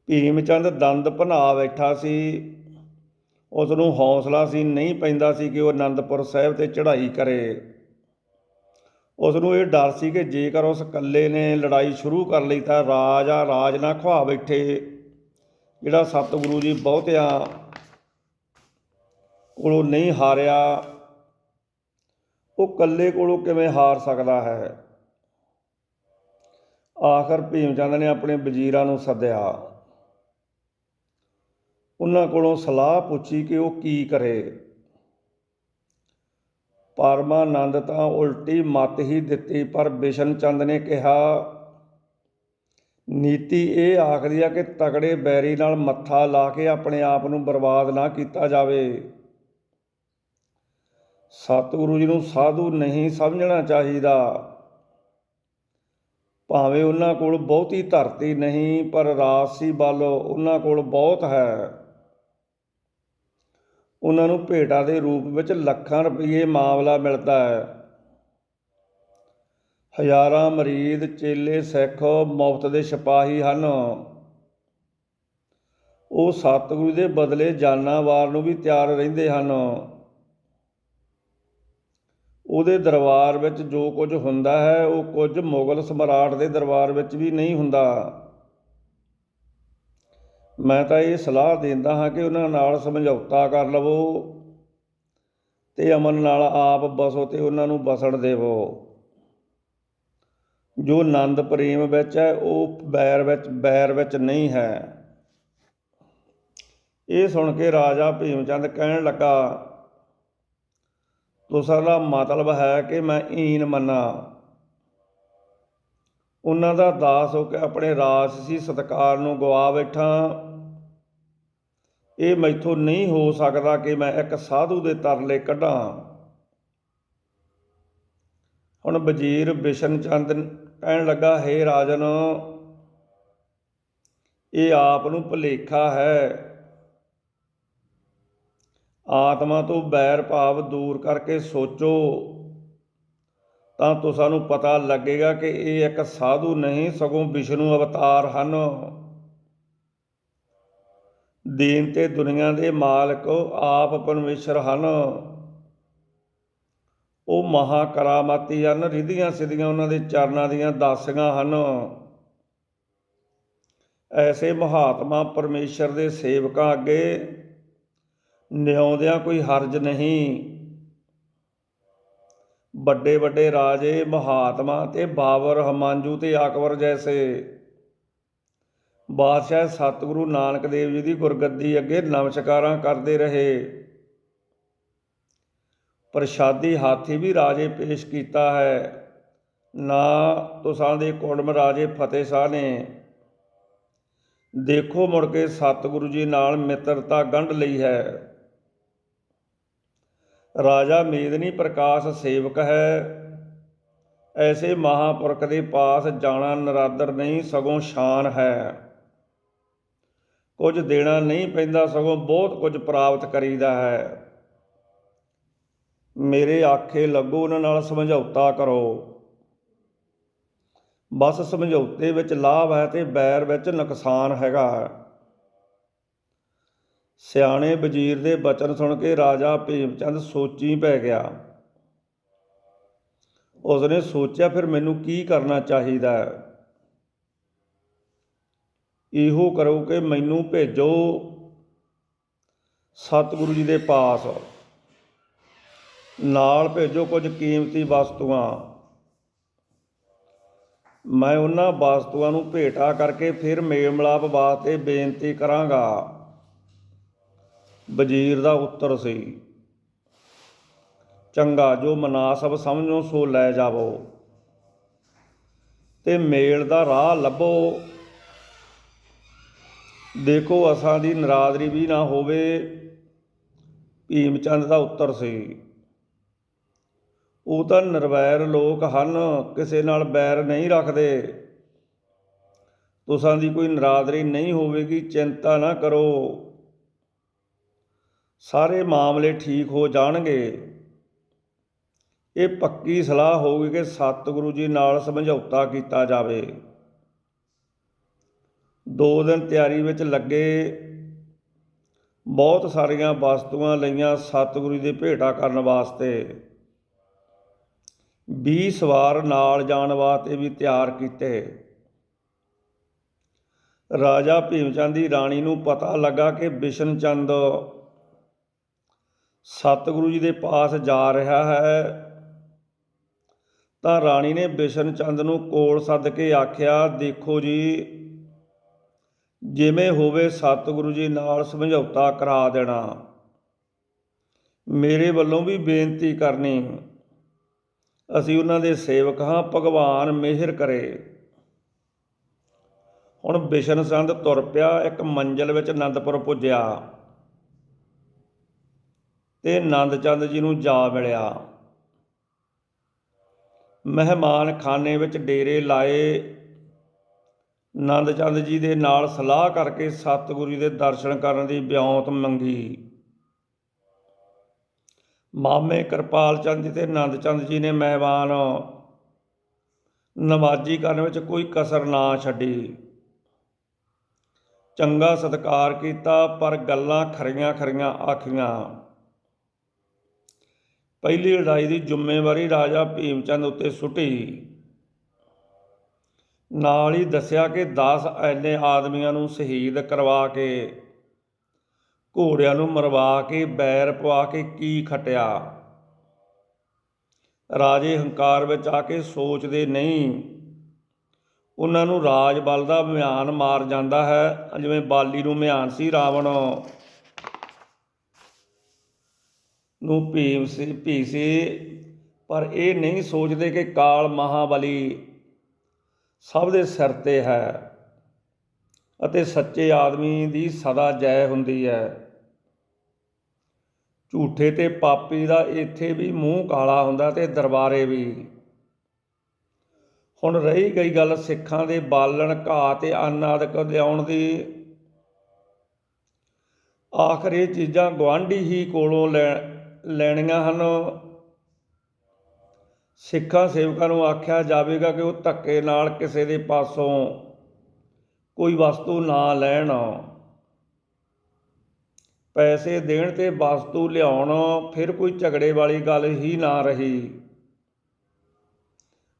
ਭੀਮ ਚੰਦ ਦੰਦ ਭਨਾ ਬੈਠਾ ਸੀ। ਉਸ ਨੂੰ ਹੌਸਲਾ ਸੀ ਨਹੀਂ ਪੈਂਦਾ ਸੀ ਕਿ ਉਹ ਅਨੰਦਪੁਰ ਸਾਹਿਬ 'ਤੇ ਚੜ੍ਹਾਈ ਕਰੇ। ਉਸ ਨੂੰ ਇਹ ਡਰ ਸੀ ਕਿ ਜੇਕਰ ਉਸ ਇਕੱਲੇ ਨੇ ਲੜਾਈ ਸ਼ੁਰੂ ਕਰ ਲਈ ਤਾਂ ਰਾਜ ਨਾ ਖਵਾ ਬੈਠੇ, ਜਿਹੜਾ ਸਤਿਗੁਰੂ ਜੀ ਬਹੁਤਿਆਂ ਕੋਲੋਂ ਨਹੀਂ ਹਾਰਿਆ, ਉਹ ਇਕੱਲੇ ਕੋਲੋਂ ਕਿਵੇਂ ਹਾਰ ਸਕਦਾ ਹੈ। ਆਖਰ ਭੀਮ ਚੰਦ ਨੇ ਆਪਣੇ ਵਜ਼ੀਰਾਂ ਨੂੰ ਸੱਦਿਆ। ਉਹਨਾਂ ਕੋਲੋਂ ਸਲਾਹ ਪੁੱਛੀ ਕਿ ਉਹ ਕੀ ਕਰੇ। ਪਰਮਾਨੰਦ ਤਾਂ ਉਲਟੀ ਮੱਤ ਹੀ ਦਿੱਤੀ, ਪਰ ਬਿਸ਼ਨ ਚੰਦ ਨੇ ਕਿਹਾ, ਨੀਤੀ ਇਹ ਆਖਦੀ ਆ ਕਿ ਤਕੜੇ ਬੈਰੀ ਨਾਲ ਮੱਥਾ ਲਾ ਕੇ ਆਪਣੇ ਆਪ ਨੂੰ ਬਰਬਾਦ ਨਾ ਕੀਤਾ ਜਾਵੇ। ਸਤਿਗੁਰੂ ਜੀ ਨੂੰ ਸਾਧੂ ਨਹੀਂ ਸਮਝਣਾ ਚਾਹੀਦਾ। ਭਾਵੇਂ ਉਹਨਾਂ ਕੋਲ ਬਹੁਤੀ ਧਰਤੀ ਨਹੀਂ, ਪਰ ਰਾਜਸੀ ਬਲ ਉਹਨਾਂ ਕੋਲ ਬਹੁਤ ਹੈ। ਉਹਨਾਂ ਨੂੰ ਭੇਟਾ ਦੇ ਰੂਪ ਵਿੱਚ ਲੱਖਾਂ ਰੁਪਈਏ ਮਾਮਲਾ ਮਿਲਦਾ ਹੈ। ਹਜ਼ਾਰਾਂ ਮਰੀਦ, ਚੇਲੇ, ਸਿੱਖ ਮੁਫਤ ਦੇ ਸਿਪਾਹੀ ਹਨ। ਉਹ ਸਤਿਗੁਰੂ ਦੇ ਬਦਲੇ ਜਾਨਾਂ ਵਾਰ ਨੂੰ ਵੀ ਤਿਆਰ ਰਹਿੰਦੇ ਹਨ। ਉਹਦੇ ਦਰਬਾਰ ਵਿੱਚ ਜੋ ਕੁਝ ਹੁੰਦਾ ਹੈ, ਉਹ ਕੁਝ ਮੁਗਲ ਸਮਰਾਟ ਦੇ ਦਰਬਾਰ ਵਿੱਚ ਵੀ ਨਹੀਂ ਹੁੰਦਾ। ਮੈਂ ਤਾਂ ਇਹ ਸਲਾਹ ਦਿੰਦਾ ਹਾਂ ਕਿ ਉਹਨਾਂ ਨਾਲ ਸਮਝੌਤਾ ਕਰ ਲਵੋ ਤੇ ਅਮਨ ਨਾਲ ਆਪ ਬਸੋ ਤੇ ਉਹਨਾਂ ਨੂੰ ਬਸਣ ਦੇਵੋ। ਜੋ ਆਨੰਦ ਪ੍ਰੇਮ ਵਿੱਚ ਹੈ, ਉਹ ਬੈਰ ਵਿੱਚ ਨਹੀਂ ਹੈ। ਇਹ ਸੁਣ ਕੇ ਰਾਜਾ ਭੀਮ ਚੰਦ ਕਹਿਣ ਲੱਗਾ, ਤੁਸਾਂ ਦਾ ਮਤਲਬ ਹੈ ਕਿ ਮੈਂ ਈਨ ਮੰਨਾਂ, ਉਹਨਾਂ ਦਾ ਦਾਸ ਹੋ ਕੇ ਆਪਣੇ ਰਾਜਸੀ ਸਤਿਕਾਰ ਨੂੰ ਗਵਾ ਬੈਠਾ ਇਹ ਮੈਥੋਂ ਨਹੀਂ ਹੋ ਸਕਦਾ ਕਿ ਮੈਂ ਇੱਕ ਸਾਧੂ ਦੇ ਤਰਲੇ ਕੱਢਾਂ। ਹੁਣ ਵਜ਼ੀਰ ਬਿਸ਼ਨ ਚੰਦ ਕਹਿਣ ਲੱਗਾ, ਹੇ ਰਾਜਨ, ਇਹ ਆਪ ਨੂੰ ਭੁਲੇਖਾ ਹੈ। ਆਤਮਾ ਤੋਂ ਬੈਰ ਭਾਵ ਦੂਰ ਕਰਕੇ ਸੋਚੋ ਤਾਂ ਤੁਸਾਂ ਪਤਾ ਲੱਗੇਗਾ ਕਿ ਇਹ ਇੱਕ ਸਾਧੂ ਨਹੀਂ ਸਗੋਂ ਵਿਸ਼ਨੂੰ ਅਵਤਾਰ ਹਨ। ਦੀਨ ਤੇ ਦੁਨੀਆ ਦੇ ਮਾਲਕ ਆਪ ਪਰਮੇਸ਼ਰ ਹਨ। ਉਹ ਮਹਾ ਕਰਾਮਾਤੀ ਹਨ, ਰਿੱਧੀਆਂ ਸਿੱਧੀਆਂ ਉਹਨਾਂ ਦੇ ਚਰਨਾਂ ਦੀਆਂ ਦਾਸੀਆਂ ਹਨ। ਐਸੇ ਮਹਾਤਮਾ ਪਰਮੇਸ਼ਰ ਦੇ ਸੇਵਕਾਂ ਅੱਗੇ ਨਿਆਉਂਦਿਆਂ ਕੋਈ ਹਰਜ ਨਹੀਂ। ਵੱਡੇ ਵੱਡੇ ਰਾਜੇ ਮਹਾਤਮਾ ਤੇ ਬਾਬਰ, ਹਮਾਯੂੰ ਤੇ ਅਕਬਰ ਜੈਸੇ ਬਾਦਸ਼ਾਹ ਸਤਿਗੁਰੂ ਨਾਨਕ ਦੇਵ ਜੀ ਦੀ ਗੁਰਗੱਦੀ ਅੱਗੇ ਨਮਸਕਾਰਾਂ ਕਰਦੇ ਰਹੇ। ਪ੍ਰਸ਼ਾਦੀ ਹਾਥੀ ਵੀ ਰਾਜੇ ਪੇਸ਼ ਕੀਤਾ ਹੈ। ਨਾ ਤੁਸਾਂ ਦੇ ਕੁੜਮ ਰਾਜੇ ਫਤਿਹ ਸ਼ਾਹ ਨੇ। ਦੇਖੋ ਮੁੜ ਕੇ ਸਤਿਗੁਰੂ ਜੀ ਨਾਲ ਮਿੱਤਰਤਾ ਗੰਢ ਲਈ ਹੈ। ਰਾਜਾ ਮੇਦਨੀ ਪ੍ਰਕਾਸ਼ ਸੇਵਕ ਹੈ। ਐਸੇ ਮਹਾਂਪੁਰਖ ਦੇ ਪਾਸ ਜਾਣਾ ਨਰਾਦਰ ਨਹੀਂ ਸਗੋਂ ਸ਼ਾਨ ਹੈ। ਕੁਝ ਦੇਣਾ ਨਹੀਂ ਪੈਂਦਾ ਸਗੋਂ ਬਹੁਤ ਕੁਝ ਪ੍ਰਾਪਤ ਕਰੀਦਾ ਹੈ। ਮੇਰੇ ਆਖੇ ਲੱਗੋ, ਉਹਨਾਂ ਨਾਲ ਸਮਝੌਤਾ ਕਰੋ। ਬਸ ਸਮਝੌਤੇ ਵਿੱਚ ਲਾਭ ਹੈ ਤੇ ਬੈਰ ਵਿੱਚ ਨੁਕਸਾਨ ਹੈਗਾ। ਸਿਆਣੇ ਵਜ਼ੀਰ ਦੇ ਬਚਨ ਸੁਣ ਕੇ ਰਾਜਾ ਭੀਮ ਚੰਦ ਸੋਚੀ ਪੈ ਗਿਆ। ਉਸਨੇ ਸੋਚਿਆ, ਫਿਰ ਮੈਨੂੰ ਕੀ ਕਰਨਾ ਚਾਹੀਦਾ ਹੈ। ਇਹੋ ਕਰੋ ਕਿ ਮੈਨੂੰ ਭੇਜੋ ਸਤਿਗੁਰੂ ਜੀ ਦੇ ਪਾਸ। ਨਾਲ ਭੇਜੋ ਕੁਝ ਕੀਮਤੀ ਵਸਤੂਆਂ। ਮੈਂ ਉਹਨਾਂ ਵਸਤੂਆਂ ਨੂੰ ਭੇਟਾ ਕਰਕੇ ਫਿਰ ਮੇਲ ਮਿਲਾਪ ਵਾਸਤੇ ਬੇਨਤੀ ਕਰਾਂਗਾ। ਵਜ਼ੀਰ ਦਾ ਉੱਤਰ ਸੀ, ਚੰਗਾ, ਜੋ ਮਨਾਸਬ ਸਮਝੋ ਸੋ ਲੈ ਜਾਵੋ ਤੇ ਮੇਲ ਦਾ ਰਾਹ ਲੱਭੋ। ਦੇਖੋ ਅਸਾਂ ਦੀ ਨਰਾਦਰੀ ਵੀ ਨਾ ਹੋਵੇ। ਭੀਮ ਚੰਦ ਦਾ ਉੱਤਰ ਸੀ, ਉਹ ਤਾਂ ਨਿਰਵੈਰ ਲੋਕ ਹਨ, ਕਿਸੇ ਨਾਲ ਬੈਰ ਨਹੀਂ ਰੱਖਦੇ। ਤੁਸਾਂ ਦੀ ਕੋਈ ਨਰਾਦਰੀ ਨਹੀਂ ਹੋਵੇਗੀ, ਚਿੰਤਾ ਨਾ ਕਰੋ, ਸਾਰੇ ਮਾਮਲੇ ਠੀਕ ਹੋ ਜਾਣਗੇ। ਇਹ ਪੱਕੀ ਸਲਾਹ ਹੋਊਗੀ ਕਿ ਸਤਿਗੁਰੂ ਜੀ ਨਾਲ ਸਮਝੌਤਾ ਕੀਤਾ ਜਾਵੇ। 2 ਦਿਨ ਤਿਆਰੀ ਵਿੱਚ ਲੱਗੇ। ਬਹੁਤ ਸਾਰੀਆਂ ਵਸਤੂਆਂ ਲਈਆਂ ਸਤਿਗੁਰੂ ਦੀ ਭੇਟਾ ਕਰਨ ਵਾਸਤੇ। 20 ਸਵਾਰ ਨਾਲ ਜਾਣ ਵਾਸਤੇ ਵੀ ਤਿਆਰ ਕੀਤੇ। ਰਾਜਾ ਭੀਮ ਚੰਦ ਦੀ ਰਾਣੀ ਨੂੰ ਪਤਾ ਲੱਗਾ ਕਿ ਬਿਸ਼ਨ ਚੰਦ ਸਤਿਗੁਰੂ ਜੀ ਦੇ ਪਾਸ ਜਾ ਰਿਹਾ ਹੈ ਤਾਂ ਰਾਣੀ ਨੇ ਬਿਸ਼ਨ ਚੰਦ ਨੂੰ ਕੋਲ ਸੱਦ ਕੇ ਆਖਿਆ, ਦੇਖੋ ਜੀ, ਜਿਵੇਂ ਹੋਵੇ ਸਤਿਗੁਰੂ ਜੀ ਨਾਲ ਸਮਝੌਤਾ ਕਰਾ ਦੇਣਾ। ਮੇਰੇ ਵੱਲੋਂ ਵੀ ਬੇਨਤੀ ਕਰਨੀ, ਅਸੀਂ ਉਹਨਾਂ ਦੇ ਸੇਵਕ ਹਾਂ, ਭਗਵਾਨ ਮਿਹਰ ਕਰੇ। ਹੁਣ ਬਿਸ਼ਨ ਚੰਦ ਤੁਰ ਪਿਆ। ਇੱਕ ਮੰਜ਼ਿਲ ਵਿੱਚ ਅਨੰਦਪੁਰ ਪੁੱਜਿਆ ਤੇ ਨੰਦ ਚੰਦ ਜੀ ਨੂੰ ਜਾ ਮਿਲਿਆ। ਮਹਿਮਾਨ ਖਾਨੇ ਵਿੱਚ ਡੇਰੇ ਲਾਏ। ਨੰਦ ਚੰਦ ਜੀ ਦੇ ਨਾਲ ਸਲਾਹ ਕਰਕੇ ਸਤਿਗੁਰੂ ਜੀ ਦੇ ਦਰਸ਼ਨ ਕਰਨ ਦੀ ਵਿਉਂਤ ਮੰਗੀ। ਮਾਮੇ ਕਿਰਪਾਲ ਚੰਦ ਜੀ ਤੇ ਨੰਦ ਚੰਦ ਜੀ ਨੇ ਮਹਿਮਾਨ ਨਵਾਜੀ ਕਰਨ ਵਿੱਚ ਕੋਈ ਕਸਰ ਨਾ ਛੱਡੀ। ਚੰਗਾ ਸਤਿਕਾਰ ਕੀਤਾ, ਪਰ ਗੱਲਾਂ ਖਰੀਆਂ ਖਰੀਆਂ ਆਖੀਆਂ। ਪਹਿਲੀ ਲੜਾਈ ਦੀ ਜ਼ਿੰਮੇਵਾਰੀ ਰਾਜਾ ਭੀਮ ਚੰਦ ਉੱਤੇ ਸੁੱਟੀ। ਨਾਲ ਹੀ ਦੱਸਿਆ ਕਿ 10 ਐਨੇ ਆਦਮੀਆਂ ਨੂੰ ਸ਼ਹੀਦ ਕਰਵਾ ਕੇ, ਘੋੜਿਆਂ ਨੂੰ ਮਰਵਾ ਕੇ, ਬੈਰ ਪਵਾ ਕੇ ਕੀ ਖੱਟਿਆ। ਰਾਜੇ ਹੰਕਾਰ ਵਿੱਚ ਆ ਕੇ ਸੋਚਦੇ ਨਹੀਂ। ਉਹਨਾਂ ਨੂੰ ਰਾਜ ਬਲ ਦਾ ਮਿਆਨ ਮਾਰ ਜਾਂਦਾ ਹੈ, ਜਿਵੇਂ ਬਾਲੀ ਨੂੰ ਮਿਆਨ ਸੀ ਰਾਵਣ ਨੂੰ ਭੀ ਸੀ। ਪਰ ਇਹ ਨਹੀਂ ਸੋਚਦੇ ਕਿ ਕਾਲ ਮਹਾਬਲੀ ਸਭ ਦੇ ਸਿਰ 'ਤੇ ਹੈ ਅਤੇ ਸੱਚੇ ਆਦਮੀ ਦੀ ਸਦਾ ਜੈ ਹੁੰਦੀ ਹੈ। ਝੂਠੇ ਤੇ ਪਾਪੀ ਦਾ ਇੱਥੇ ਵੀ ਮੂੰਹ ਕਾਲਾ ਹੁੰਦਾ ਤੇ ਦਰਬਾਰੇ ਵੀ। ਹੁਣ ਰਹੀ ਗਈ ਗੱਲ ਸਿੱਖਾਂ ਦੇ ਬਾਲਣ, ਘਾਹ ਤੇ ਅੰਨ ਆਦਿਕ ਲਿਆਉਣ ਦੀ। ਆਖਰ ਇਹ ਚੀਜ਼ਾਂ ਗੁਆਂਢੀ ਹੀ ਕੋਲੋਂ ਲੈਣੀਆਂ ਹਨ। ਸਿੱਖਾਂ ਸੇਵਕਾਂ ਨੂੰ ਆਖਿਆ ਜਾਵੇਗਾ ਕਿ ਉਹ ਧੱਕੇ ਨਾਲ ਕਿਸੇ ਦੇ ਪਾਸੋਂ ਕੋਈ ਵਸਤੂ ਨਾ ਲੈਣ। ਪੈਸੇ ਦੇਣ ਤੇ ਵਸਤੂ ਲਿਆਉਣ, ਫਿਰ ਕੋਈ ਝਗੜੇ ਵਾਲੀ ਗੱਲ ਹੀ ਨਾ ਰਹੀ।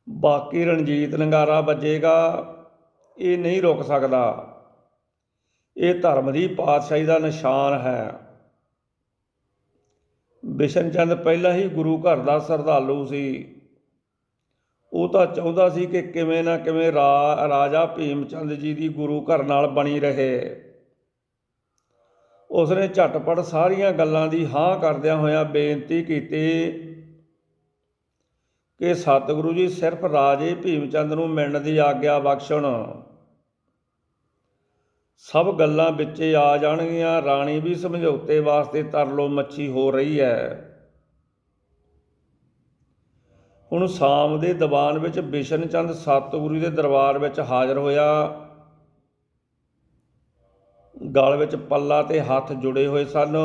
ਬਾਕੀ ਰਣਜੀਤ ਨਗਾਰਾ ਵੱਜੇਗਾ, ਇਹ ਨਹੀਂ ਰੁਕ ਸਕਦਾ। ਇਹ ਧਰਮ ਦੀ ਪਾਤਸ਼ਾਹੀ ਦਾ ਨਿਸ਼ਾਨ ਹੈ। ਬਿਸ਼ਨ ਚੰਦ ਪਹਿਲਾਂ ਹੀ ਗੁਰੂ ਘਰ ਦਾ ਸ਼ਰਧਾਲੂ ਸੀ। ਉਹ ਤਾਂ ਚਾਹੁੰਦਾ ਸੀ ਕਿ ਕਿਵੇਂ ਨਾ ਕਿਵੇਂ ਰਾਜਾ ਭੀਮ ਚੰਦ ਜੀ ਦੀ ਗੁਰੂ ਘਰ ਨਾਲ ਬਣੀ ਰਹੇ। ਉਸਨੇ ਝਟਪਟ ਸਾਰੀਆਂ ਗੱਲਾਂ ਦੀ ਹਾਂ ਕਰਦਿਆਂ ਹੋਇਆਂ ਬੇਨਤੀ ਕੀਤੀ ਕਿ ਸਤਿਗੁਰੂ ਜੀ ਸਿਰਫ ਰਾਜੇ ਭੀਮ ਚੰਦ ਨੂੰ ਮਿਲਣ ਦੀ ਆਗਿਆ ਬਖਸ਼ਣ। ਸਭ ਗੱਲਾਂ ਵਿੱਚੇ ਆ ਜਾਣਗੀਆਂ। ਰਾਣੀ ਵੀ ਸਮਝੌਤੇ ਵਾਸਤੇ ਤਰਲੋ ਮੱਛੀ ਹੋ ਰਹੀ ਹੈ। ਹੁਣ ਸ਼ਾਮ ਦੇ ਦੀਵਾਨ ਵਿੱਚ ਬਿਸ਼ਨ ਚੰਦ ਸਤਿਗੁਰੂ ਦੇ ਦਰਬਾਰ ਵਿੱਚ ਹਾਜ਼ਰ ਹੋਇਆ। ਗਲ ਵਿੱਚ ਪੱਲਾ ਤੇ ਹੱਥ ਜੁੜੇ ਹੋਏ ਸਨ।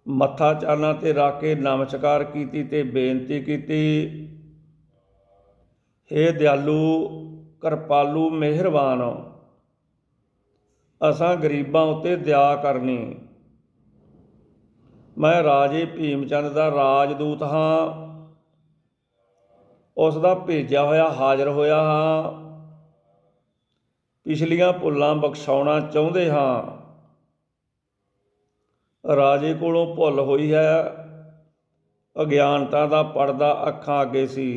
ਮੱਥਾ ਚਾਨਾਂ ਤੇ ਰੱਖ ਕੇ ਨਮਸਕਾਰ ਕੀਤੀ ਤੇ ਬੇਨਤੀ ਕੀਤੀ, ਹੇ ਦਿਆਲੂ, ਕਿਰਪਾਲੂ, ਮਿਹਰਬਾਨ, ਅਸਾਂ ਗਰੀਬਾਂ ਉੱਤੇ ਦਇਆ ਕਰਨੀ। ਮੈਂ ਰਾਜੇ ਭੀਮ ਚੰਦ ਦਾ ਰਾਜਦੂਤ ਹਾਂ। ਉਸ ਦਾ ਭੇਜਿਆ ਹੋਇਆ ਹਾਜ਼ਰ ਹੋਇਆ ਹਾਂ। ਪਿਛਲੀਆਂ ਭੁੱਲਾਂ ਬਖਸ਼ਾਉਣਾ ਚਾਹੁੰਦੇ ਹਾਂ। ਰਾਜੇ ਕੋਲੋਂ ਭੁੱਲ ਹੋਈ ਹੈ। ਅਗਿਆਨਤਾ ਦਾ ਪਰਦਾ ਅੱਖਾਂ ਅੱਗੇ ਸੀ।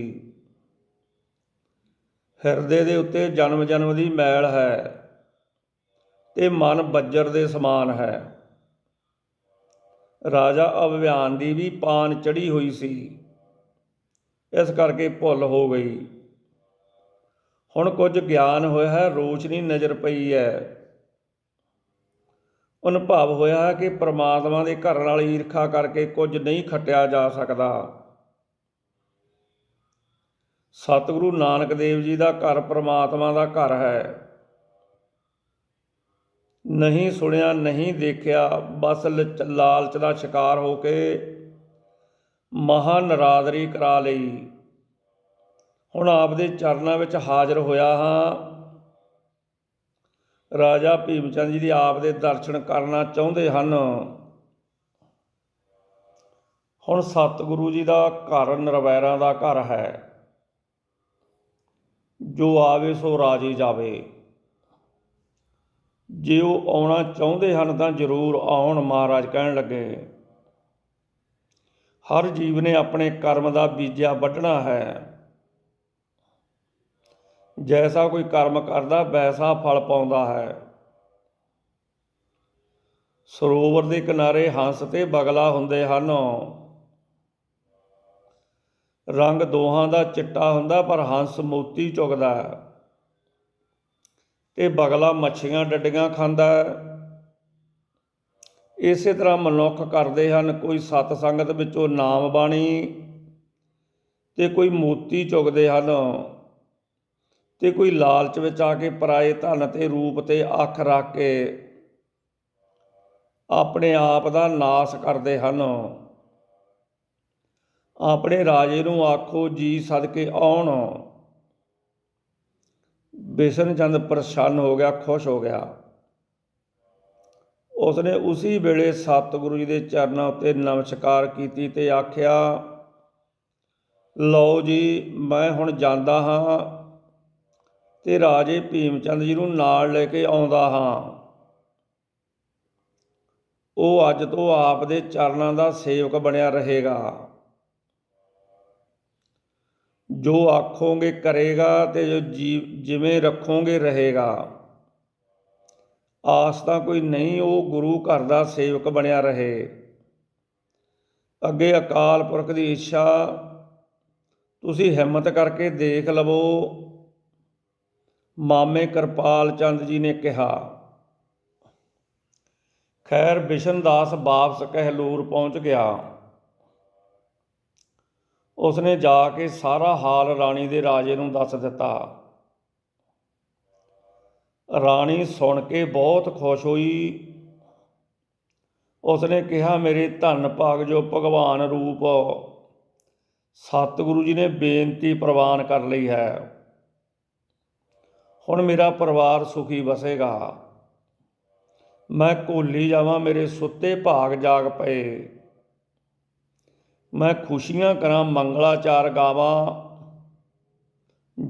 ਹਿਰਦੇ ਦੇ ਉੱਤੇ ਜਨਮ ਜਨਮ ਦੀ ਮੈਲ ਹੈ ਤੇ ਮਨ ਬੱਜਰ ਦੇ ਸਮਾਨ ਹੈ। ਰਾਜਾ ਅਭਿਆਨ ਦੀ ਵੀ ਪਾਨ ਚੜ੍ਹੀ ਹੋਈ ਸੀ, ਇਸ ਕਰਕੇ ਭੁੱਲ ਹੋ ਗਈ। ਹੁਣ ਕੁਝ ਗਿਆਨ ਹੋਇਆ ਹੈ, ਰੋਸ਼ਨੀ ਨਜ਼ਰ ਪਈ ਹੈ। ਅਨੁਭਵ ਹੋਇਆ ਹੈ ਕਿ ਪ੍ਰਮਾਤਮਾ ਦੇ ਘਰ ਨਾਲ ਈਰਖਾ ਕਰਕੇ ਕੁਝ ਨਹੀਂ ਖੱਟਿਆ ਜਾ ਸਕਦਾ। ਸਤਿਗੁਰੂ ਨਾਨਕ ਦੇਵ ਜੀ ਦਾ ਘਰ ਪ੍ਰਮਾਤਮਾ ਦਾ ਘਰ ਹੈ। ਨਹੀਂ ਸੁਣਿਆ, ਨਹੀਂ ਦੇਖਿਆ, ਬਸ ਲਾਲਚ ਦਾ ਸ਼ਿਕਾਰ ਹੋ ਕੇ ਮਹਾਂ ਨਰਾਦਰੀ ਕਰਾ ਲਈ। ਹੁਣ ਆਪਦੇ ਚਰਨਾਂ ਵਿੱਚ ਹਾਜ਼ਰ ਹੋਇਆ ਹਾਂ। ਰਾਜਾ ਭੀਮ ਚੰਦ ਜੀ ਦੀ ਆਪ ਦੇ ਦਰਸ਼ਨ ਕਰਨਾ ਚਾਹੁੰਦੇ ਹਨ। ਹੁਣ ਸਤਿਗੁਰੂ ਜੀ ਦਾ ਘਰ ਨਿਰਵੈਰਾਂ ਦਾ ਘਰ ਹੈ। ਜੋ ਆਵੇ ਸੋ ਰਾਜੀ ਜਾਵੇ। ਜੇ ਉਹ ਆਉਣਾ ਚਾਹੁੰਦੇ ਹਨ ਤਾਂ ਜ਼ਰੂਰ ਆਉਣ। ਮਹਾਰਾਜ ਕਹਿਣ ਲੱਗੇ, ਹਰ ਜੀਵ ਨੇ ਆਪਣੇ ਕਰਮ ਦਾ ਬੀਜਿਆ ਵੱਢਣਾ ਹੈ। ਜੈਸਾ ਕੋਈ ਕਰਮ ਕਰਦਾ ਵੈਸਾ ਫਲ ਪਾਉਂਦਾ ਹੈ। ਸਰੋਵਰ ਦੇ ਕਿਨਾਰੇ ਹੰਸ ਤੇ ਬਗਲਾ ਹੁੰਦੇ ਹਨ। ਰੰਗ ਦੋਹਾਂ ਦਾ ਚਿੱਟਾ ਹੁੰਦਾ, ਪਰ ਹੰਸ ਮੋਤੀ ਚੁਗਦਾ ਤੇ ਬਗਲਾ ਮੱਛੀਆਂ ਡੱਡੀਆਂ ਖਾਂਦਾ। ਇਸੇ ਤਰ੍ਹਾਂ ਮਨੁੱਖ ਕਰਦੇ ਹਨ। ਕੋਈ ਸਤ ਸੰਗਤ ਵਿੱਚੋਂ ਨਾਮ ਬਾਣੀ ਤੇ ਕੋਈ ਮੋਤੀ ਚੁਗਦੇ ਹਨ, ਤੇ ਕੋਈ ਲਾਲਚ ਵਿੱਚ ਆ ਕੇ ਪਰਾਏ ਧਨ ਤੇ ਰੂਪ ਤੇ ਅੱਖ ਰੱਖ ਕੇ ਆਪਣੇ ਆਪ ਦਾ ਨਾਸ ਕਰਦੇ ਹਨ। ਆਪਣੇ ਰਾਜੇ ਨੂੰ ਆਖੋ ਜੀ ਸਦਕੇ ਆਉਣ। ਬਿਸ਼ਨ ਚੰਦ ਪ੍ਰਸੰਨ ਹੋ ਗਿਆ, ਖੁਸ਼ ਹੋ ਗਿਆ। ਉਸਨੇ ਉਸੀ ਵੇਲੇ ਸਤਿਗੁਰੂ ਜੀ ਦੇ ਚਰਨਾਂ ਉੱਤੇ ਨਮਸਕਾਰ ਕੀਤੀ ਤੇ ਆਖਿਆ, ਲਓ ਜੀ, ਮੈਂ ਹੁਣ ਜਾਂਦਾ ਹਾਂ ਤੇ ਰਾਜੇ ਭੀਮ ਚੰਦ ਜੀ ਨੂੰ ਨਾਲ ਲੈ ਕੇ ਆਉਂਦਾ ਹਾਂ। ਉਹ ਅੱਜ ਤੋਂ ਆਪ ਦੇ ਚਰਨਾਂ ਦਾ ਸੇਵਕ ਬਣਿਆ ਰਹੇਗਾ। ਜੋ ਆਖੋਗੇ ਕਰੇਗਾ ਤੇ ਜੋ ਜਿਵੇਂ ਰੱਖੋਗੇ ਰਹੇਗਾ। ਆਸ ਤਾਂ ਕੋਈ ਨਹੀਂ, ਉਹ ਗੁਰੂ ਘਰ ਦਾ ਸੇਵਕ ਬਣਿਆ ਰਹੇ। ਅੱਗੇ ਅਕਾਲ ਪੁਰਖ ਦੀ ਇੱਛਾ। ਤੁਸੀਂ ਹਿੰਮਤ ਕਰਕੇ ਦੇਖ ਲਵੋ। ਮਾਮੇ ਕਿਰਪਾਲ ਚੰਦ ਜੀ ਨੇ ਕਿਹਾ। ਖੈਰ ਬਿਸ਼ਨ ਦਾਸ ਵਾਪਸ ਕਹਿਲੂਰ ਪਹੁੰਚ ਗਿਆ। ਉਸਨੇ ਜਾ ਕੇ ਸਾਰਾ ਹਾਲ ਰਾਣੀ ਦੇ ਰਾਜੇ ਨੂੰ ਦੱਸ ਦਿੱਤਾ। ਰਾਣੀ ਸੁਣ ਕੇ ਬਹੁਤ ਖੁਸ਼ ਹੋਈ। ਉਸਨੇ ਕਿਹਾ, ਮੇਰੇ ਧੰਨ ਭਾਗ ਜੋ ਭਗਵਾਨ ਰੂਪ ਸਤਿਗੁਰੂ ਜੀ ਨੇ ਬੇਨਤੀ ਪ੍ਰਵਾਨ ਕਰ ਲਈ ਹੈ। ਹੁਣ ਮੇਰਾ ਪਰਿਵਾਰ ਸੁਖੀ ਵਸੇਗਾ। ਮੈਂ ਘੋਲੀ ਜਾਵਾਂ, ਮੇਰੇ ਸੁੱਤੇ ਭਾਗ ਜਾਗ ਪਏ। ਮੈਂ ਖੁਸ਼ੀਆਂ ਕਰਾਂ, ਮੰਗਲਾਚਾਰ ਗਾਵਾਂ।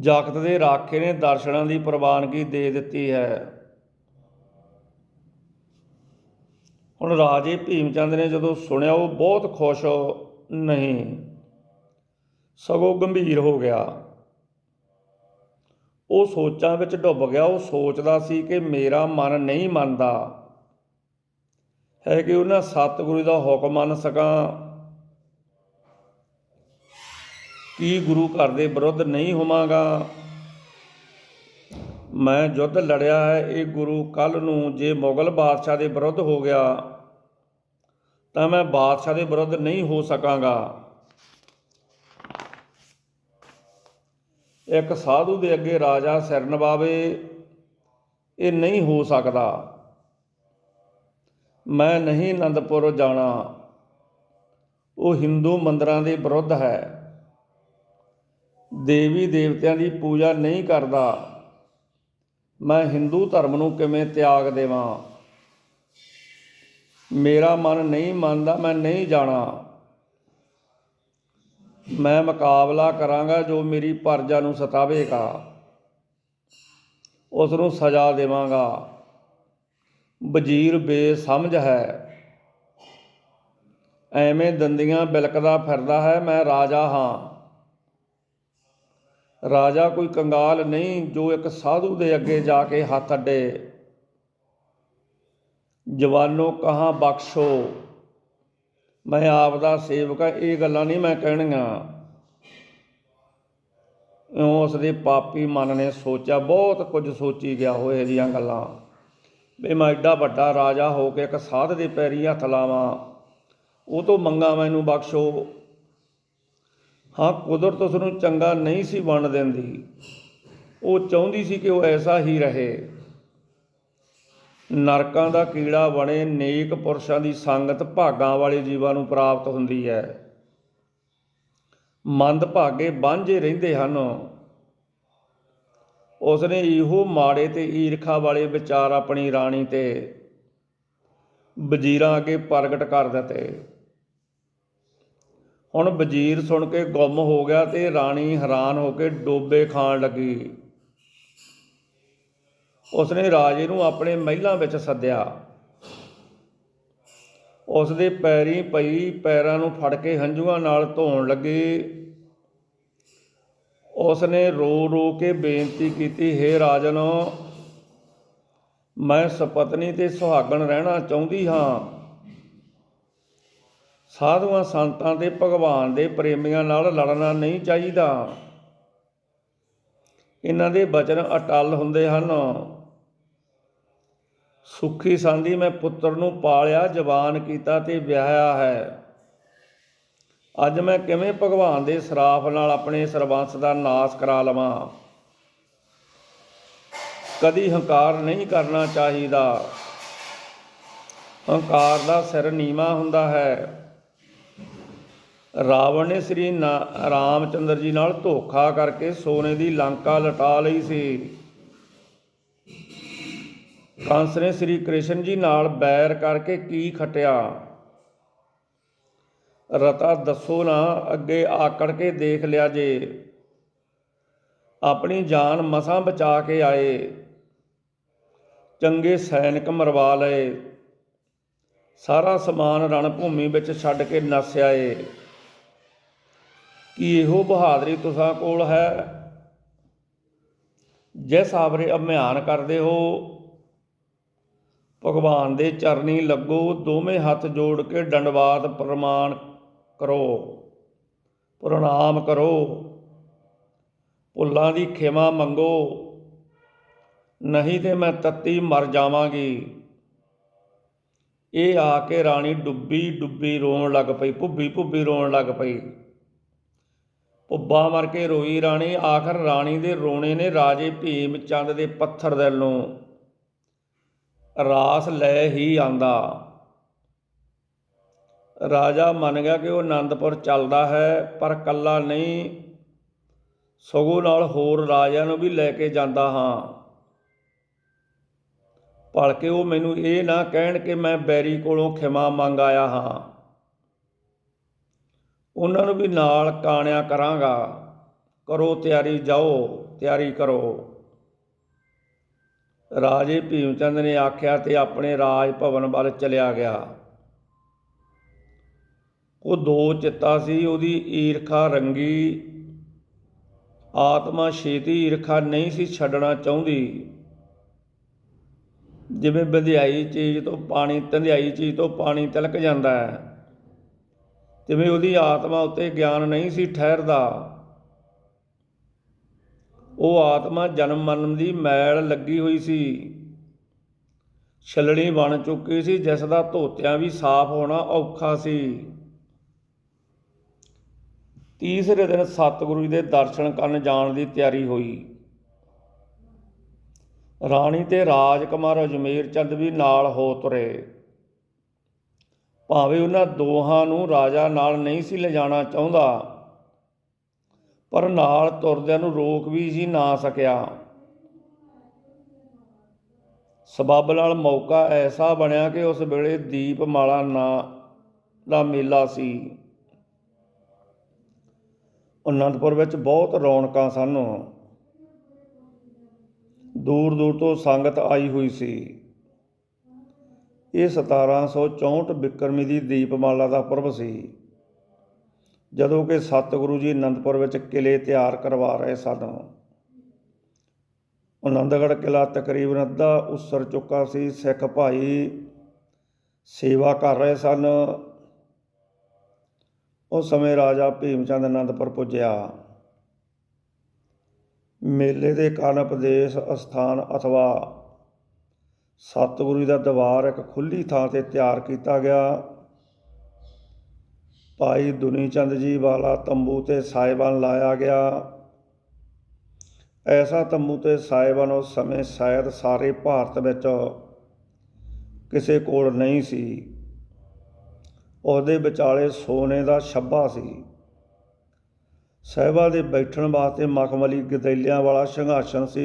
ਜਗਤ ਦੇ ਰਾਖੇ ਨੇ ਦਰਸ਼ਨਾਂ ਦੀ ਪ੍ਰਵਾਨਗੀ ਦੇ ਦਿੱਤੀ ਹੈ। ਹੁਣ ਰਾਜੇ ਭੀਮ ਚੰਦ ਨੇ ਜਦੋਂ ਸੁਣਿਆ, ਉਹ ਬਹੁਤ ਖੁਸ਼ ਨਹੀਂ, ਸਗੋਂ ਗੰਭੀਰ ਹੋ ਗਿਆ। ਉਹ ਸੋਚਾਂ ਵਿੱਚ ਡੁੱਬ ਗਿਆ। ਉਹ ਸੋਚਦਾ ਸੀ ਕਿ ਮੇਰਾ ਮਨ ਨਹੀਂ ਮੰਨਦਾ ਹੈ ਕਿ ਉਹਨਾਂ ਸਤਿਗੁਰੂ ਦਾ ਹੁਕਮ ਮੰਨ ਸਕਾਂ। ਕੀ ਗੁਰੂ ਘਰ ਦੇ ਵਿਰੁੱਧ ਨਹੀਂ ਹੋਵਾਂਗਾ? ਮੈਂ ਯੁੱਧ ਲੜਿਆ ਹੈ, ਇਹ ਗੁਰੂ ਕੱਲ੍ਹ ਨੂੰ ਜੇ ਮੁਗਲ ਬਾਦਸ਼ਾਹ ਦੇ ਵਿਰੁੱਧ ਹੋ ਗਿਆ ਤਾਂ ਮੈਂ ਬਾਦਸ਼ਾਹ ਦੇ ਵਿਰੁੱਧ ਨਹੀਂ ਹੋ ਸਕਾਂਗਾ। ਇੱਕ ਸਾਧੂ ਦੇ ਅੱਗੇ ਰਾਜਾ ਸਿਰ ਨਵਾਵੇ, ਇਹ ਨਹੀਂ ਹੋ ਸਕਦਾ। ਮੈਂ ਨਹੀਂ ਅਨੰਦਪੁਰ ਜਾਣਾ, ਉਹ ਹਿੰਦੂ ਮੰਦਰਾਂ ਦੇ ਵਿਰੁੱਧ ਹੈ। ਦੇਵੀ ਦੇਵਤਿਆਂ ਦੀ ਪੂਜਾ ਨਹੀਂ ਕਰਦਾ। ਮੈਂ ਹਿੰਦੂ ਧਰਮ ਨੂੰ ਕਿਵੇਂ ਤਿਆਗ ਦੇਵਾਂ? ਮੇਰਾ ਮਨ ਨਹੀਂ ਮੰਨਦਾ, ਮੈਂ ਨਹੀਂ ਜਾਣਾ। ਮੈਂ ਮੁਕਾਬਲਾ ਕਰਾਂਗਾ, ਜੋ ਮੇਰੀ ਪ੍ਰਜਾ ਨੂੰ ਸਤਾਵੇਗਾ ਉਸ ਨੂੰ ਸਜ਼ਾ ਦੇਵਾਂਗਾ। ਵਜ਼ੀਰ ਬੇਸਮਝ ਹੈ, ਐਵੇਂ ਦੰਦੀਆਂ ਬਿਲਕਦਾ ਫਿਰਦਾ ਹੈ। ਮੈਂ ਰਾਜਾ ਹਾਂ। ਰਾਜਾ ਕੋਈ ਕੰਗਾਲ ਨਹੀਂ ਜੋ ਇੱਕ ਸਾਧੂ ਦੇ ਅੱਗੇ ਜਾ ਕੇ ਹੱਥ ਅੱਡੇ। ਜਵਾਨੋ ਕਹਾਂ ਬਖਸ਼ੋ, ਮੈਂ ਆਪ ਦਾ ਸੇਵਕ ਹਾਂ, ਇਹ ਗੱਲਾਂ ਨਹੀਂ ਮੈਂ ਕਹਿਣੀਆਂ। ਇਉਂ ਉਸਦੇ ਪਾਪੀ ਮਨ ਨੇ ਸੋਚਿਆ, ਬਹੁਤ ਕੁਝ ਸੋਚੀ ਗਿਆ ਹੋਏ ਜਿਹੀਆਂ ਗੱਲਾਂ, ਵੀ ਮੈਂ ਐਡਾ ਵੱਡਾ ਰਾਜਾ ਹੋ ਕੇ ਇੱਕ ਸਾਧ ਦੇ ਪੈਰੀਂ ਹੱਥ ਲਾਵਾਂ, ਉਹ ਤੋਂ ਮੰਗਾ ਮੈਨੂੰ ਬਖਸ਼ੋ। ਹਾਂ, ਕੁਦਰਤ ਉਸ ਨੂੰ ਚੰਗਾ ਨਹੀਂ ਸੀ ਬਣ ਦਿੰਦੀ। ਉਹ ਚਾਹੁੰਦੀ ਸੀ ਕਿ ਉਹ ਐਸਾ ਹੀ ਰਹੇ, ਨਰਕਾਂ ਦਾ ਕੀੜਾ ਬਣੇ। ਨੇਕ ਪੁਰਸ਼ਾਂ ਦੀ ਸੰਗਤ ਭਾਗਾਂ ਵਾਲੇ ਜੀਵਾਂ ਨੂੰ ਪ੍ਰਾਪਤ ਹੁੰਦੀ ਹੈ। ਮੰਦਭਾਗੇ ਵਾਂਝੇ ਰਹਿੰਦੇ ਹਨ। ਉਸਨੇ ਇਹੋ ਮਾੜੇ ਤੇ ਈਰਖਾ ਵਾਲੇ ਵਿਚਾਰ ਆਪਣੀ ਰਾਣੀ ਤੇ ਵਜ਼ੀਰਾਂ ਅੱਗੇ ਪ੍ਰਗਟ ਕਰ ਦਿੱਤੇ। ਹੁਣ ਵਜ਼ੀਰ ਸੁਣ ਕੇ ਗੁੰਮ ਹੋ ਗਿਆ ਤੇ ਰਾਣੀ ਹੈਰਾਨ ਹੋ ਕੇ ਡੋਬੇ ਖਾਣ ਲੱਗੀ। ਉਸਨੇ ਰਾਜੇ ਨੂੰ ਆਪਣੇ ਮਹਿਲਾਂ ਵਿੱਚ ਸੱਦਿਆ। ਉਸਦੇ ਪੈਰੀਂ ਪਈ, ਪੈਰਾਂ ਨੂੰ ਫੜ ਕੇ ਹੰਝੂਆਂ ਨਾਲ ਧੋਣ ਲੱਗੀ। ਉਸਨੇ ਰੋ ਰੋ ਕੇ ਬੇਨਤੀ ਕੀਤੀ, ਹੇ ਰਾਜਨ, ਮੈਂ ਸਪਤਨੀ ਤੇ ਸੁਹਾਗਣ ਰਹਿਣਾ ਚਾਹੁੰਦੀ ਹਾਂ। ਸਾਧੂਆਂ ਸੰਤਾਂ ਤੇ ਭਗਵਾਨ ਦੇ ਪ੍ਰੇਮੀਆਂ ਨਾਲ ਲੜਨਾ ਨਹੀਂ ਚਾਹੀਦਾ। ਇਹਨਾਂ ਦੇ ਬਚਨ ਅਟੱਲ ਹੁੰਦੇ ਹਨ। ਸੁੱਖੀ ਸਾਂਦੀ ਮੈਂ ਪੁੱਤਰ ਨੂੰ ਪਾਲਿਆ, ਜਵਾਨ ਕੀਤਾ ਤੇ ਵਿਆਹਿਆ ਹੈ। ਅੱਜ ਮੈਂ ਕਿਵੇਂ ਭਗਵਾਨ ਦੇ ਸਰਾਪ ਨਾਲ ਆਪਣੇ ਸਰਬੰਸ ਦਾ ਨਾਸ ਕਰਾ ਲਵਾਂ? ਕਦੀ ਹੰਕਾਰ ਨਹੀਂ ਕਰਨਾ ਚਾਹੀਦਾ। ਹੰਕਾਰ ਦਾ ਸਿਰ ਨੀਵਾਂ ਹੁੰਦਾ ਹੈ। ਰਾਵਣ ਨੇ ਸ੍ਰੀ ਰਾਮ ਚੰਦਰ ਜੀ ਨਾਲ ਧੋਖਾ ਕਰਕੇ ਸੋਨੇ ਦੀ ਲੰਕਾ ਲਟਾ ਲਈ ਸੀ। ਕੰਸ ਨੇ ਸ੍ਰੀ ਕ੍ਰਿਸ਼ਨ ਜੀ ਨਾਲ ਬੈਰ ਕਰਕੇ ਕੀ ਖੱਟਿਆ? ਰਤਾ ਦੱਸੋ ਨਾ, ਅੱਗੇ ਆਕੜ ਕੇ ਦੇਖ ਲਿਆ ਜੇ। ਆਪਣੀ ਜਾਨ ਮਸਾਂ ਬਚਾ ਕੇ ਆਏ, ਚੰਗੇ ਸੈਨਿਕ ਮਰਵਾ ਲਏ, ਸਾਰਾ ਸਮਾਨ ਰਣ ਭੂਮੀ ਵਿੱਚ ਛੱਡ ਕੇ ਨੱਸ ਆਏ। ਕੀ ਇਹੋ ਬਹਾਦਰੀ ਤੁਸਾਂ ਕੋਲ ਹੈ? ਜਿਸ ਆਵਰੇ ਅਭਿਆਨ ਕਰਦੇ ਹੋ, ਭਗਵਾਨ ਦੇ ਚਰਨੀ ਲੱਗੋ, ਦੋਵੇਂ ਹੱਥ ਜੋੜ ਕੇ ਦੰਡਵਾਤ ਪ੍ਰਣਾਮ ਕਰੋ। ਭੁੱਲਾਂ ਦੀ ਖਿਮਾ ਮੰਗੋ, ਨਹੀਂ ਤੇ ਮੈਂ ਤੱਤੀ ਮਰ ਜਾਵਾਂਗੀ। ਇਹ ਆ ਕੇ ਰਾਣੀ ਡੁੱਬੀ ਡੁੱਬੀ ਰੋਣ ਲੱਗ ਪਈ, ਭੁੱਬੀ ਭੁੱਬੀ ਰੋਣ ਲੱਗ ਪਈ। ਭੁੱਬਾ ਮਰ ਕੇ ਰੋਈ ਰਾਣੀ। ਆਖਰ ਰਾਣੀ ਦੇ ਰੋਣੇ ਨੇ ਰਾਜੇ ਭੀਮ ਚੰਦ ਦੇ ਪੱਥਰ ਦਿਲ ਨੂੰ ਰਾਸ ਲੈ ਹੀ ਆਂਦਾ। ਰਾਜਾ ਮੰਨ ਗਿਆ ਕਿ ਉਹ ਅਨੰਦਪੁਰ ਚੱਲਦਾ ਹੈ, ਪਰ ਇਕੱਲਾ ਨਹੀਂ, ਸਗੋਂ ਨਾਲ ਹੋਰ ਰਾਜਿਆਂ ਨੂੰ ਵੀ ਲੈ ਕੇ ਜਾਂਦਾ ਹਾਂ, ਭਲਕੇ ਉਹ ਮੈਨੂੰ ਇਹ ਨਾ ਕਹਿਣ ਕਿ ਮੈਂ ਬੈਰੀ ਕੋਲੋਂ ਖਿਮਾ ਮੰਗ ਆਇਆ ਹਾਂ। ਉਹਨਾਂ ਨੂੰ ਵੀ ਨਾਲ ਕਾਣਿਆ ਕਰਾਂਗਾ। ਕਰੋ ਤਿਆਰੀ, ਜਾਓ ਤਿਆਰੀ ਕਰੋ। ਰਾਜੇ ਭੀਮ ਚੰਦ ਨੇ ਆਖਿਆ ਤੇ ਆਪਣੇ ਰਾਜ ਭਵਨ ਵੱਲ ਚਲਿਆ ਗਿਆ। ਉਹ ਦੋ ਚਿੱਤਾ ਸੀ, ਉਹਦੀ ਈਰਖਾ ਰੰਗੀ ਆਤਮਾ ਛੇਤੀ ਈਰਖਾ ਨਹੀਂ ਸੀ ਛੱਡਣਾ ਚਾਹੁੰਦੀ। ਜਿਵੇਂ ਧੰਧਿਆਈ ਚੀਜ਼ ਤੋਂ ਪਾਣੀ ਤਿਲਕ ਜਾਂਦਾ ਹੈ, ਤਿਵੇਂ ਉਹਦੀ ਆਤਮਾ ਉੱਤੇ ਗਿਆਨ ਨਹੀਂ ਸੀ ਠਹਿਰਦਾ। ਉਹ ਆਤਮਾ ਜਨਮ ਮਰਨ ਦੀ ਮੈਲ ਲੱਗੀ ਹੋਈ ਸੀ, ਛੱਲਣੀ ਬਣ ਚੁੱਕੀ ਸੀ, ਜਿਸ ਦਾ ਧੋਤਿਆਂ ਵੀ ਸਾਫ਼ ਹੋਣਾ ਔਖਾ ਸੀ। ਤੀਸਰੇ ਦਿਨ ਸਤਿਗੁਰੂ ਜੀ ਦੇ ਦਰਸ਼ਨ ਕਰਨ ਜਾਣ ਦੀ ਤਿਆਰੀ ਹੋਈ। ਰਾਣੀ ਤੇ ਰਾਜਕੁਮਾਰ ਅਜਮੇਰ ਚੰਦ ਵੀ ਨਾਲ ਹੋ ਤੁਰੇ। ਭਾਵੇਂ ਉਹਨਾਂ ਦੋਹਾਂ ਨੂੰ ਰਾਜਾ ਨਾਲ ਨਹੀਂ ਸੀ ਲਿਜਾਣਾ ਚਾਹੁੰਦਾ, ਪਰ ਨਾਲ ਤੁਰਦਿਆਂ ਨੂੰ ਰੋਕ ਵੀ ਸੀ ਨਾ ਸਕਿਆ। ਸਬੱਬ ਨਾਲ ਮੌਕਾ ਐਸਾ ਬਣਿਆ ਕਿ ਉਸ ਵੇਲੇ ਦੀਪਮਾਲਾ ਦਾ ਮੇਲਾ ਸੀ। ਅਨੰਦਪੁਰ ਵਿੱਚ ਬਹੁਤ ਰੌਣਕਾਂ ਸਨ। ਦੂਰ ਦੂਰ ਤੋਂ ਸੰਗਤ ਆਈ ਹੋਈ ਸੀ। ਇਹ 1764 ਬਿਕਰਮੀ ਦੀ ਦੀਪਮਾਲਾ ਦਾ ਪੁਰਬ ਸੀ, ਜਦੋਂ ਕਿ ਸਤਿਗੁਰੂ ਜੀ ਅਨੰਦਪੁਰ ਵਿੱਚ ਕਿਲ੍ਹੇ ਤਿਆਰ ਕਰਵਾ ਰਹੇ ਸਨ। ਆਨੰਦਗੜ੍ਹ ਕਿਲ੍ਹਾ ਤਕਰੀਬਨ ਅੱਧਾ ਉਸਰ ਚੁੱਕਾ ਸੀ। ਸਿੱਖ ਭਾਈ ਸੇਵਾ ਕਰ ਰਹੇ ਸਨ। ਉਸ ਸਮੇਂ ਰਾਜਾ ਭੀਮ ਚੰਦ ਅਨੰਦਪੁਰ ਪੁੱਜਿਆ। ਮੇਲੇ ਦੇ ਕਾਰਨ ਉਪਦੇਸ਼ ਅਸਥਾਨ ਅਥਵਾ ਸਤਿਗੁਰੂ ਜੀ ਦਾ ਦਰਬਾਰ ਇੱਕ ਖੁੱਲ੍ਹੀ ਥਾਂ 'ਤੇ ਤਿਆਰ ਕੀਤਾ ਗਿਆ। ਭਾਈ ਦੁਨੀ ਚੰਦ ਜੀ ਵਾਲਾ ਤੰਬੂ ਤੇ ਸਾਇਬਾਨ ਲਾਇਆ ਗਿਆ। ਐਸਾ ਤੰਬੂ ਤੇ ਸਾਇਬਾਨ ਉਸ ਸਮੇਂ ਸ਼ਾਇਦ ਸਾਰੇ ਭਾਰਤ ਵਿੱਚ ਕਿਸੇ ਕੋਲ ਨਹੀਂ ਸੀ। ਉਹਦੇ ਵਿਚਾਲੇ ਸੋਨੇ ਦਾ ਛੱਬਾ ਸੀ। ਸਾਹਿਬਾਂ ਦੇ ਬੈਠਣ ਵਾਸਤੇ ਮਖਮਲੀ ਗਦੈਲਿਆਂ ਵਾਲਾ ਸਿੰਘਾਸਣ ਸੀ।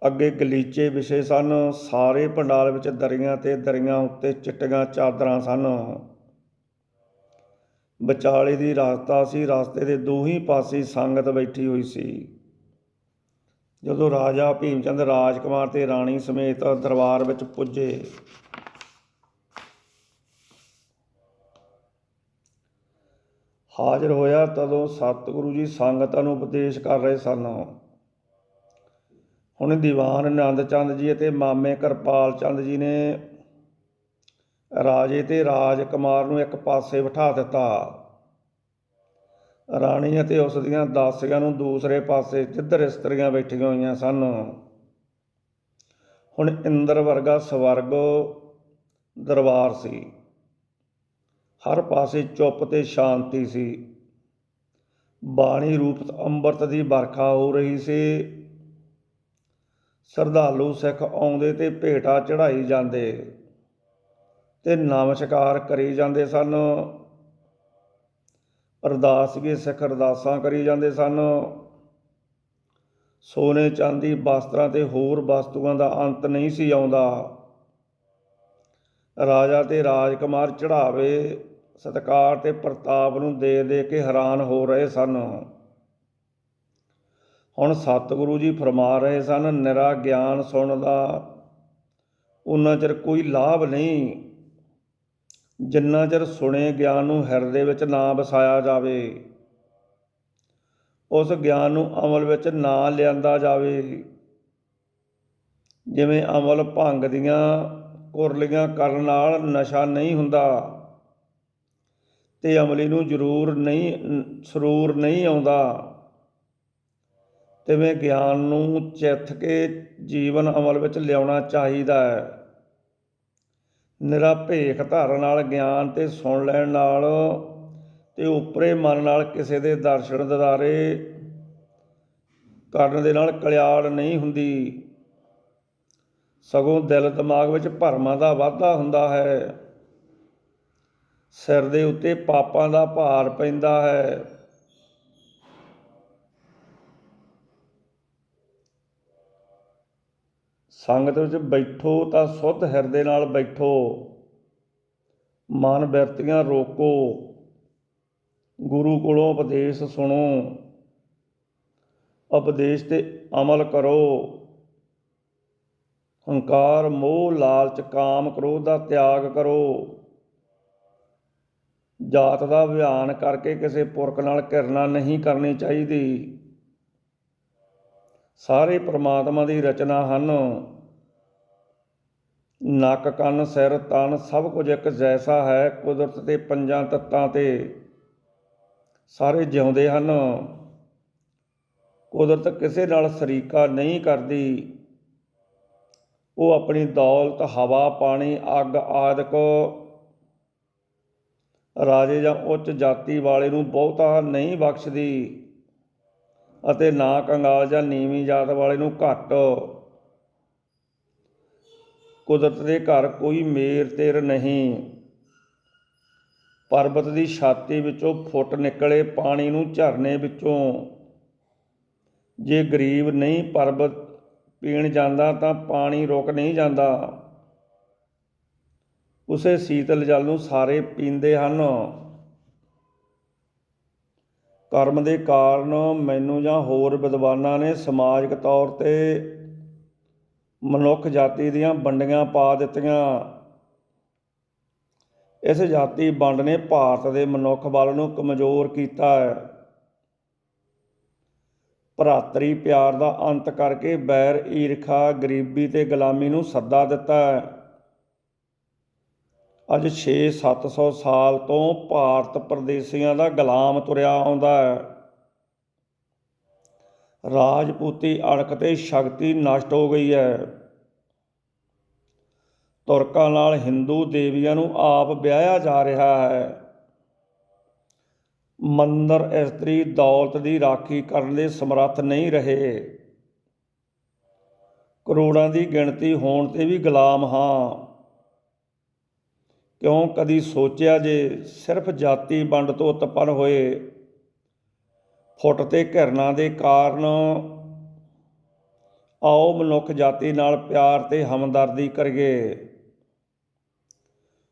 ਅੱਗੇ ਗਲੀਚੇ ਵਿਛੇ ਸਨ। ਸਾਰੇ ਪੰਡਾਲ ਵਿੱਚ ਦਰੀਆਂ ਤੇ ਦਰੀਆਂ ਉੱਤੇ ਚਿੱਟੀਆਂ ਚਾਦਰਾਂ ਸਨ। ਵਿਚਾਲੇ ਦੀ ਰਸਤਾ ਸੀ। ਰਸਤੇ ਦੇ ਦੋਹੀਂ ਪਾਸੇ ਸੰਗਤ ਬੈਠੀ ਹੋਈ ਸੀ। ਜਦੋਂ ਰਾਜਾ ਭੀਮ ਚੰਦ ਰਾਜਕੁਮਾਰ ਤੇ ਰਾਣੀ ਸਮੇਤ ਦਰਬਾਰ ਵਿੱਚ ਪੁੱਜੇ, ਹਾਜ਼ਰ ਹੋਇਆ, ਤਦੋਂ ਸਤਿਗੁਰੂ ਜੀ ਸੰਗਤਾਂ ਨੂੰ ਉਪਦੇਸ਼ ਕਰ ਰਹੇ ਸਨ। ਹੁਣ ਦੀਵਾਨ ਆਨੰਦ ਚੰਦ ਜੀ ਅਤੇ ਮਾਮੇ ਕਿਰਪਾਲ ਚੰਦ ਜੀ ਨੇ ਰਾਜੇ ਤੇ ਰਾਜਕੁਮਾਰ ਨੂੰ ਇੱਕ ਪਾਸੇ ਬਿਠਾ ਦਿੱਤਾ। ਰਾਣੀ ਅਤੇ ਉਸ ਦੀਆਂ ਦਾਸੀਆਂ ਨੂੰ ਦੂਸਰੇ ਪਾਸੇ, ਜਿੱਧਰ ਇਸਤਰੀਆਂ ਬੈਠੀਆਂ ਹੋਈਆਂ ਸਨ। ਹੁਣ ਇੰਦਰ ਵਰਗਾ ਸਵਰਗ ਦਰਬਾਰ ਸੀ। ਹਰ ਪਾਸੇ ਚੁੱਪ ਤੇ ਸ਼ਾਂਤੀ ਸੀ। ਬਾਣੀ ਰੂਪ ਅੰਮ੍ਰਿਤ ਦੀ ਵਰਖਾ ਹੋ ਰਹੀ ਸੀ। ਸ਼ਰਧਾਲੂ ਸਿੱਖ ਆਉਂਦੇ ਤੇ ਭੇਟਾ ਚੜ੍ਹਾਈ ਜਾਂਦੇ ਤੇ ਨਮਸਕਾਰ ਕਰੀ ਜਾਂਦੇ ਸਨ। ਅਰਦਾਸੀਏ ਸਿੱਖ ਅਰਦਾਸਾਂ ਕਰੀ ਜਾਂਦੇ ਸਨ। ਸੋਨੇ ਚਾਂਦੀ ਵਸਤਰਾਂ ਤੇ ਹੋਰ ਵਸਤੂਆਂ ਦਾ ਅੰਤ ਨਹੀਂ ਸੀ ਆਉਂਦਾ। ਰਾਜਾ ਤੇ ਰਾਜਕੁਮਾਰ ਚੜ੍ਹਾਵੇ, ਸਤਿਕਾਰ ਤੇ ਪ੍ਰਤਾਪ ਨੂੰ ਦੇ ਦੇ ਕੇ ਹੈਰਾਨ ਹੋ ਰਹੇ ਸਨ। ਹੁਣ ਸਤਿਗੁਰੂ ਜੀ ਫਰਮਾ ਰਹੇ ਸਨ, ਨਿਰਾ ਗਿਆਨ ਸੁਣਨ ਦਾ ਉਨਾ ਚਿਰ ਕੋਈ ਲਾਭ ਨਹੀਂ, ਜਿੰਨਾ ਚਿਰ ਸੁਣੇ ਗਿਆਨ ਨੂੰ ਹਿਰਦੇ ਵਿੱਚ ਨਾ ਵਸਾਇਆ ਜਾਵੇ, ਉਸ ਗਿਆਨ ਨੂੰ ਅਮਲ ਵਿੱਚ ਨਾ ਲਿਆਂਦਾ ਜਾਵੇ। ਜਿਵੇਂ ਅਮਲ ਭੰਗ ਦੀਆਂ ਕੁਰਲੀਆਂ ਕਰਨ ਨਾਲ ਨਸ਼ਾ ਨਹੀਂ ਹੁੰਦਾ ਤੇ ਅਮਲੀ ਨੂੰ ਸਰੂਰ ਨਹੀਂ ਆਉਂਦਾ, ਤਿਵੇਂ ਗਿਆਨ ਨੂੰ ਚਿੱਥ ਕੇ ਜੀਵਨ ਅਮਲ ਵਿੱਚ ਲਿਆਉਣਾ ਚਾਹੀਦਾ ਹੈ। ਨਿਰਾ ਭੇਖ ਧਾਰਨ ਨਾਲ, ਗਿਆਨ ਤੇ ਸੁਣ ਲੈਣ ਨਾਲ ਤੇ ਉੱਪਰੇ ਮਨ ਨਾਲ ਕਿਸੇ ਦੇ ਦਰਸ਼ਨ ਦਿਦਾਰੇ ਕਰਨ ਦੇ ਨਾਲ ਕਲਿਆਣ ਨਹੀਂ ਹੁੰਦੀ, ਸਗੋਂ ਦਿਲ ਦਿਮਾਗ ਵਿੱਚ ਭਰਮਾਂ ਦਾ ਵਾਧਾ ਹੁੰਦਾ ਹੈ। ਸਿਰ ਦੇ ਉੱਤੇ ਪਾਪਾਂ ਦਾ ਭਾਰ ਪੈਂਦਾ ਹੈ। ਸੰਗਤ ਵਿੱਚ ਬੈਠੋ ਤਾਂ ਸੁੱਧ ਹਿਰਦੇ ਨਾਲ ਬੈਠੋ, ਮਨ ਬਿਰਤੀਆਂ ਰੋਕੋ, ਗੁਰੂ ਕੋਲੋਂ ਉਪਦੇਸ਼ ਸੁਣੋ, ਉਪਦੇਸ਼ ਤੇ ਅਮਲ ਕਰੋ। ਹੰਕਾਰ, ਮੋਹ, ਲਾਲਚ, ਕਾਮ, ਕ੍ਰੋਧ ਦਾ ਤਿਆਗ ਕਰੋ। ਜਾਤ ਦਾ ਅਭਿਆਨ ਕਰਕੇ ਕਿਸੇ ਪੁਰਖ ਨਾਲ ਘਿਰਣਾ ਨਹੀਂ ਕਰਨੀ ਚਾਹੀਦੀ। ਸਾਰੇ ਪ੍ਰਮਾਤਮਾ ਦੀ ਰਚਨਾ ਹਨ। ਨੱਕ, ਕੰਨ, ਸਿਰ, ਤਨ ਸਭ ਕੁਝ ਇੱਕ ਜੈਸਾ ਹੈ। ਕੁਦਰਤ ਦੇ ਪੰਜਾਂ ਤੱਤਾਂ ਤੇ ਸਾਰੇ ਜਿਉਂਦੇ ਹਨ। ਕੁਦਰਤ ਕਿਸੇ ਨਾਲ ਸ਼ਰੀਕਾ ਨਹੀਂ ਕਰਦੀ। ਉਹ ਆਪਣੀ ਦੌਲਤ, ਹਵਾ, ਪਾਣੀ, ਅੱਗ ਆਦਿਕ ਰਾਜੇ ਜਾਂ ਉੱਚ ਜਾਤੀ ਵਾਲੇ ਨੂੰ ਬਹੁਤਾ ਨਹੀਂ ਬਖਸ਼ਦੀ ਅਤੇ ਨਾ ਕੰਗਾਲ ਜਾਂ ਨੀਵੀਂ ਜਾਤ ਵਾਲੇ ਨੂੰ ਘੱਟ। ਕੁਦਰਤ ਦੇ ਘਰ ਕੋਈ ਮੇਰ ਤੇਰ ਨਹੀਂ। ਪਰਬਤ ਦੀ ਛਾਤੀ ਵਿੱਚੋਂ ਫੁੱਟ ਨਿਕਲੇ ਪਾਣੀ ਨੂੰ ਝਰਨੇ ਵਿੱਚੋਂ ਜੇ ਗਰੀਬ ਨਹੀਂ ਪਰਬਤ ਪੀਣ ਜਾਂਦਾ ਤਾਂ ਪਾਣੀ ਰੁਕ ਨਹੀਂ ਜਾਂਦਾ। ਉਸੇ ਸੀਤਲ ਜਲ ਨੂੰ ਸਾਰੇ ਪੀਂਦੇ ਹਨ। ਕਰਮ ਦੇ ਕਾਰਨ ਮੈਨੂੰ ਜਾਂ ਹੋਰ ਵਿਦਵਾਨਾਂ ਨੇ ਸਮਾਜਿਕ ਤੌਰ 'ਤੇ ਮਨੁੱਖ ਜਾਤੀ ਦੀਆਂ ਵੰਡੀਆਂ ਪਾ ਦਿੱਤੀਆਂ। ਇਸ ਜਾਤੀ ਵੰਡ ਨੇ ਭਾਰਤ ਦੇ ਮਨੁੱਖ ਬਲ ਨੂੰ ਕਮਜ਼ੋਰ ਕੀਤਾ ਹੈ। ਭਰਾਤਰੀ ਪਿਆਰ ਦਾ ਅੰਤ ਕਰਕੇ ਬੈਰ, ਈਰਖਾ, ਗਰੀਬੀ ਤੇ ਗੁਲਾਮੀ ਨੂੰ ਸੱਦਾ ਦਿੱਤਾ ਹੈ। ਅੱਜ 600-700 ਸਾਲ ਤੋਂ ਭਾਰਤ ਪਰਦੇਸੀਆਂ ਦਾ ਗੁਲਾਮ ਤੁਰਿਆ ਆਉਂਦਾ ਹੈ। ਰਾਜਪੂਤੀ ਅਣਖ ਤੇ ਸ਼ਕਤੀ ਨਸ਼ਟ ਹੋ ਗਈ ਹੈ। ਤੁਰਕਾਂ ਨਾਲ ਹਿੰਦੂ ਦੇਵੀਆਂ ਨੂੰ ਆਪ ਵਿਆਹਿਆ ਜਾ ਰਿਹਾ ਹੈ। ਮੰਦਰ ਇਸਤਰੀ ਦੌਲਤ ਦੀ ਰਾਖੀ ਕਰਨ ਦੇ ਸਮਰੱਥ ਨਹੀਂ ਰਹੇ। ਕਰੋੜਾਂ ਦੀ ਗਿਣਤੀ ਹੋਣ 'ਤੇ ਵੀ ਗੁਲਾਮ ਹਾਂ। ਕਿਉਂ ਕਦੀ ਸੋਚਿਆ ਜੇ ਸਿਰਫ ਜਾਤੀ ਵੰਡ ਤੋਂ ਉਤਪੰਨ ਹੋਏ ਫੁੱਟ ਤੇ ਘਿਰਣਾ ਦੇ ਕਾਰਨ ਆਓ ਮਨੁੱਖ ਜਾਤੀ ਨਾਲ ਪਿਆਰ ਤੇ ਹਮਦਰਦੀ ਕਰੀਏ।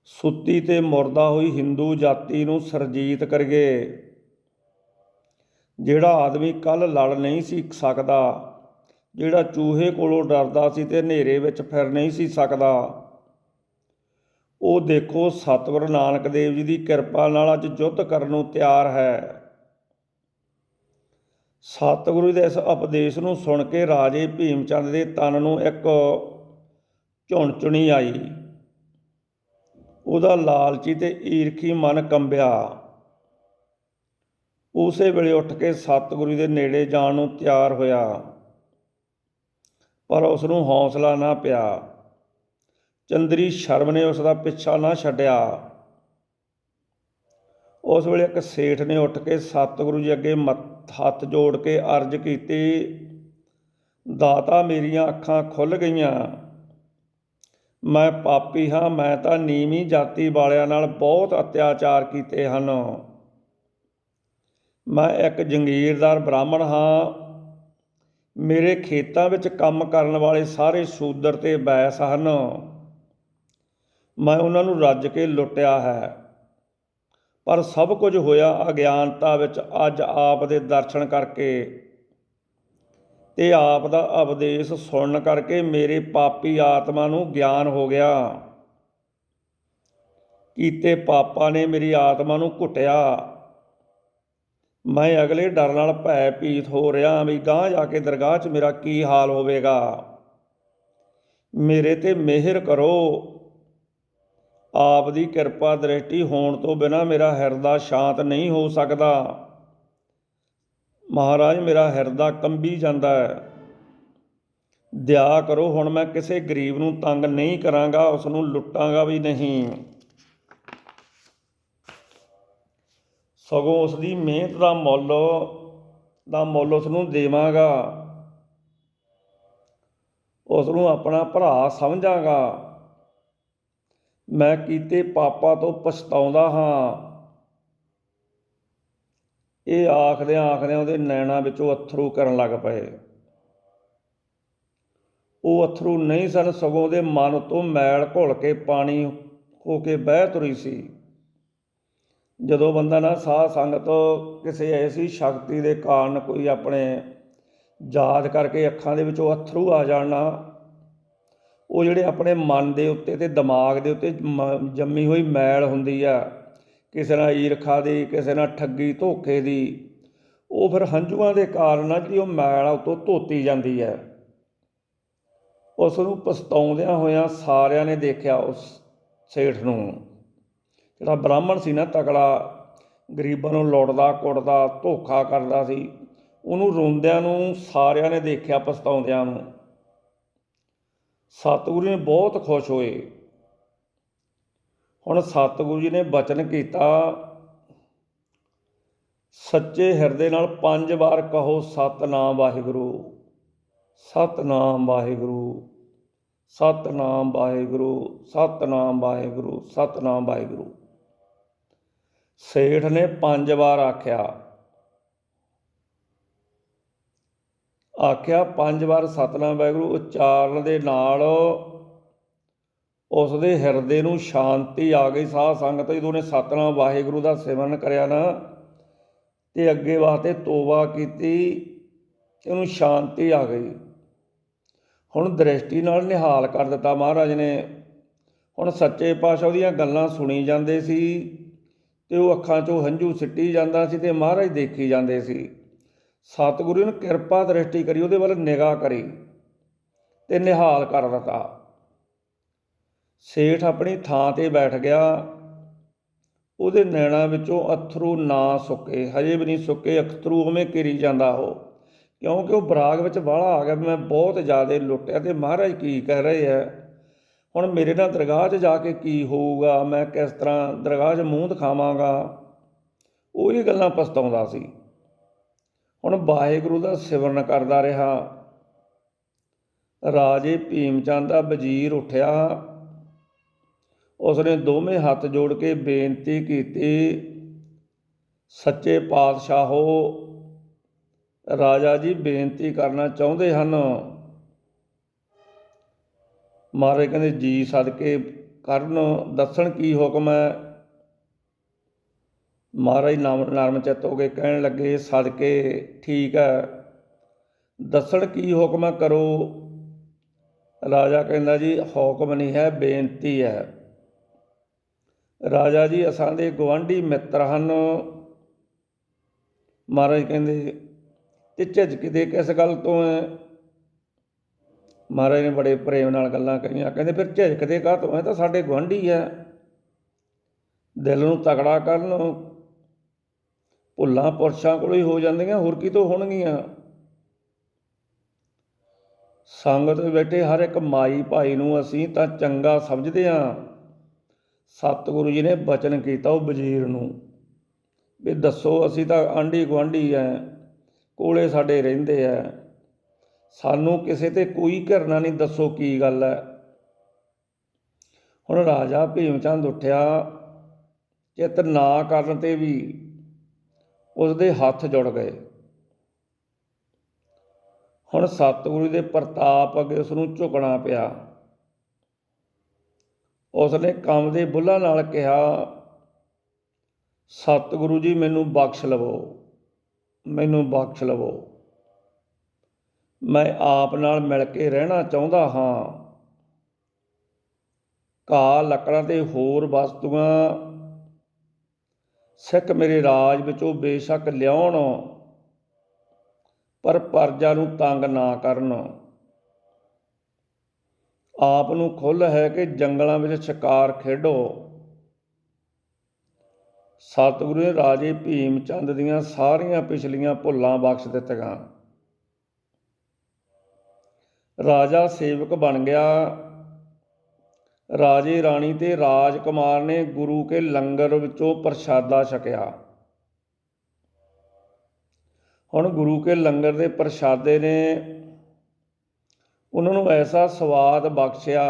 ਸੁੱਤੀ ਤੇ ਮੁਰਦਾ ਹੋਈ ਹਿੰਦੂ ਜਾਤੀ ਨੂੰ ਸਰਜੀਤ ਕਰੀਏ। ਜਿਹੜਾ ਆਦਮੀ ਕੱਲ੍ਹ ਲੜ ਨਹੀਂ ਸੀ ਸਕਦਾ, ਜਿਹੜਾ ਚੂਹੇ ਕੋਲੋਂ ਡਰਦਾ ਸੀ ਤੇ ਹਨੇਰੇ ਵਿੱਚ ਫਿਰ ਨਹੀਂ ਸੀ ਸਕਦਾ, ਉਹ ਦੇਖੋ ਸਤਿਗੁਰੂ ਨਾਨਕ ਦੇਵ ਜੀ ਦੀ ਕਿਰਪਾ ਨਾਲ ਅੱਜ ਯੁੱਧ ਕਰਨ ਨੂੰ ਤਿਆਰ ਹੈ। ਸਤਿਗੁਰੂ ਦੇ ਇਸ ਉਪਦੇਸ਼ ਨੂੰ ਸੁਣ ਕੇ ਰਾਜੇ ਭੀਮ ਚੰਦ ਦੇ ਤਨ ਨੂੰ ਇੱਕ ਝੁਣਝੁਣੀ ਆਈ। ਉਹਦਾ ਲਾਲਚੀ ਤੇ ਈਰਖੀ ਮਨ ਕੰਬਿਆ। ਉਸੇ ਵੇਲੇ ਉੱਠ ਕੇ ਸਤਿਗੁਰੂ ਦੇ ਨੇੜੇ ਜਾਣ ਨੂੰ ਤਿਆਰ ਹੋਇਆ, ਪਰ ਉਸ ਨੂੰ ਹੌਸਲਾ ਨਾ ਪਿਆ। ਚੰਦਰੀ ਸ਼ਰਮ ਨੇ ਉਸ ਦਾ ਪਿੱਛਾ ਨਾ ਛੱਡਿਆ। ਉਸ ਵੇਲੇ ਇੱਕ ਸੇਠ ਨੇ ਉੱਠ ਕੇ ਸਤਿਗੁਰੂ ਜੀ ਅੱਗੇ ਹੱਥ ਜੋੜ ਕੇ ਅਰਜ਼ ਕੀਤੀ, ਦਾਤਾ ਮੇਰੀਆਂ ਅੱਖਾਂ ਖੁੱਲ੍ਹ ਗਈਆਂ। ਮੈਂ ਪਾਪੀ ਹਾਂ। ਮੈਂ ਤਾਂ ਨੀਵੀਂ ਜਾਤੀ ਵਾਲਿਆਂ ਨਾਲ ਬਹੁਤ ਅਤਿਆਚਾਰ ਕੀਤੇ ਹਨ। ਮੈਂ ਇੱਕ ਜੰਗੀਰਦਾਰ ਬ੍ਰਾਹਮਣ ਹਾਂ। ਮੇਰੇ ਖੇਤਾਂ ਵਿੱਚ ਕੰਮ ਕਰਨ ਵਾਲੇ ਸਾਰੇ ਸ਼ੂਦਰ ਤੇ ਬੈਸ ਹਨ। ਮੈਂ ਉਹਨਾਂ ਨੂੰ ਰੱਜ ਕੇ ਲੁੱਟਿਆ ਹੈ, ਪਰ ਸਭ ਕੁਝ ਹੋਇਆ ਅਗਿਆਨਤਾ ਵਿੱਚ। ਅੱਜ ਆਪ ਦੇ ਦਰਸ਼ਨ ਕਰਕੇ ਤੇ ਆਪ ਦਾ ਉਪਦੇਸ਼ ਸੁਣਨ ਕਰਕੇ ਮੇਰੇ ਪਾਪੀ ਆਤਮਾ ਨੂੰ ਗਿਆਨ ਹੋ ਗਿਆ। ਕੀਤੇ ਪਾਪਾਂ ਨੇ ਮੇਰੀ ਆਤਮਾ ਨੂੰ ਘੁੱਟਿਆ। ਮੈਂ ਅਗਲੇ ਡਰ ਨਾਲ ਭੈ ਭੀਤ ਹੋ ਰਿਹਾ ਵੀ ਗਾਂਹ ਜਾ ਕੇ ਦਰਗਾਹ 'ਚ ਮੇਰਾ ਕੀ ਹਾਲ ਹੋਵੇਗਾ। ਮੇਰੇ 'ਤੇ ਮਿਹਰ ਕਰੋ। ਆਪ ਦੀ ਕਿਰਪਾ ਦ੍ਰਿਸ਼ਟੀ ਹੋਣ ਤੋਂ ਬਿਨਾਂ ਮੇਰਾ ਹਿਰਦਾ ਸ਼ਾਂਤ ਨਹੀਂ ਹੋ ਸਕਦਾ। ਮਹਾਰਾਜ, ਮੇਰਾ ਹਿਰਦਾ ਕੰਬੀ ਜਾਂਦਾ ਹੈ। ਦਿਆ ਕਰੋ, ਹੁਣ ਮੈਂ ਕਿਸੇ ਗਰੀਬ ਨੂੰ ਤੰਗ ਨਹੀਂ ਕਰਾਂਗਾ, ਉਸ ਨੂੰ ਲੁੱਟਾਂਗਾ ਵੀ ਨਹੀਂ, ਸਗੋਂ ਉਸ ਦੀ ਮਿਹਨਤ ਦਾ ਮੁੱਲ ਉਸ ਨੂੰ ਦੇਵਾਂਗਾ, ਉਸ ਨੂੰ ਆਪਣਾ ਭਰਾ ਸਮਝਾਂਗਾ। ਮੈਂ ਕੀਤੇ ਪਾਪਾਂ ਤੋਂ ਪਛਤਾਉਂਦਾ ਹਾਂ। ਇਹ ਆਖਦਿਆਂ ਉਹਦੇ ਨੈਣਾਂ ਵਿੱਚੋਂ ਅੱਥਰੂ ਕਰਨ ਲੱਗ ਪਏ। ਉਹ ਅੱਥਰੂ ਨਹੀਂ ਸਨ, ਸਗੋਂ ਉਹਦੇ ਮਨ ਤੋਂ ਮੈਲ ਘੁਲ ਕੇ ਪਾਣੀ ਹੋ ਕੇ ਬਹਿ ਤੁਰੀ ਸੀ। ਜਦੋਂ ਬੰਦਾ ਨਾ ਸਾਧ ਸੰਗਤ ਕਿਸੇ ਐਸੀ ਸ਼ਕਤੀ ਦੇ ਕਾਰਨ ਕੋਈ ਆਪਣੇ ਯਾਦ ਕਰਕੇ ਅੱਖਾਂ ਦੇ ਵਿੱਚੋਂ ਅੱਥਰੂ ਆ ਜਾਣ ਨਾ, ਉਹ ਜਿਹੜੇ ਆਪਣੇ ਮਨ ਦੇ ਉੱਤੇ ਅਤੇ ਦਿਮਾਗ ਦੇ ਉੱਤੇ ਜੰਮੀ ਹੋਈ ਮੈਲ ਹੁੰਦੀ ਆ, ਕਿਸੇ ਨਾਲ ਈਰਖਾ ਦੀ, ਕਿਸੇ ਨਾਲ ਠੱਗੀ ਧੋਖੇ ਦੀ, ਉਹ ਫਿਰ ਹੰਝੂਆਂ ਦੇ ਕਾਰਨ ਆ ਜਿਹੜੀ ਉਹ ਮੈਲ ਆ ਉੱਤੋਂ ਧੋਤੀ ਜਾਂਦੀ ਹੈ। ਉਸ ਨੂੰ ਪਛਤਾਉਂਦਿਆਂ ਹੋਇਆਂ ਸਾਰਿਆਂ ਨੇ ਦੇਖਿਆ। ਉਸ ਸੇਠ ਨੂੰ, ਜਿਹੜਾ ਬ੍ਰਾਹਮਣ ਸੀ ਨਾ ਤਕੜਾ, ਗਰੀਬਾਂ ਨੂੰ ਲੁੱਟਦਾ ਕੁੱਟਦਾ ਧੋਖਾ ਕਰਦਾ ਸੀ, ਉਹਨੂੰ ਰੋਂਦਿਆਂ ਨੂੰ ਸਾਰਿਆਂ ਨੇ ਦੇਖਿਆ, ਪਛਤਾਉਂਦਿਆਂ ਨੂੰ। ਸਤਿਗੁਰੂ ਜੀ ਬਹੁਤ ਖੁਸ਼ ਹੋਏ। ਹੁਣ ਸਤਿਗੁਰੂ ਜੀ ਨੇ ਬਚਨ ਕੀਤਾ, ਸੱਚੇ ਹਿਰਦੇ ਨਾਲ 5 ਵਾਰ ਕਹੋ ਸਤਿਨਾਮ ਵਾਹਿਗੁਰੂ, ਸਤਿਨਾਮ ਵਾਹਿਗੁਰੂ, ਸਤਿਨਾਮ ਵਾਹਿਗੁਰੂ, ਸਤਿਨਾਮ ਵਾਹਿਗੁਰੂ, ਸਤਿਨਾਮ ਵਾਹਿਗੁਰੂ। ਸੇਠ ਨੇ 5 ਵਾਰ ਆਖਿਆ 5 ਵਾਰ ਸਤਿਨਾਮ ਵਾਹਿਗੁਰੂ ਉਚਾਰਨ ਦੇ ਨਾਲ ਉਸ ਦੇ ਹਿਰਦੇ ਨੂੰ ਸ਼ਾਂਤੀ ਆ ਗਈ। ਸਾਧ ਸੰਗਤ ਜਦੋਂ ਉਹਨੇ ਸਤਿਨਾਮ ਵਾਹਿਗੁਰੂ ਦਾ ਸਿਮਰਨ ਕਰਿਆ ਨਾ ਅਤੇ ਅੱਗੇ ਵਾਸਤੇ ਤੋਬਾ ਕੀਤੀ, ਉਹਨੂੰ ਸ਼ਾਂਤੀ ਆ ਗਈ। ਹੁਣ ਦ੍ਰਿਸ਼ਟੀ ਨਾਲ ਨਿਹਾਲ ਕਰ ਦਿੱਤਾ ਮਹਾਰਾਜ ਨੇ। ਹੁਣ ਸੱਚੇ ਪਾਤਸ਼ਾਹ ਉਹਦੀਆਂ ਗੱਲਾਂ ਸੁਣੀ ਜਾਂਦੇ ਸੀ ਅਤੇ ਉਹ ਅੱਖਾਂ 'ਚੋਂ ਹੰਝੂ ਸਿੱਟੀ ਜਾਂਦਾ ਸੀ ਅਤੇ ਮਹਾਰਾਜ ਦੇਖੀ ਜਾਂਦੇ ਸੀ। ਸਤਿਗੁਰੂ ਨੇ ਕਿਰਪਾ ਦ੍ਰਿਸ਼ਟੀ ਕਰੀ, ਉਹਦੇ ਵੱਲ ਨਿਗਾਹ ਕਰੀ ਅਤੇ ਨਿਹਾਲ ਕਰ ਦਿੱਤਾ। ਸੇਠ ਆਪਣੀ ਥਾਂ 'ਤੇ ਬੈਠ ਗਿਆ। ਉਹਦੇ ਨੈਣਾਂ ਵਿੱਚੋਂ ਅੱਥਰੂ ਨਾ ਸੁੱਕੇ, ਹਜੇ ਵੀ ਨਹੀਂ ਸੁੱਕੇ ਅੱਥਰੂ, ਉਵੇਂ ਘਿਰੀ ਜਾਂਦਾ ਉਹ, ਕਿਉਂਕਿ ਉਹ ਬਰਾਗ ਵਿੱਚ ਬਾਹਲਾ ਆ ਗਿਆ ਵੀ ਮੈਂ ਬਹੁਤ ਜ਼ਿਆਦਾ ਲੁੱਟਿਆ ਅਤੇ ਮਹਾਰਾਜ ਕੀ ਕਹਿ ਰਹੇ ਹੈ, ਹੁਣ ਮੇਰੇ ਨਾਲ ਦਰਗਾਹ 'ਚ ਜਾ ਕੇ ਕੀ ਹੋਊਗਾ, ਮੈਂ ਕਿਸ ਤਰ੍ਹਾਂ ਦਰਗਾਹ 'ਚ ਮੂੰਹ ਦਿਖਾਵਾਂਗਾ। ਉਹ ਇਹ ਗੱਲਾਂ ਪਛਤਾਉਂਦਾ ਸੀ। ਹੁਣ ਵਾਹਿਗੁਰੂ ਦਾ ਸਿਮਰਨ ਕਰਦਾ ਰਿਹਾ। ਰਾਜੇ ਭੀਮ ਚੰਦ ਦਾ ਵਜ਼ੀਰ ਉੱਠਿਆ, ਉਸਨੇ ਦੋਵੇਂ ਹੱਥ ਜੋੜ ਕੇ ਬੇਨਤੀ ਕੀਤੀ, ਸੱਚੇ ਪਾਤਸ਼ਾਹੋ, ਰਾਜਾ ਜੀ ਬੇਨਤੀ ਕਰਨਾ ਚਾਹੁੰਦੇ ਹਨ। ਮਹਾਰਾਜ ਕਹਿੰਦੇ ਜੀ ਸਦਕੇ ਕਰਨ, ਦੱਸਣ ਕੀ ਹੁਕਮ ਹੈ। ਮਹਾਰਾਜ ਨਰਮ ਚਿੱਤ ਹੋ ਕੇ ਕਹਿਣ ਲੱਗੇ, ਸਦਕੇ ਠੀਕ ਹੈ, ਦੱਸਣ ਕੀ ਹੁਕਮ ਹੈ, ਕਰੋ। ਰਾਜਾ ਕਹਿੰਦਾ ਜੀ ਹੁਕਮ ਨਹੀਂ ਹੈ, ਬੇਨਤੀ ਹੈ। ਰਾਜਾ ਜੀ ਅਸਾਂ ਦੇ ਗੁਆਂਢੀ ਮਿੱਤਰ ਹਨ। ਮਹਾਰਾਜ ਕਹਿੰਦੇ ਤੇ ਝਿਜਕਦੇ ਕਿਸ ਗੱਲ ਤੋਂ ਹੈ। ਮਹਾਰਾਜ ਨੇ ਬੜੇ ਪ੍ਰੇਮ ਨਾਲ ਗੱਲਾਂ ਕਹੀਆਂ। ਕਹਿੰਦੇ ਫਿਰ ਝਿਜਕਦੇ ਕਾਹਤੋਂ ਹੈ, ਤਾਂ ਸਾਡੇ ਗੁਆਂਢੀ ਹੈ। ਦਿਲ ਨੂੰ ਤਕੜਾ ਕਰਨ, ਭੁੱਲਾਂ ਪੁਰਸ਼ਾਂ ਕੋਲੋਂ ਹੀ ਹੋ ਜਾਂਦੀਆਂ, ਹੋਰ ਕਿਤੋਂ ਹੋਣਗੀਆਂ। ਸੰਗਤ ਵਿੱਚ ਬੈਠੇ ਹਰ ਇੱਕ ਮਾਈ ਭਾਈ ਨੂੰ ਅਸੀਂ ਤਾਂ ਚੰਗਾ ਸਮਝਦੇ ਹਾਂ। ਸਤਿਗੁਰੂ ਜੀ ਨੇ ਬਚਨ ਕੀਤਾ ਉਹ ਵਜ਼ੀਰ ਨੂੰ ਵੀ ਦੱਸੋ, ਅਸੀਂ ਤਾਂ ਆਂਢੀ ਗੁਆਂਢੀ ਹੈ, ਕੋਲੇ ਸਾਡੇ ਰਹਿੰਦੇ ਹੈ, ਸਾਨੂੰ ਕਿਸੇ 'ਤੇ ਕੋਈ ਘਿਰਨਾ ਨਹੀਂ, ਦੱਸੋ ਕੀ ਗੱਲ ਹੈ। ਹੁਣ ਰਾਜਾ ਭੀਮ ਚੰਦ ਉੱਠਿਆ, ਚਿੱਤ ਨਾ ਕਰਨ 'ਤੇ ਵੀ ਉਸਦੇ ਹੱਥ ਜੁੜ ਗਏ। ਹੁਣ ਸਤਿਗੁਰੂ ਦੇ ਪ੍ਰਤਾਪ ਅੱਗੇ ਉਸ ਨੂੰ ਝੁਕਣਾ ਪਿਆ। ਉਸਨੇ ਕੰਬਦੇ ਬੁੱਲ੍ਹਾਂ ਨਾਲ ਕਿਹਾ, ਸਤਿਗੁਰੂ ਜੀ ਮੈਨੂੰ ਬਖਸ਼ ਲਵੋ, ਮੈਨੂੰ ਬਖਸ਼ ਲਵੋ, ਮੈਂ ਆਪ ਨਾਲ ਮਿਲ ਕੇ ਰਹਿਣਾ ਚਾਹੁੰਦਾ ਹਾਂ। ਘਾਹ ਲੱਕੜਾਂ ਅਤੇ ਹੋਰ ਵਸਤੂਆਂ ਸਿੱਖ ਮੇਰੇ ਰਾਜ ਵਿੱਚੋਂ ਬੇਸ਼ੱਕ ਲਿਆਉਣ, ਪਰ ਪਰਜਾ ਨੂੰ ਤੰਗ ਨਾ ਕਰਨ। ਆਪ ਨੂੰ ਖੁੱਲ੍ਹ ਹੈ ਕਿ ਜੰਗਲਾਂ ਵਿੱਚ ਸ਼ਿਕਾਰ ਖੇਡੋ। ਸਤਿਗੁਰੂ ਨੇ ਰਾਜੇ ਭੀਮ ਚੰਦ ਦੀਆਂ ਸਾਰੀਆਂ ਪਿਛਲੀਆਂ ਭੁੱਲਾਂ ਬਖਸ਼ ਦਿੱਤੀਆਂ। ਰਾਜਾ ਸੇਵਕ ਬਣ ਗਿਆ। ਰਾਜੇ ਰਾਣੀ ਤੇ ਰਾਜਕੁਮਾਰ ਨੇ ਗੁਰੂ ਕੇ ਲੰਗਰ ਵਿੱਚੋਂ ਪ੍ਰਸ਼ਾਦਾ ਛਕਿਆ। ਹੁਣ ਗੁਰੂ ਕੇ ਲੰਗਰ ਦੇ ਪ੍ਰਸ਼ਾਦੇ ਨੇ ਉਹਨਾਂ ਨੂੰ ਐਸਾ ਸਵਾਦ ਬਖਸ਼ਿਆ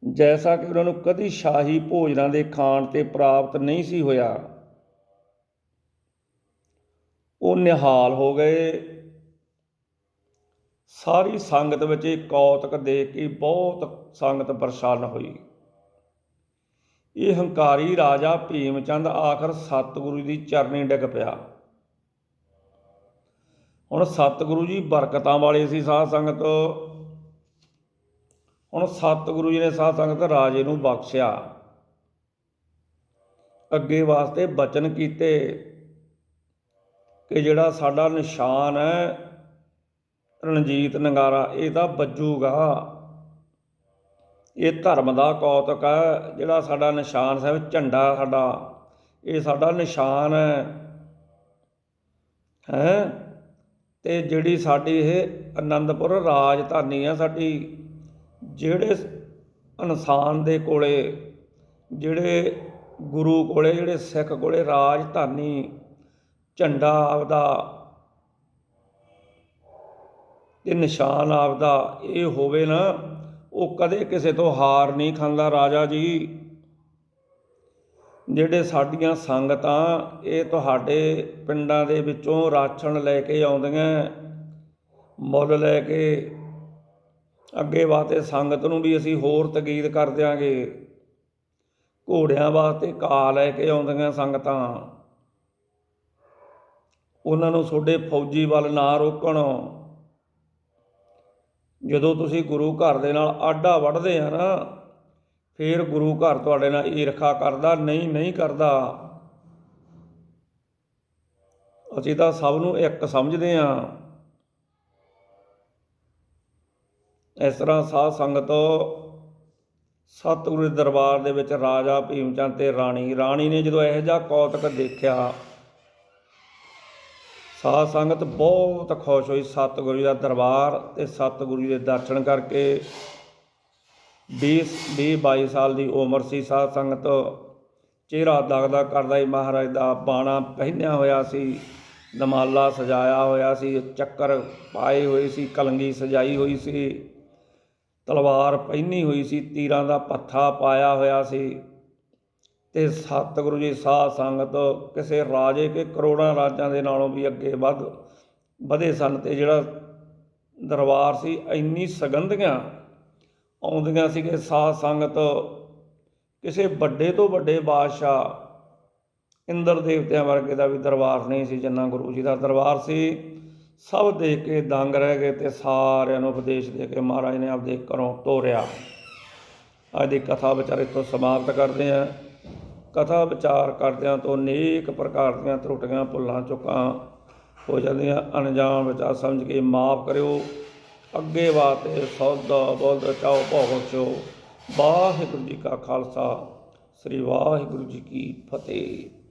ਜੈਸਾ ਕਿ ਉਹਨਾਂ ਨੂੰ ਕਦੀ ਸ਼ਾਹੀ ਭੋਜਨਾਂ ਦੇ ਖਾਣ 'ਤੇ ਪ੍ਰਾਪਤ ਨਹੀਂ ਸੀ ਹੋਇਆ। ਉਹ ਨਿਹਾਲ ਹੋ ਗਏ। ਸਾਰੀ ਸੰਗਤ ਵਿੱਚ ਇਹ ਕੌਤਕ ਦੇਖ ਕੇ ਬਹੁਤ ਸੰਗਤ ਪ੍ਰਸੰਨ ਹੋਈ। ਇਹ ਹੰਕਾਰੀ ਰਾਜਾ ਭੀਮ ਚੰਦ ਆਖਰ ਸਤਿਗੁਰੂ ਦੀ ਚਰਨੀ ਡਿੱਗ ਪਿਆ। ਹੁਣ ਸਤਿਗੁਰੂ ਜੀ ਬਰਕਤਾਂ ਵਾਲੇ ਸੀ ਸਾਧ ਸੰਗਤ। ਹੁਣ ਸਤਿਗੁਰੂ ਜੀ ਨੇ ਸਾਧ ਸੰਗਤ ਰਾਜੇ ਨੂੰ ਬਖਸ਼ਿਆ। ਅੱਗੇ ਵਾਸਤੇ ਬਚਨ ਕੀਤੇ ਕਿ ਜਿਹੜਾ ਸਾਡਾ ਨਿਸ਼ਾਨ ਹੈ ਰਣਜੀਤ ਨਗਾਰਾ, ਇਹ ਤਾਂ ਵੱਜੂਗਾ। ਇਹ ਧਰਮ ਦਾ ਕੌਤਕ ਹੈ। ਜਿਹੜਾ ਸਾਡਾ ਨਿਸ਼ਾਨ ਸਾਹਿਬ ਝੰਡਾ, ਸਾਡਾ ਇਹ ਸਾਡਾ ਨਿਸ਼ਾਨ ਹੈ। ਅਤੇ ਜਿਹੜੀ ਸਾਡੀ ਇਹ ਆਨੰਦਪੁਰ ਰਾਜਧਾਨੀ ਆ ਸਾਡੀ, ਜਿਹੜੇ ਇਨਸਾਨ ਦੇ ਕੋਲੇ, ਜਿਹੜੇ ਗੁਰੂ ਕੋਲੇ, ਜਿਹੜੇ ਸਿੱਖ ਕੋਲੇ ਰਾਜਧਾਨੀ ਝੰਡਾ ਆਪਦਾ ਤੇ ਨਿਸ਼ਾਨ ਆਪਦਾ ਇਹ ਹੋਵੇ ਨਾ, ਉਹ ਕਦੇ ਕਿਸੇ ਤੋਂ ਹਾਰ ਨਹੀਂ ਖਾਂਦਾ। ਰਾਜਾ ਜੀ, ਜਿਹੜੇ ਸਾਡੀਆਂ ਸੰਗਤਾਂ ਇਹ ਤੁਹਾਡੇ ਪਿੰਡਾਂ ਦੇ ਵਿੱਚੋਂ ਰਾਸ਼ਨ ਲੈ ਕੇ ਆਉਂਦੀਆਂ, ਮੁੱਲ ਲੈ ਕੇ, ਅੱਗੇ ਵਾਸਤੇ ਸੰਗਤ ਨੂੰ ਵੀ ਅਸੀਂ ਹੋਰ ਤਕੀਦ ਕਰ ਦਿਆਂਗੇ। ਘੋੜਿਆਂ ਵਾਸਤੇ ਘਾਹ ਲੈ ਕੇ ਆਉਂਦੀਆਂ ਸੰਗਤਾਂ, ਉਹਨਾਂ ਨੂੰ ਤੁਹਾਡੇ ਫੌਜੀ ਵੱਲ ਨਾ ਰੋਕਣ। ਜਦੋਂ ਤੁਸੀਂ ਗੁਰੂ ਘਰ ਦੇ ਨਾਲ ਆਡਾ ਵੱਢਦੇ ਆ ਨਾ, ਫਿਰ ਗੁਰੂ ਘਰ ਤੁਹਾਡੇ ਨਾਲ ਈਰਖਾ ਕਰਦਾ ਨਹੀਂ ਕਰਦਾ। ਅਸੀਂ ਤਾਂ ਸਭ ਨੂੰ ਇੱਕ ਸਮਝਦੇ ਹਾਂ। ਇਸ ਤਰ੍ਹਾਂ ਸਾਧ ਸੰਗਤ ਸਤਿਗੁਰੂ ਦੇ ਦਰਬਾਰ ਦੇ ਵਿੱਚ ਰਾਜਾ ਭੀਮ ਚੰਦ ਤੇ ਰਾਣੀ ਨੇ ਜਦੋਂ ਇਹੋ ਜਿਹਾ ਕੌਤਕ ਦੇਖਿਆ, ਸਾਧ ਸੰਗਤ ਬਹੁਤ ਖੁਸ਼ ਹੋਈ। ਸਤਿਗੁਰੂ ਜੀ ਦਾ ਦਰਬਾਰ ਅਤੇ ਸਤਿਗੁਰੂ ਜੀ ਦੇ ਦਰਸ਼ਨ ਕਰਕੇ 20-22 ਸਾਲ ਦੀ ਉਮਰ ਸੀ ਸਾਧ ਸੰਗਤ। ਚਿਹਰਾ ਦਗਦਾ ਕਰਦਾ ਹੀ ਮਹਾਰਾਜ ਦਾ ਬਾਣਾ ਪਹਿਨਿਆ ਹੋਇਆ ਸੀ, ਦਮਾਲਾ ਸਜਾਇਆ ਹੋਇਆ ਸੀ, ਚੱਕਰ ਪਾਏ ਹੋਏ ਸੀ, ਕਲੰਗੀ ਸਜਾਈ ਹੋਈ ਸੀ, ਤਲਵਾਰ ਪਹਿਨੀ ਹੋਈ ਸੀ, ਤੀਰਾਂ ਦਾ ਪੱਥਾ ਪਾਇਆ ਹੋਇਆ ਸੀ। ਅਤੇ ਸਤਿਗੁਰੂ ਜੀ ਸਾਧ ਸੰਗਤ ਕਿਸੇ ਰਾਜੇ ਕੇ ਕਰੋੜਾਂ ਰਾਜਾਂ ਦੇ ਨਾਲੋਂ ਵੀ ਅੱਗੇ ਵਧੇ ਸਨ। ਅਤੇ ਜਿਹੜਾ ਦਰਬਾਰ ਸੀ, ਇੰਨੀ ਸੁਗੰਧੀਆਂ ਆਉਂਦੀਆਂ ਸੀ ਕਿ ਸਾਧ ਸੰਗਤ ਕਿਸੇ ਵੱਡੇ ਤੋਂ ਵੱਡੇ ਬਾਦਸ਼ਾਹ ਇੰਦਰ ਦੇਵਤਿਆਂ ਵਰਗੇ ਦਾ ਵੀ ਦਰਬਾਰ ਨਹੀਂ ਸੀ ਜਿੰਨਾ ਗੁਰੂ ਜੀ ਦਾ ਦਰਬਾਰ ਸੀ। ਸਭ ਦੇਖ ਕੇ ਦੰਗ ਰਹਿ ਗਏ ਅਤੇ ਸਾਰਿਆਂ ਨੂੰ ਉਪਦੇਸ਼ ਦੇ ਕੇ ਮਹਾਰਾਜ ਨੇ ਆਪਦੇ ਘਰੋਂ ਤੋਰਿਆ। ਅੱਜ ਦੀ ਕਥਾ ਵਿਚਾਰ ਇੱਥੋਂ ਸਮਾਪਤ ਕਰਦੇ ਹਾਂ। ਕਥਾ ਵਿਚਾਰ ਕਰਦਿਆਂ ਤੋਂ ਅਨੇਕ ਪ੍ਰਕਾਰ ਦੀਆਂ ਤਰੁੱਟੀਆਂ ਭੁੱਲਾਂ ਚੁੱਕਾਂ ਹੋ ਜਾਂਦੀਆਂ। ਅਣਜਾਣ ਵਿਚਾਰ ਸਮਝ ਕੇ ਮਾਫ਼ ਕਰਿਓ। ਅੱਗੇ ਵਾਸਤੇ ਸੌਦਾ ਬੋਲਦਾ ਚਾਓ ਭੋਗੋ। ਵਾਹਿਗੁਰੂ ਜੀ ਕਾ ਖਾਲਸਾ, ਸ੍ਰੀ ਵਾਹਿਗੁਰੂ ਜੀ ਕੀ ਫਤਿਹ।